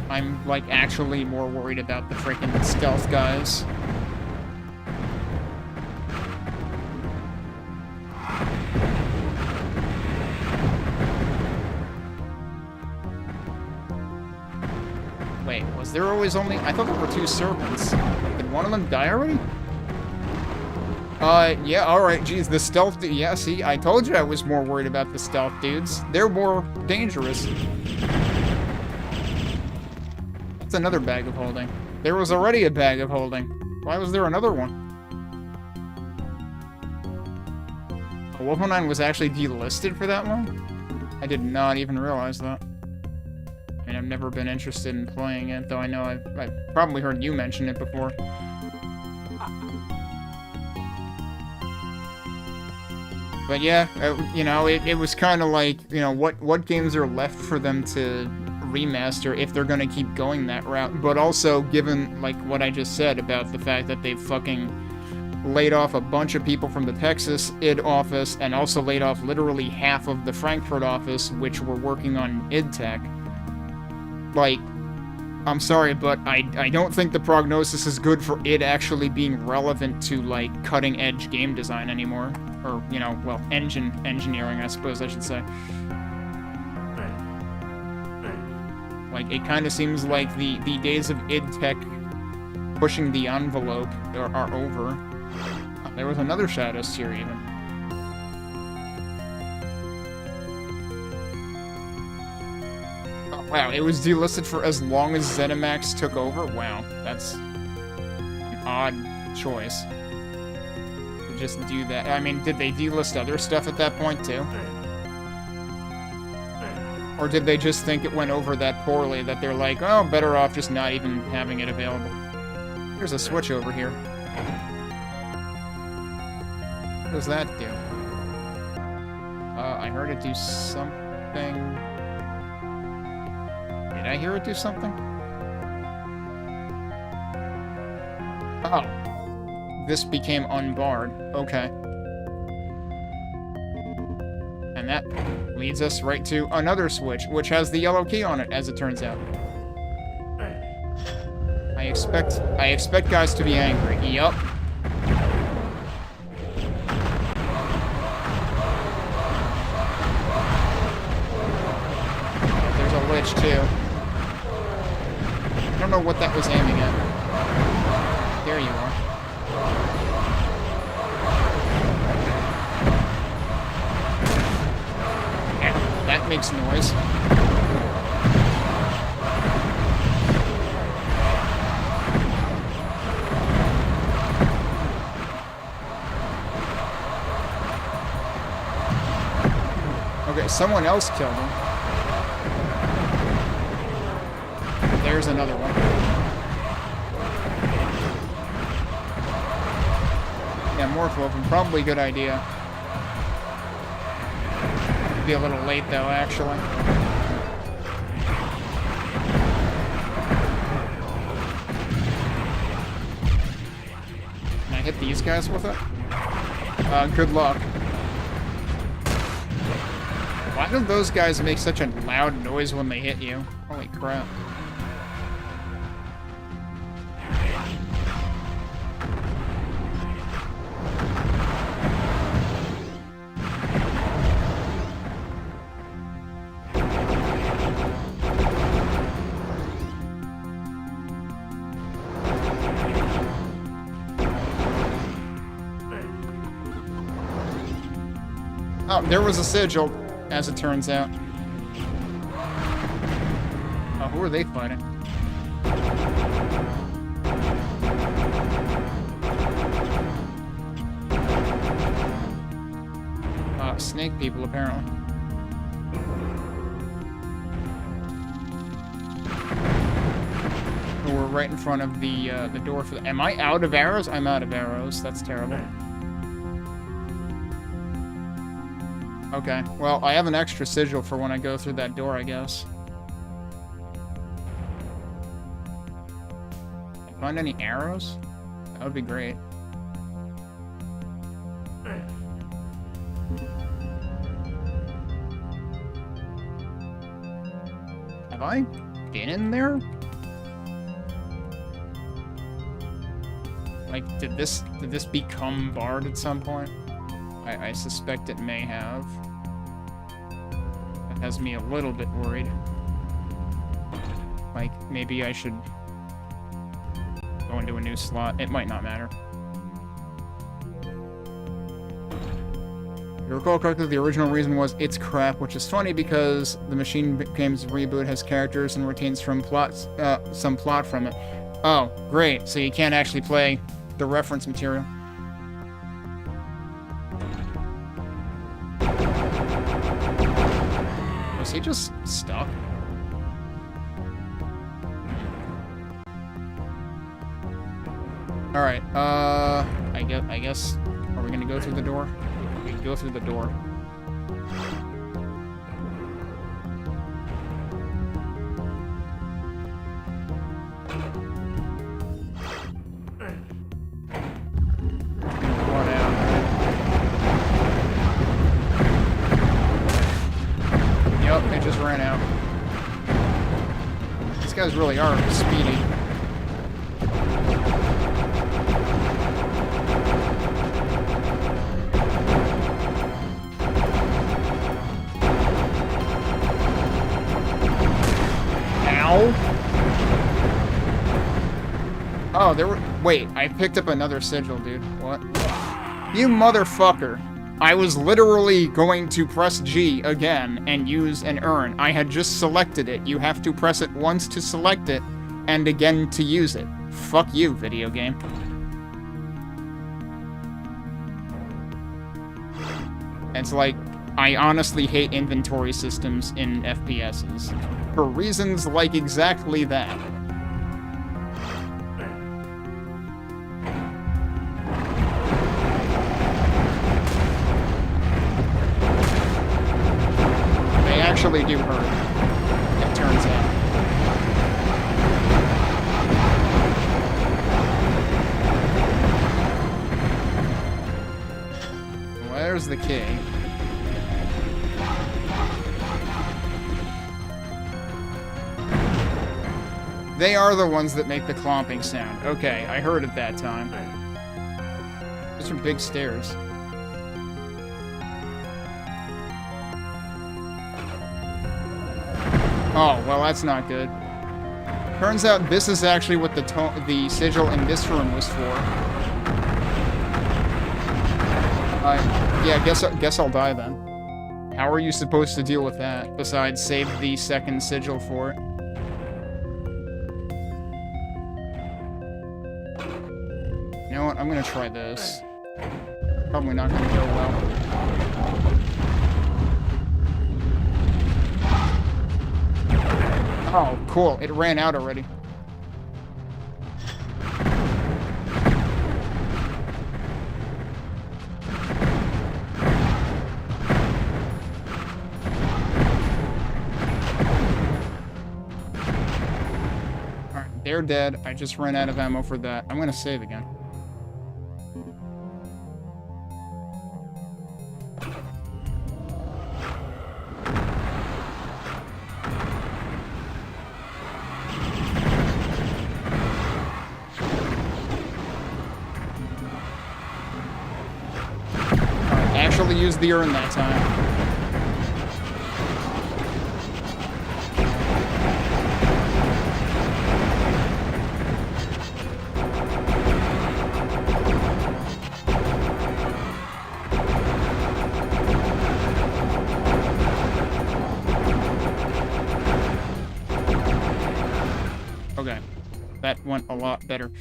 I'm, like, actually more worried about the freaking stealth guys. Was there always only... I thought there were 2 serpents. Did one of them die already? Yeah, alright, geez, the stealth... Yeah, see, I told you I was more worried about the stealth dudes. They're more dangerous. That's another bag of holding. There was already a bag of holding. Why was there another one? A 119 was actually delisted for that long? I did not even realize that. I mean, I've never been interested in playing it, though I know I've probably heard you mention it before. But yeah, you know, it was kind of like, you know, what games are left for them to remaster if they're gonna keep going that route? But also, given, like, what I just said about the fact that they've fucking laid off a bunch of people from the Texas id office, and also laid off literally half of the Frankfurt office, which were working on id tech. Like, I'm sorry, but I don't think the prognosis is good for it actually being relevant to, like, cutting-edge game design anymore. Or, you know, well, engineering, I suppose I should say. Like, it kind of seems like the days of id tech pushing the envelope are over. There was another Shadow Seer, even. Oh, wow, it was delisted for as long as ZeniMax took over? Wow, that's an odd choice. To just do that. I mean, did they delist other stuff at that point, too? Or did they just think it went over that poorly that they're like, oh, better off just not even having it available? There's a switch over here. What does that do? I heard it do something... Did I hear it do something? Oh. This became unbarred. Okay. And that leads us right to another switch, which has the yellow key on it, as it turns out. I expect guys to be angry. Yup. There's a lich, too. I don't know what that was aiming at. There you are. Yeah, that makes noise. Okay, someone else killed him. There's another one. Yeah, more of them. Probably a good idea. Be a little late, though, actually. Can I hit these guys with it? Good luck. Why do those guys make such a loud noise when they hit you? Holy crap. Oh, there was a sigil, as it turns out. Oh, who are they fighting? Snake people, apparently. Oh, we're right in front of the door for the... Am I out of arrows? I'm out of arrows. That's terrible. Okay, well, I have an extra sigil for when I go through that door, I guess. Find any arrows? That would be great. Have I been in there? Like, did this become barred at some point? I suspect it may have. That has me a little bit worried. Like, maybe I should go into a new slot. It might not matter. If you recall correctly, the original reason was it's crap, which is funny because the Machine Games reboot has characters and retains some plot from it. Oh, great. So you can't actually play the reference material. Was he just stuck? Alright, I guess, are we gonna go through the door? We can go through the door. Run out. Yep, it just ran out. These guys really are speedy. Oh, there were... Wait, I picked up another sigil, dude. What? You motherfucker. I was literally going to press G again and use an urn. I had just selected it. You have to press it once to select it, and again to use it. Fuck you, video game. It's like, I honestly hate inventory systems in FPSs. For reasons like exactly that. They actually do hurt, it turns out. Where's the key? They are the ones that make the clomping sound. Okay, I heard it that time. Those are big stairs. Oh, well, that's not good. Turns out this is actually what the sigil in this room was for. Yeah, guess I'll die then. How are you supposed to deal with that, besides save the second sigil for it? You know what? I'm gonna try this. Probably not gonna go well. Oh, cool. It ran out already. Alright, they're dead. I just ran out of ammo for that. I'm gonna save again. Actually used the urn that time. Okay, that went a lot better.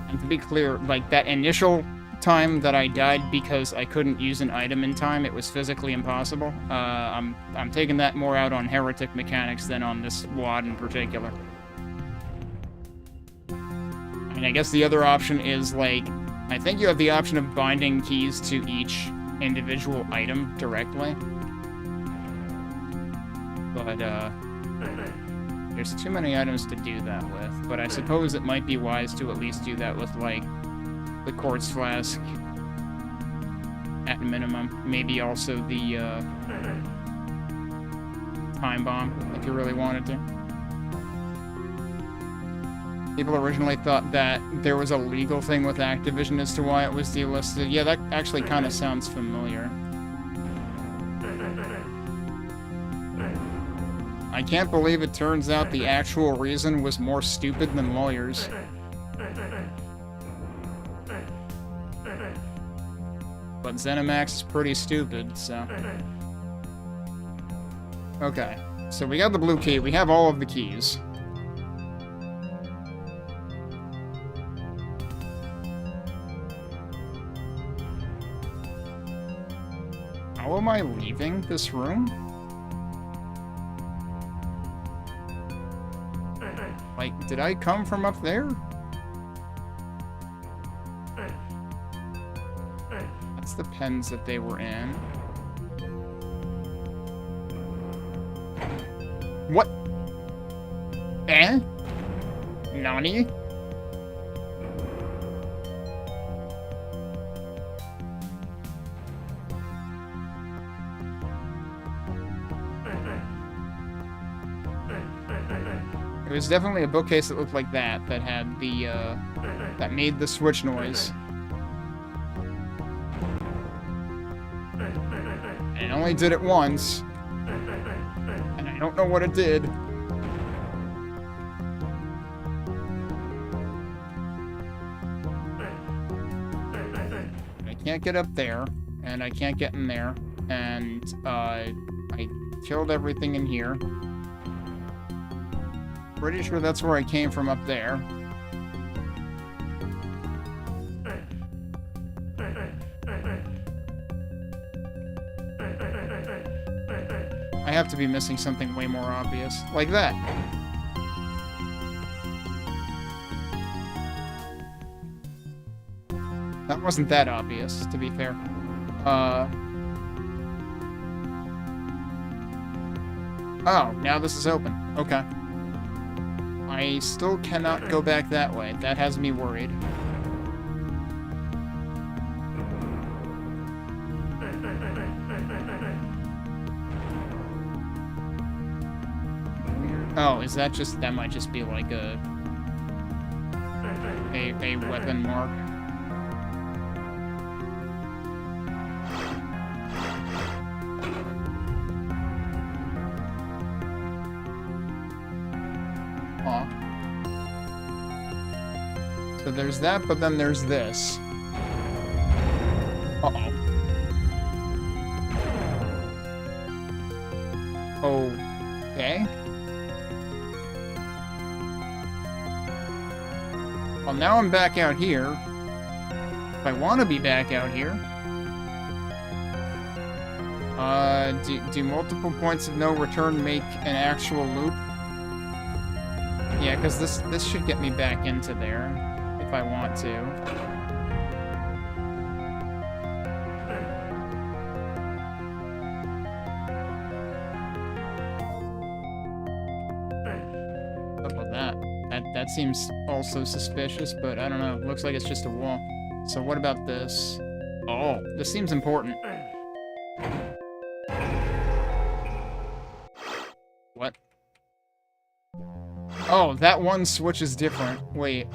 And to be clear, like, that initial time that I died because I couldn't use an item in time, it was physically impossible. I'm taking that more out on heretic mechanics than on this WAD in particular. I mean, I guess the other option is, like, I think you have the option of binding keys to each individual item directly. But, there's too many items to do that with. But I suppose it might be wise to at least do that with, like, the quartz flask at minimum. Maybe also the time bomb if you really wanted to. People originally thought that there was a legal thing with Activision as to why it was delisted. Yeah, that actually kind of sounds familiar. I can't believe it turns out the actual reason was more stupid than lawyers. But ZeniMax is pretty stupid, so... Okay, so we got the blue key. We have all of the keys. How am I leaving this room? Like, did I come from up there? That's the pens that they were in. What? Eh? Nani? It was definitely a bookcase that looked like that had the, that made the switch noise. And it only did it once. And I don't know what it did. I can't get up there, and I can't get in there, and, I killed everything in here. Pretty sure that's where I came from up there. I have to be missing something way more obvious. Like that. That wasn't that obvious, to be fair. Oh, now this is open. Okay. I still cannot go back that way. That has me worried. Oh, is that just... That might just be like a weapon mark. So there's that, but then there's this. Uh-oh. Okay. Well, now I'm back out here. If I want to be back out here. Do multiple points of no return make an actual loop? Yeah, because this should get me back into there. If I want to. What about that? That seems also suspicious, but I don't know. It looks like it's just a wall. So what about this? Oh, this seems important. What? Oh, that one switch is different. Wait.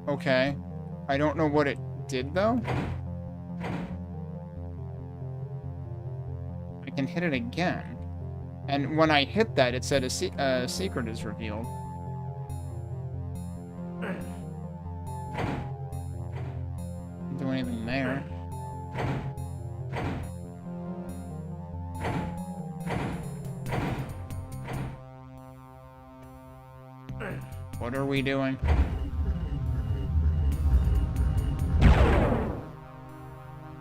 Okay. I don't know what it did, though. I can hit it again. And when I hit that, it said a secret is revealed. Didn't do anything there. What are we doing?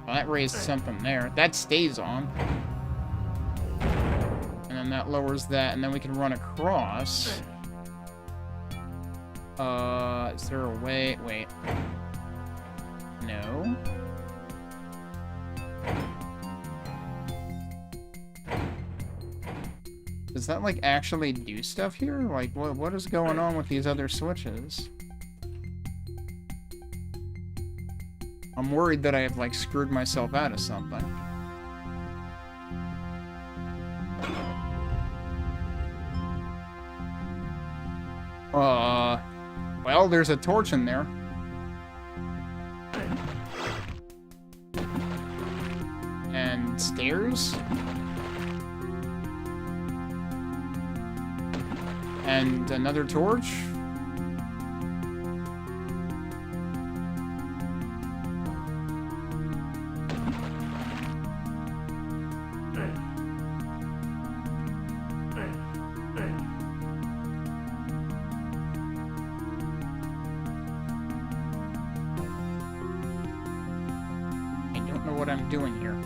Well, that raised something there. That stays on. And then that lowers that, and then we can run across. Is there a way? Wait. No. Does that, like, actually do stuff here? Like, what is going on with these other switches? I'm worried that I have, like, screwed myself out of something. Well, there's a torch in there. And stairs? And another torch? What I'm doing here.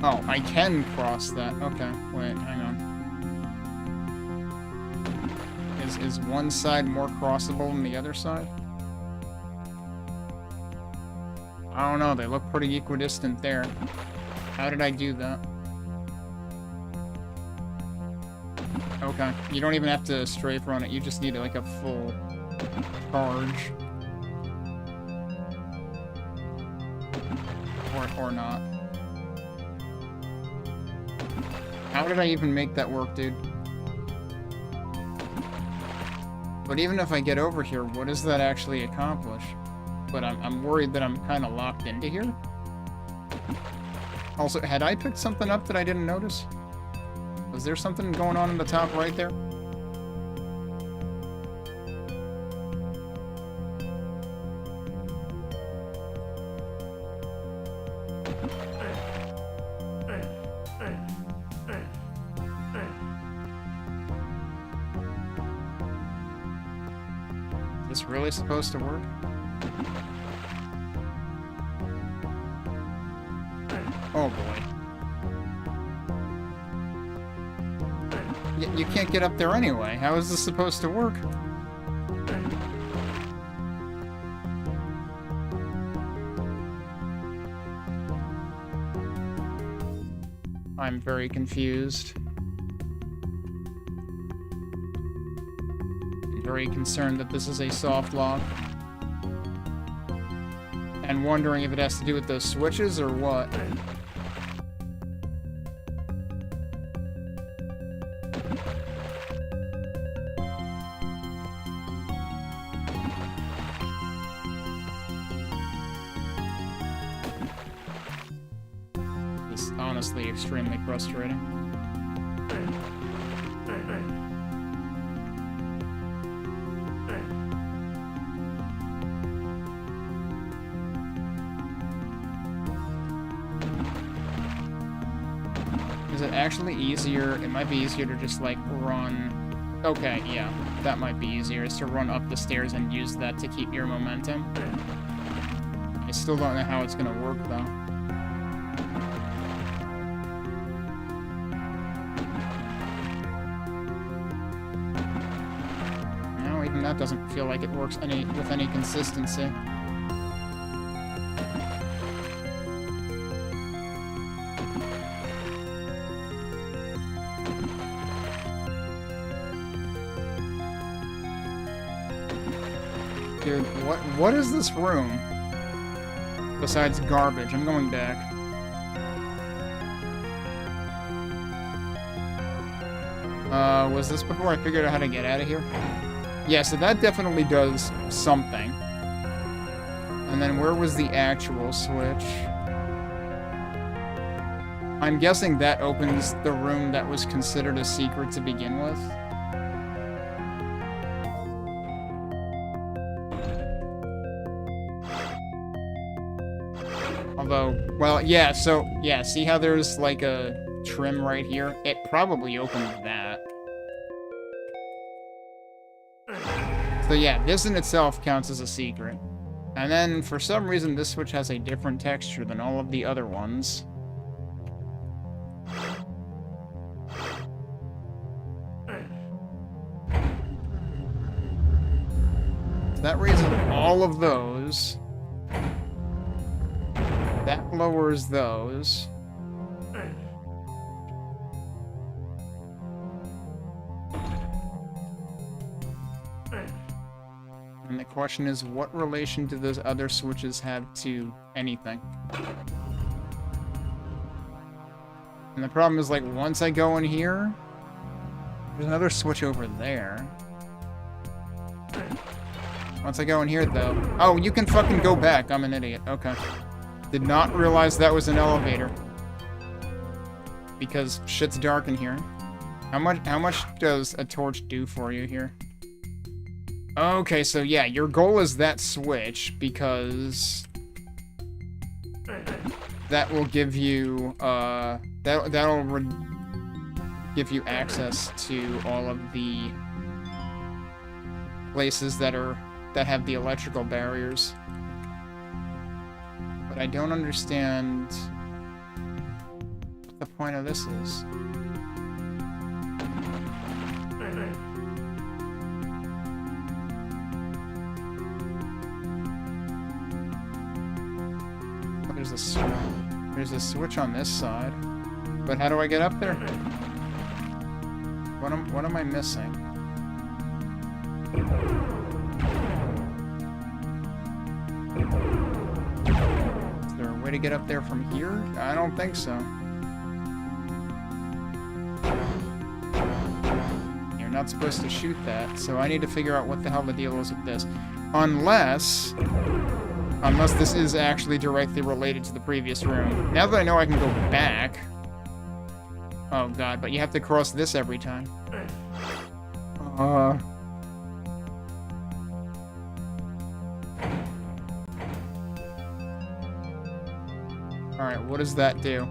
Oh, I can cross that. Okay, wait, hang on. Is one side more crossable than the other side? I don't know, they look pretty equidistant there. How did I do that? Okay, you don't even have to strafe run it, you just need like a full charge. Or not. How did I even make that work, dude? But even if I get over here, what does that actually accomplish? But I'm worried that I'm kind of locked into here. Also, had I picked something up that I didn't notice? Was there something going on in the top right there? Is this really supposed to work? Oh boy. You can't get up there anyway. How is this supposed to work? I'm very confused. I'm very concerned that this is a soft lock. And wondering if it has to do with those switches or what. It's honestly extremely frustrating. Is it actually easier? It might be easier to just like run. Okay, yeah, that might be easier, is to run up the stairs and use that to keep your momentum. I still don't know how it's gonna work though. No, even that doesn't feel like it works with any consistency. Dude, what is this room? Besides garbage. I'm going back. Was this before I figured out how to get out of here? Yeah, so that definitely does something. And then where was the actual switch? I'm guessing that opens the room that was considered a secret to begin with. Although, well, yeah, so, yeah, see how there's, like, a trim right here? It probably opened that. So, yeah, this in itself counts as a secret. And then, for some reason, this switch has a different texture than all of the other ones. For that reason, all of those... That lowers those. And the question is, what relation do those other switches have to anything? And the problem is, like, once I go in here, there's another switch over there. Once I go in here, though... Oh, you can fucking go back. I'm an idiot. Okay. Did not realize that was an elevator. Because shit's dark in here. How much does a torch do for you here? Okay, so yeah, your goal is that switch because that will give you that'll give you access to all of the places that have the electrical barriers. But I don't understand what the point of this is. There's a switch on this side, but how do I get up there? What am I missing? Is there a way to get up there from here? I don't think so. You're not supposed to shoot that, so I need to figure out what the hell the deal is with this. Unless this is actually directly related to the previous room. Now that I know I can go back... Oh god, but you have to cross this every time. Alright, what does that do?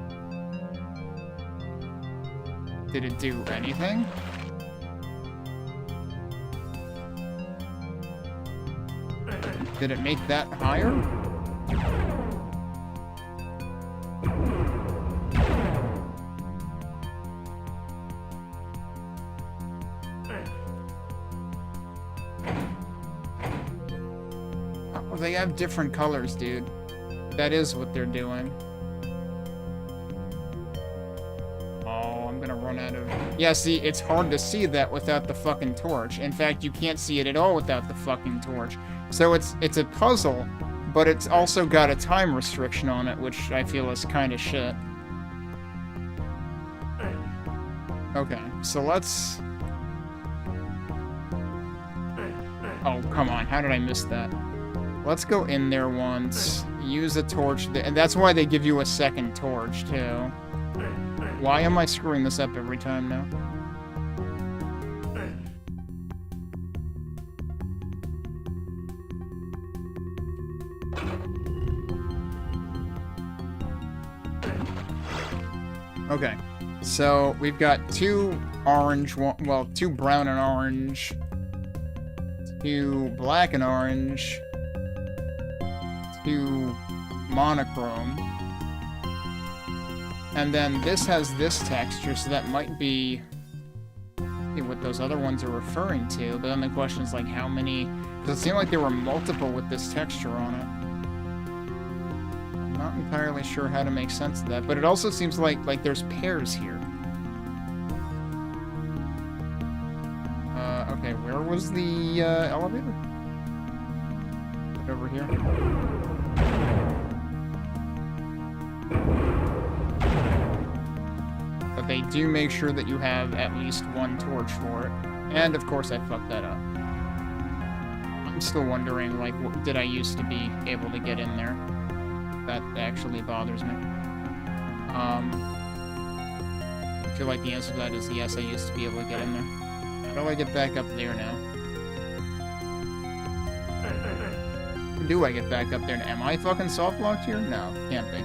Did it do anything? Did it make that higher? Oh, they have different colors, dude. That is what they're doing. Oh, I'm gonna run out of... Yeah, see, it's hard to see that without the fucking torch. In fact, you can't see it at all without the fucking torch. So it's a puzzle, but it's also got a time restriction on it, which I feel is kind of shit. Okay, so let's... Oh, come on, how did I miss that? Let's go in there once, use a torch, and that's why they give you a second torch, too. Why am I screwing this up every time now? Okay, so we've got two orange, well, two brown and orange, two black and orange, two monochrome, and then this has this texture, so that might be what those other ones are referring to, but then the question is, like, how many, because it seemed like there were multiple with this texture on it. Not entirely sure how to make sense of that, but it also seems like there's pairs here. Okay, where was the elevator? Right over here. But they do make sure that you have at least one torch for it. And of course I fucked that up. I'm still wondering, like, what did I used to be able to get in there? That actually bothers me. I feel like the answer to that is yes, I used to be able to get in there. How do I get back up there now? How do I get back up there now? Am I fucking soft-locked here? No, can't be.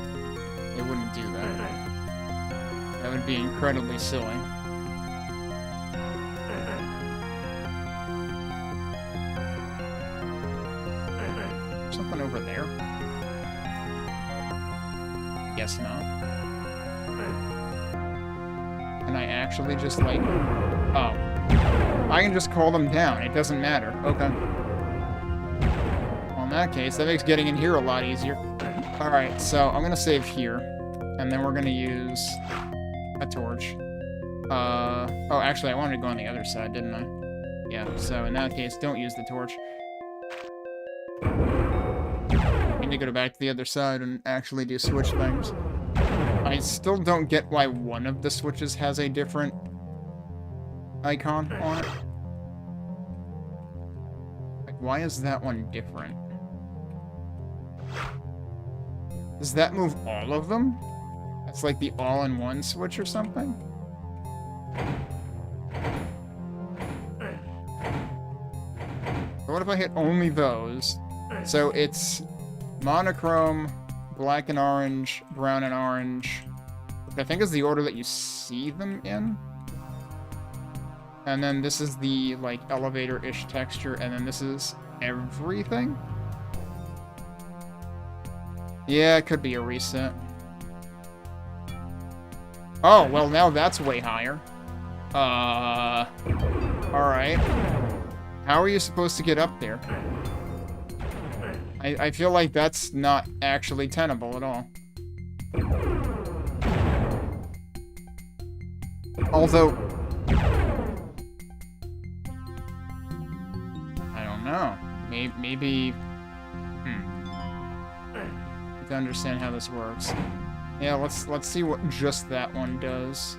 They wouldn't do that. That would be incredibly silly. Something over there? Guess not. Can I actually just, like... Oh. I can just call them down. It doesn't matter. Okay. Well, in that case, that makes getting in here a lot easier. Alright, so I'm gonna save here. And then we're gonna use a torch. Oh, actually, I wanted to go on the other side, didn't I? Yeah, so in that case, don't use the torch. I need to go back to the other side and actually do switch things. I still don't get why one of the switches has a different icon on it. Like, why is that one different? Does that move all of them? That's like the all-in-one switch or something? if I hit only those? So it's monochrome, black and orange, brown and orange. I think is the order that you see them in. And then this is the, like, elevator-ish texture, and then this is everything? Yeah, it could be a reset. Oh, well, now that's way higher. Alright. How are you supposed to get up there? I feel like that's not actually tenable at all. Although... I don't know. Maybe... to understand how this works. Yeah, let's see what just that one does.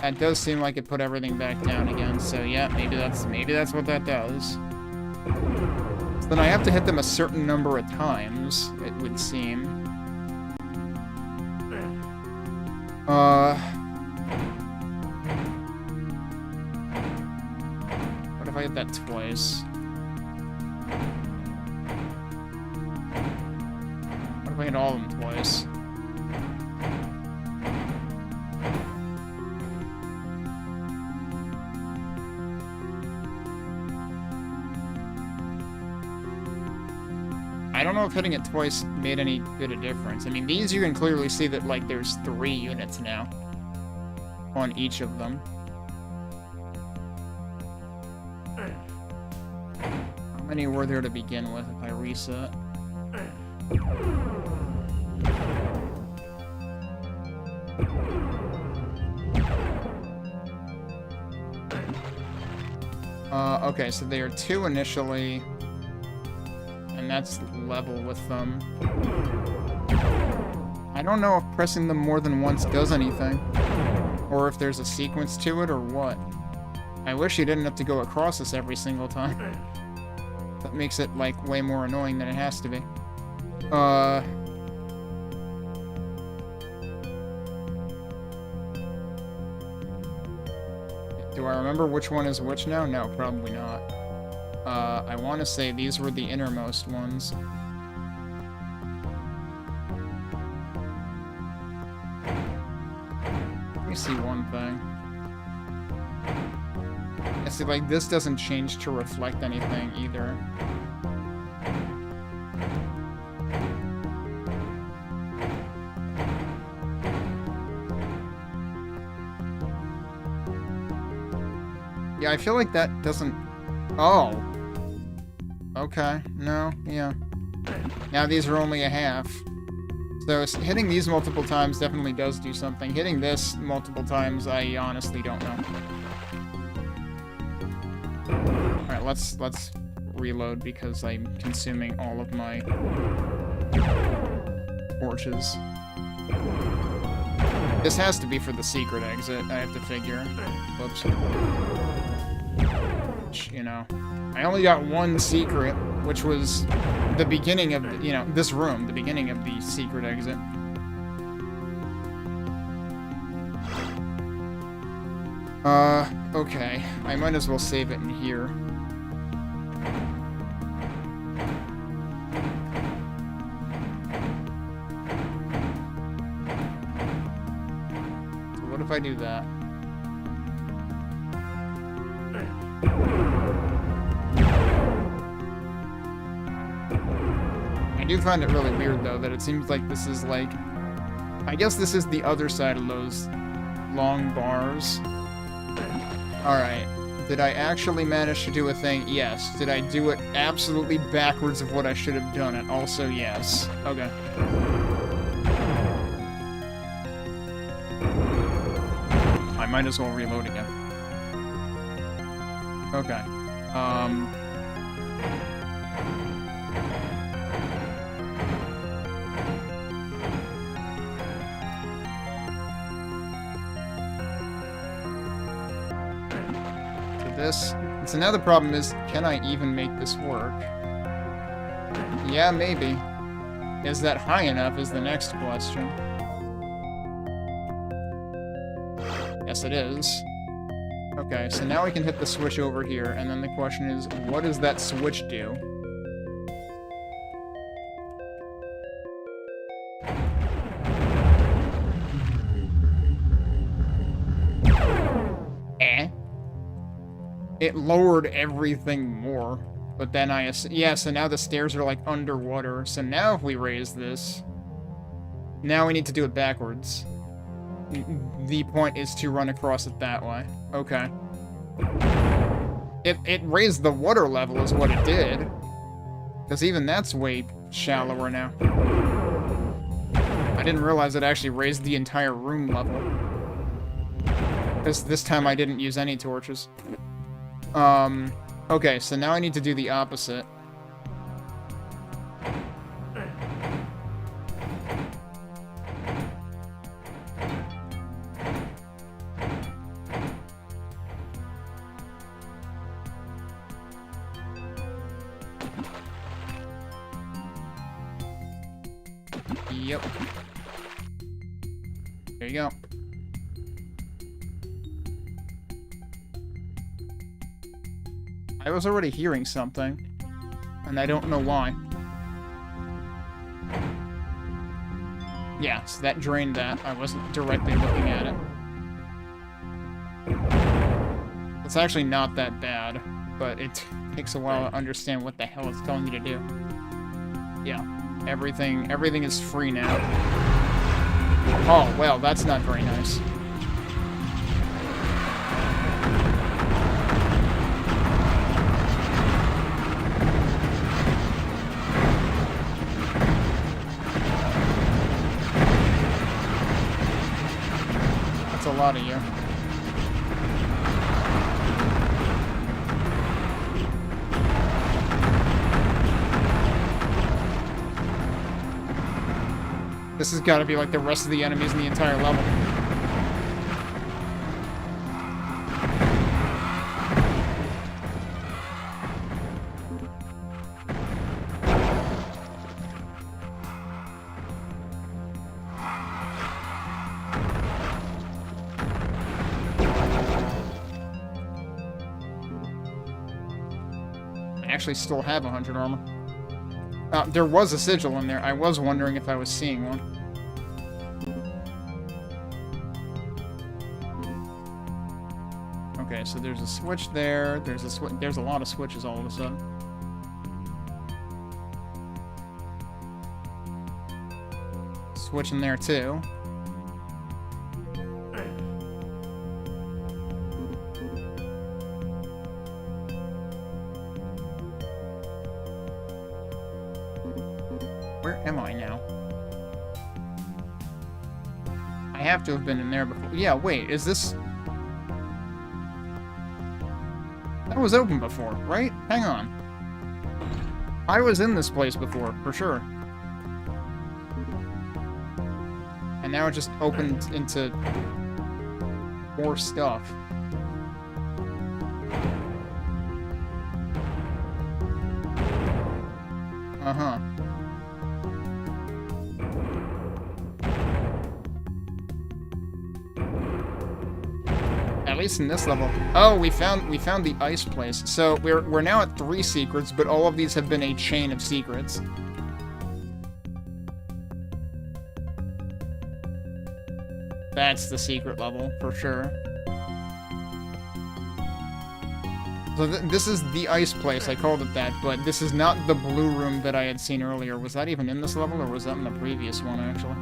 That does seem like it put everything back down again, so yeah, maybe that's what that does. So then I have to hit them a certain number of times, it would seem. What if I hit that twice? What if I hit all of them twice? I don't know if hitting it twice made any bit of difference. I mean, these you can clearly see that, like, there's 3 units now on each of them. How many were there to begin with if I reset? Okay, so there are 2 initially. And that's level with them. I don't know if pressing them more than once does anything. Or if there's a sequence to it, or what. I wish you didn't have to go across this every single time. That makes it, like, way more annoying than it has to be. Do I remember which one is which now? No, probably not. I want to say these were the innermost ones. Let me see one thing. I see, like, this doesn't change to reflect anything either. Yeah, I feel like that doesn't... Oh. Okay, no, yeah. Now these are only a half. So hitting these multiple times definitely does do something. Hitting this multiple times, I honestly don't know. Alright, let's reload because I'm consuming all of my torches. This has to be for the secret exit, I have to figure. Whoops. You know, I only got one secret, which was the beginning of, you know, this room, the beginning of the secret exit. Okay. I might as well save it in here. So what if I do that? I do find it really weird, though, that it seems like this is, like... I guess this is the other side of those long bars. Alright. Did I actually manage to do a thing? Yes. Did I do it absolutely backwards of what I should have done it? Also, yes. Okay. I might as well reload again. Okay. This. So now the problem is, can I even make this work? Yeah, maybe. Is that high enough is the next question. Yes, it is. Okay, so now we can hit the switch over here, and then the question is, what does that switch do? It lowered everything more, but then yeah, so now the stairs are like underwater, so now if we raise this, now we need to do it backwards. The point is to run across it that way. Okay. It raised the water level is what it did, because even that's way shallower now. I didn't realize it actually raised the entire room level, because this time I didn't use any torches. Okay, so now I need to do the opposite. Yep. There you go. I was already hearing something, and I don't know why. Yeah, so that drained that. I wasn't directly looking at it. It's actually not that bad, but it takes a while to understand what the hell it's telling you to do. Yeah, everything is free now. Oh, well, that's not very nice. A lot of you. This has got to be like the rest of the enemies in the entire level. Actually still have 100 armor. There was a sigil in there. I was wondering if I was seeing one. Okay, so there's a switch there. There's a lot of switches all of a sudden. Switch in there too. Where am I now? I have to have been in there before. Yeah, wait, is this... That was open before, right? Hang on. I was in this place before, for sure. And now it just opened into more stuff. Uh-huh. At least in this level. Oh, we found the ice place. So we're now at 3 secrets, but all of these have been a chain of secrets. That's the secret level, for sure. So this is the ice place, I called it that, but this is not the blue room that I had seen earlier. Was that even in this level, or was that in the previous one, actually?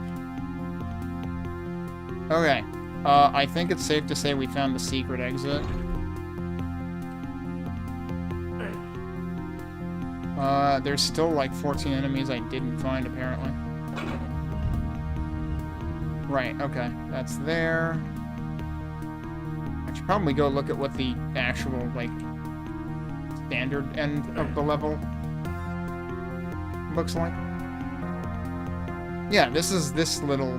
Okay. I think it's safe to say we found the secret exit. There's still like 14 enemies I didn't find, apparently. Right, okay. That's there. I should probably go look at what the actual, like, standard end of the level looks like. Yeah, this is this little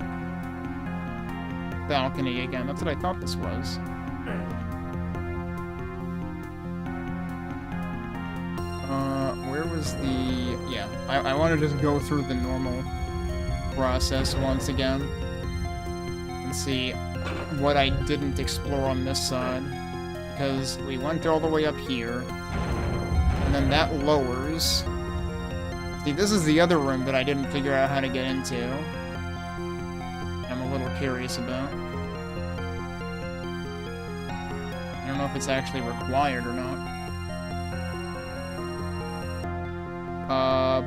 balcony again. That's what I thought this was. Where was the... Yeah, I want to just go through the normal process once again and see what I didn't explore on this side. because we went all the way up here, and then that lowers. See, this is the other room that I didn't figure out how to get into. I'm a little curious about. I don't know if it's actually required or not.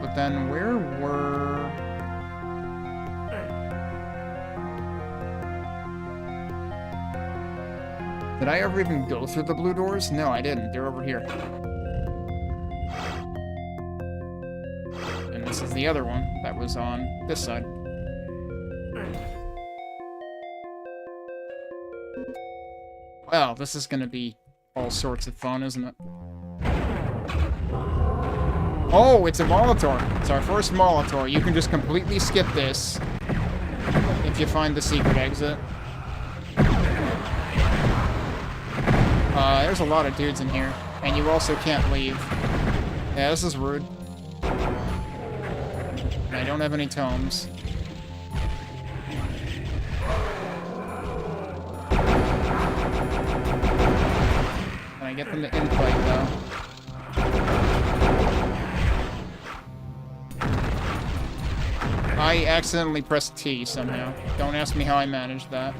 But then where were... Did I ever even go through the blue doors? No, I didn't. They're over here. And this is the other one that was on this side. Well, this is gonna be all sorts of fun, isn't it? Oh, it's a Molitor. It's our first Molitor. You can just completely skip this if you find the secret exit. There's a lot of dudes in here, and you also can't leave. Yeah, this is rude. And I don't have any tomes. Can I get them to infight, though? I accidentally pressed T somehow. Don't ask me how I managed that.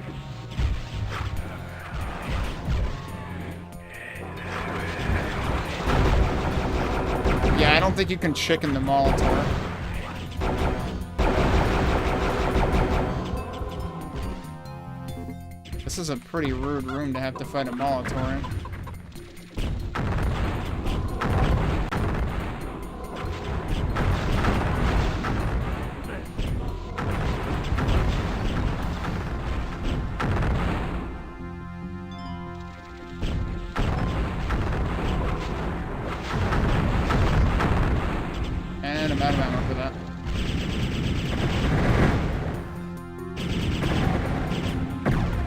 Yeah, I don't think you can chicken the Molitor. This is a pretty rude room to have to fight a Molitor in. And I'm out of ammo for that.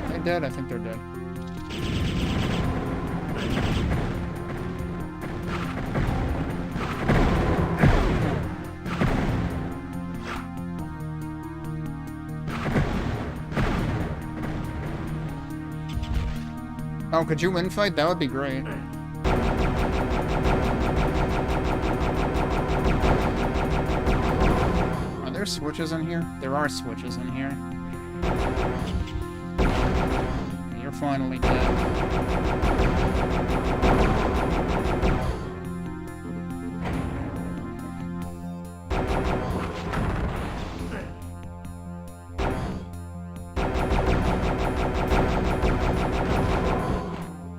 Are they dead? I think they're dead. Oh, could you win fight? That would be great. Are there switches in here? There are switches in here. You're finally dead.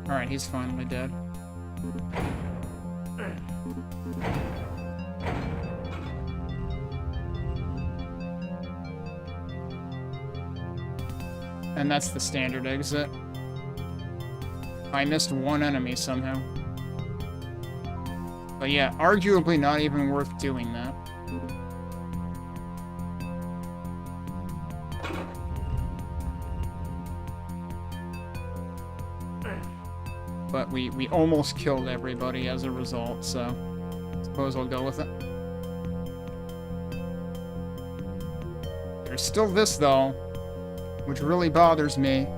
Alright, he's finally dead. And that's the standard exit. I missed one enemy somehow. But yeah, arguably not even worth doing that. But we almost killed everybody as a result, so I suppose I'll go with it. There's still this, though, which really bothers me.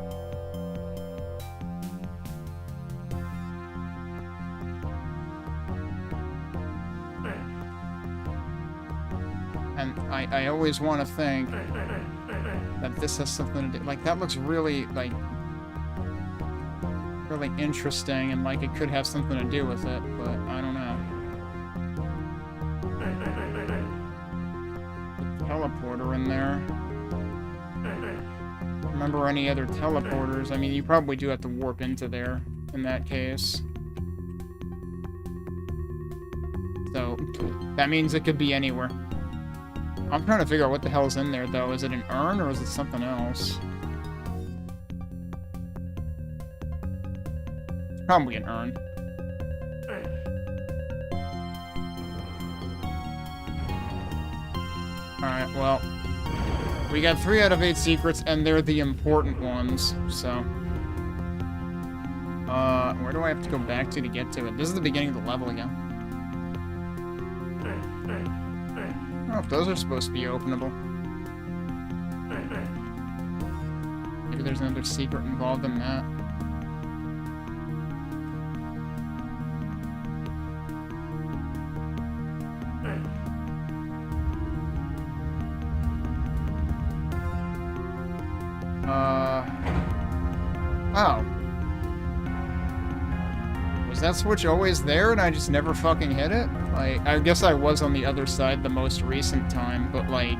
And I always want to think that this has something to do... Like, that looks really, like... really interesting, and like it could have something to do with it, but I don't know. The teleporter in there. Remember any other teleporters? I mean, you probably do have to warp into there in that case. So, that means it could be anywhere. I'm trying to figure out what the hell's in there, though. Is it an urn, or is it something else? Probably an urn. Alright, well... We got 3 out of 8 secrets, and they're the important ones, so... where do I have to go back to get to it? This is the beginning of the level again. I don't know if those are supposed to be openable. Maybe there's another secret involved in that. Oh. Was that switch always there and I just never fucking hit it? Like, I guess I was on the other side the most recent time, but like...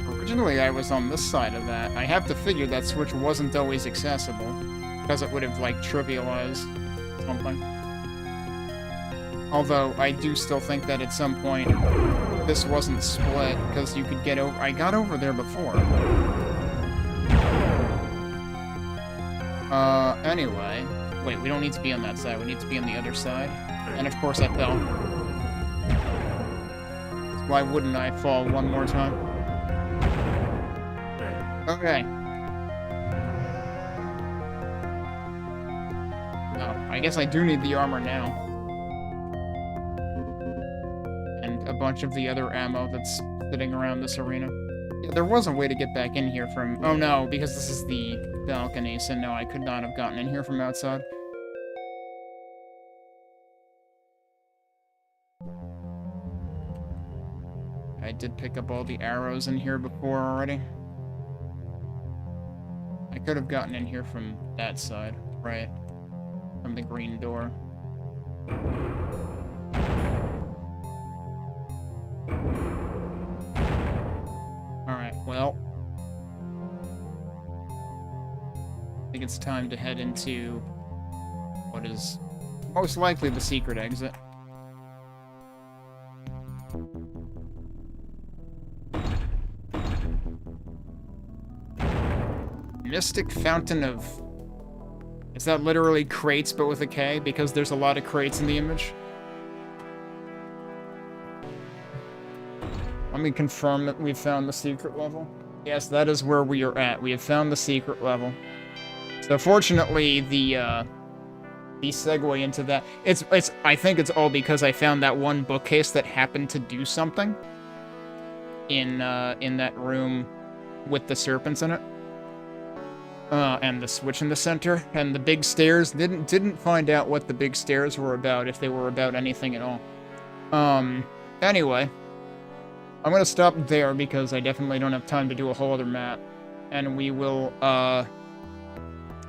Originally I was on this side of that. I have to figure that switch wasn't always accessible, because it would have, like, trivialized something. Although, I do still think that at some point this wasn't split, because you could get over... I got over there before. Anyway. Wait, we don't need to be on that side. We need to be on the other side. And of course I fell. Why wouldn't I fall one more time? Okay. Oh, I guess I do need the armor now. And a bunch of the other ammo that's sitting around this arena. Yeah, there was a way to get back in here from... Oh no, because this is the balcony, so no, I could not have gotten in here from outside. I did pick up all the arrows in here before already. I could have gotten in here from that side, right? From the green door. Alright, well... I think it's time to head into what is most likely the secret exit. Mystic Fountain of... Is that literally crates but with a K? Because there's a lot of crates in the image. Let me confirm that we've found the secret level. Yes, that is where we are at. We have found the secret level. So fortunately, the segue into that... I think it's all because I found that one bookcase that happened to do something in that room with the serpents in it. And the switch in the center, and the big stairs. Didn't find out what the big stairs were about, if they were about anything at all. Anyway, I'm gonna stop there because I definitely don't have time to do a whole other map, and we will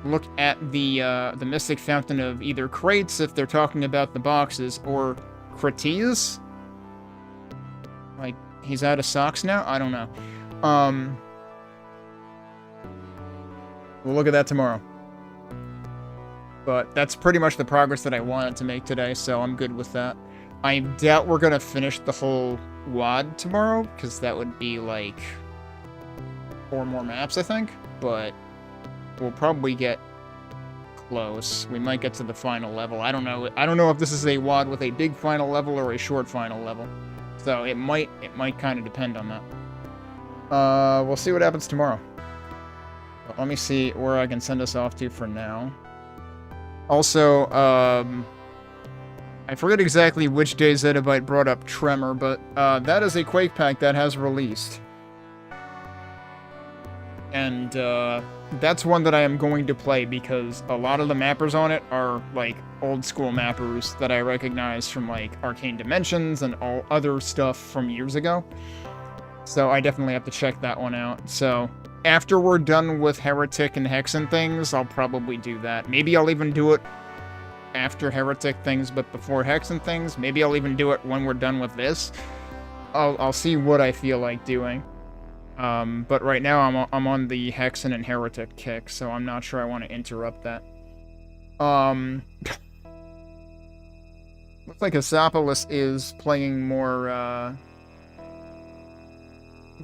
look at the Mystic Fountain of either crates if they're talking about the boxes, or crates. Like he's out of socks now. I don't know. We'll look at that tomorrow. But that's pretty much the progress that I wanted to make today, so I'm good with that. I doubt we're gonna finish the whole WAD tomorrow, because that would be, like, 4 more maps, I think. But we'll probably get close. We might get to the final level. I don't know. I don't know if this is a WAD with a big final level or a short final level. So it might kind of depend on that. We'll see what happens tomorrow. Let me see where I can send us off to for now. Also, I forget exactly which day Zettabyte brought up Tremor, but that is a Quake pack that has released. And that's one that I am going to play because a lot of the mappers on it are, like, old school mappers that I recognize from, like, Arcane Dimensions and all other stuff from years ago. So I definitely have to check that one out. So after we're done with Heretic and Hex and things, I'll probably do that. Maybe I'll even do it after Heretic things, but before Hex and things. Maybe I'll even do it when we're done with this. I'll see what I feel like doing. But right now I'm on the Hexen and Heretic kick, so I'm not sure I want to interrupt that. Looks like Asapolis is playing more,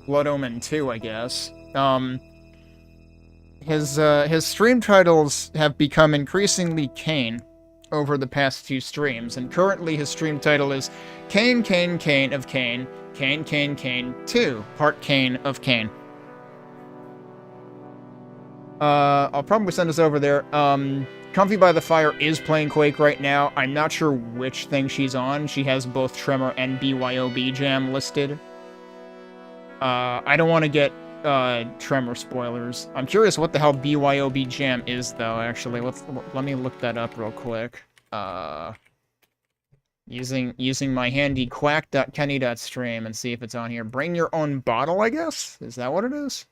Blood Omen 2, I guess. His stream titles have become increasingly Kane over the past few streams, and currently his stream title is Kane, Kane, Kane of Kane, Kane, Kane, Kane 2, Part Kane of Kane. I'll probably send us over there. Comfy by the Fire is playing Quake right now. I'm not sure which thing she's on. She has both Tremor and BYOB Jam listed. I don't want to get Tremor spoilers. I'm curious what the hell BYOB Jam is, though, actually. Let me look that up real quick. Using my handy quack.kenny.stream and see if it's on here. Bring your own bottle, I guess? Is that what it is?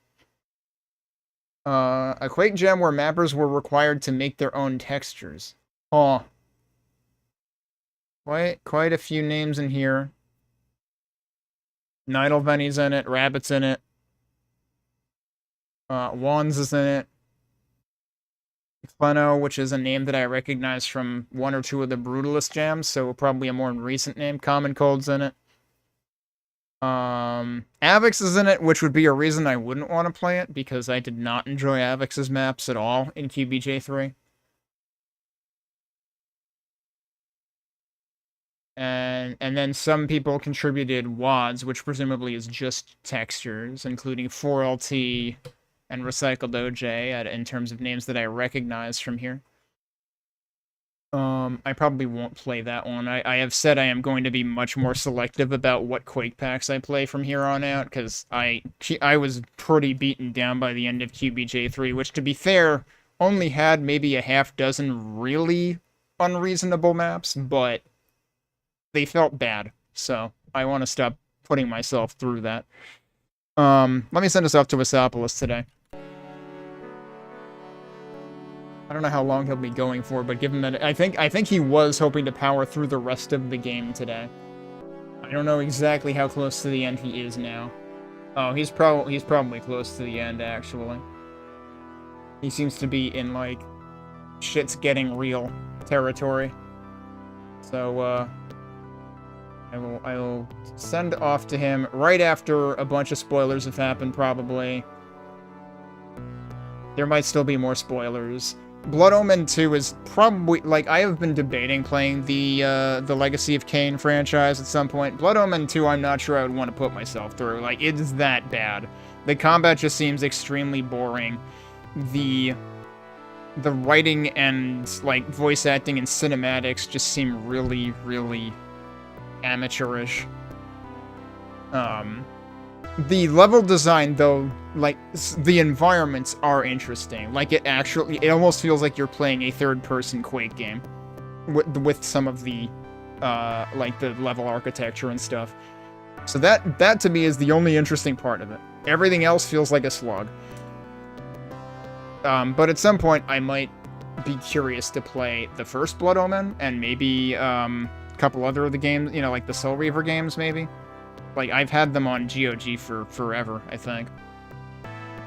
A Quake gem where mappers were required to make their own textures. Oh. Quite a few names in here. Nidalvenny's in it, Rabbit's in it. Wands is in it. Pleno, which is a name that I recognize from one or two of the Brutalist jams, so probably a more recent name. Common Cold's in it. Avix is in it, which would be a reason I wouldn't want to play it, because I did not enjoy Avix's maps at all in QBJ3. And then some people contributed WADs, which presumably is just textures, including 4LT and Recycled OJ in terms of names that I recognize from here. I probably won't play that one. I have said I am going to be much more selective about what Quake packs I play from here on out, because I was pretty beaten down by the end of QBJ3, which, to be fair, only had maybe a half dozen really unreasonable maps, but they felt bad, so I want to stop putting myself through that. Let me send us off to Wasopolis today. I don't know how long he'll be going for, but given that I think he was hoping to power through the rest of the game today. I don't know exactly how close to the end he is now. Oh, he's probably close to the end, actually. He seems to be in, like, shit's getting real territory. So, I will send off to him right after a bunch of spoilers have happened, probably. There might still be more spoilers. Blood Omen 2 is probably, like, I have been debating playing the Legacy of Kain franchise at some point. Blood Omen 2, I'm not sure I would want to put myself through. Like, it is that bad. The combat just seems extremely boring. The writing and, like, voice acting and cinematics just seem really, really amateurish. The level design, though, like, the environments are interesting. Like, it almost feels like you're playing a third-person Quake game with some of the, like, the level architecture and stuff. So that to me is the only interesting part of it. Everything else feels like a slog. But at some point, I might be curious to play the first Blood Omen, and maybe, a couple other of the games, you know, like the Soul Reaver games, maybe. Like, I've had them on GOG for forever, I think.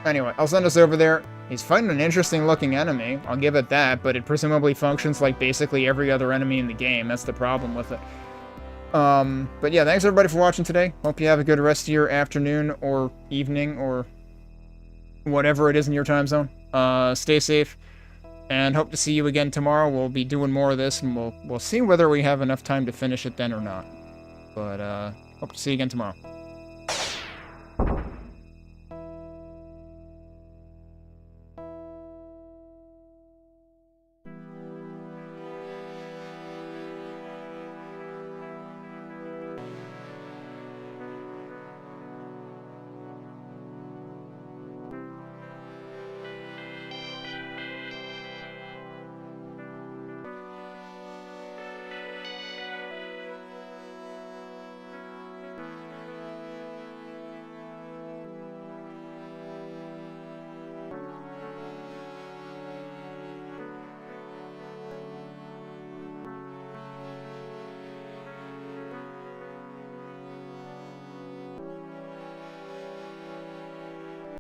Anyway, I'll send us over there. He's fighting an interesting-looking enemy, I'll give it that, but it presumably functions like basically every other enemy in the game. That's the problem with it. But yeah, thanks everybody for watching today. Hope you have a good rest of your afternoon, or evening, or whatever it is in your time zone. Stay safe, and hope to see you again tomorrow. We'll be doing more of this, and we'll see whether we have enough time to finish it then or not. But, hope to see you again tomorrow.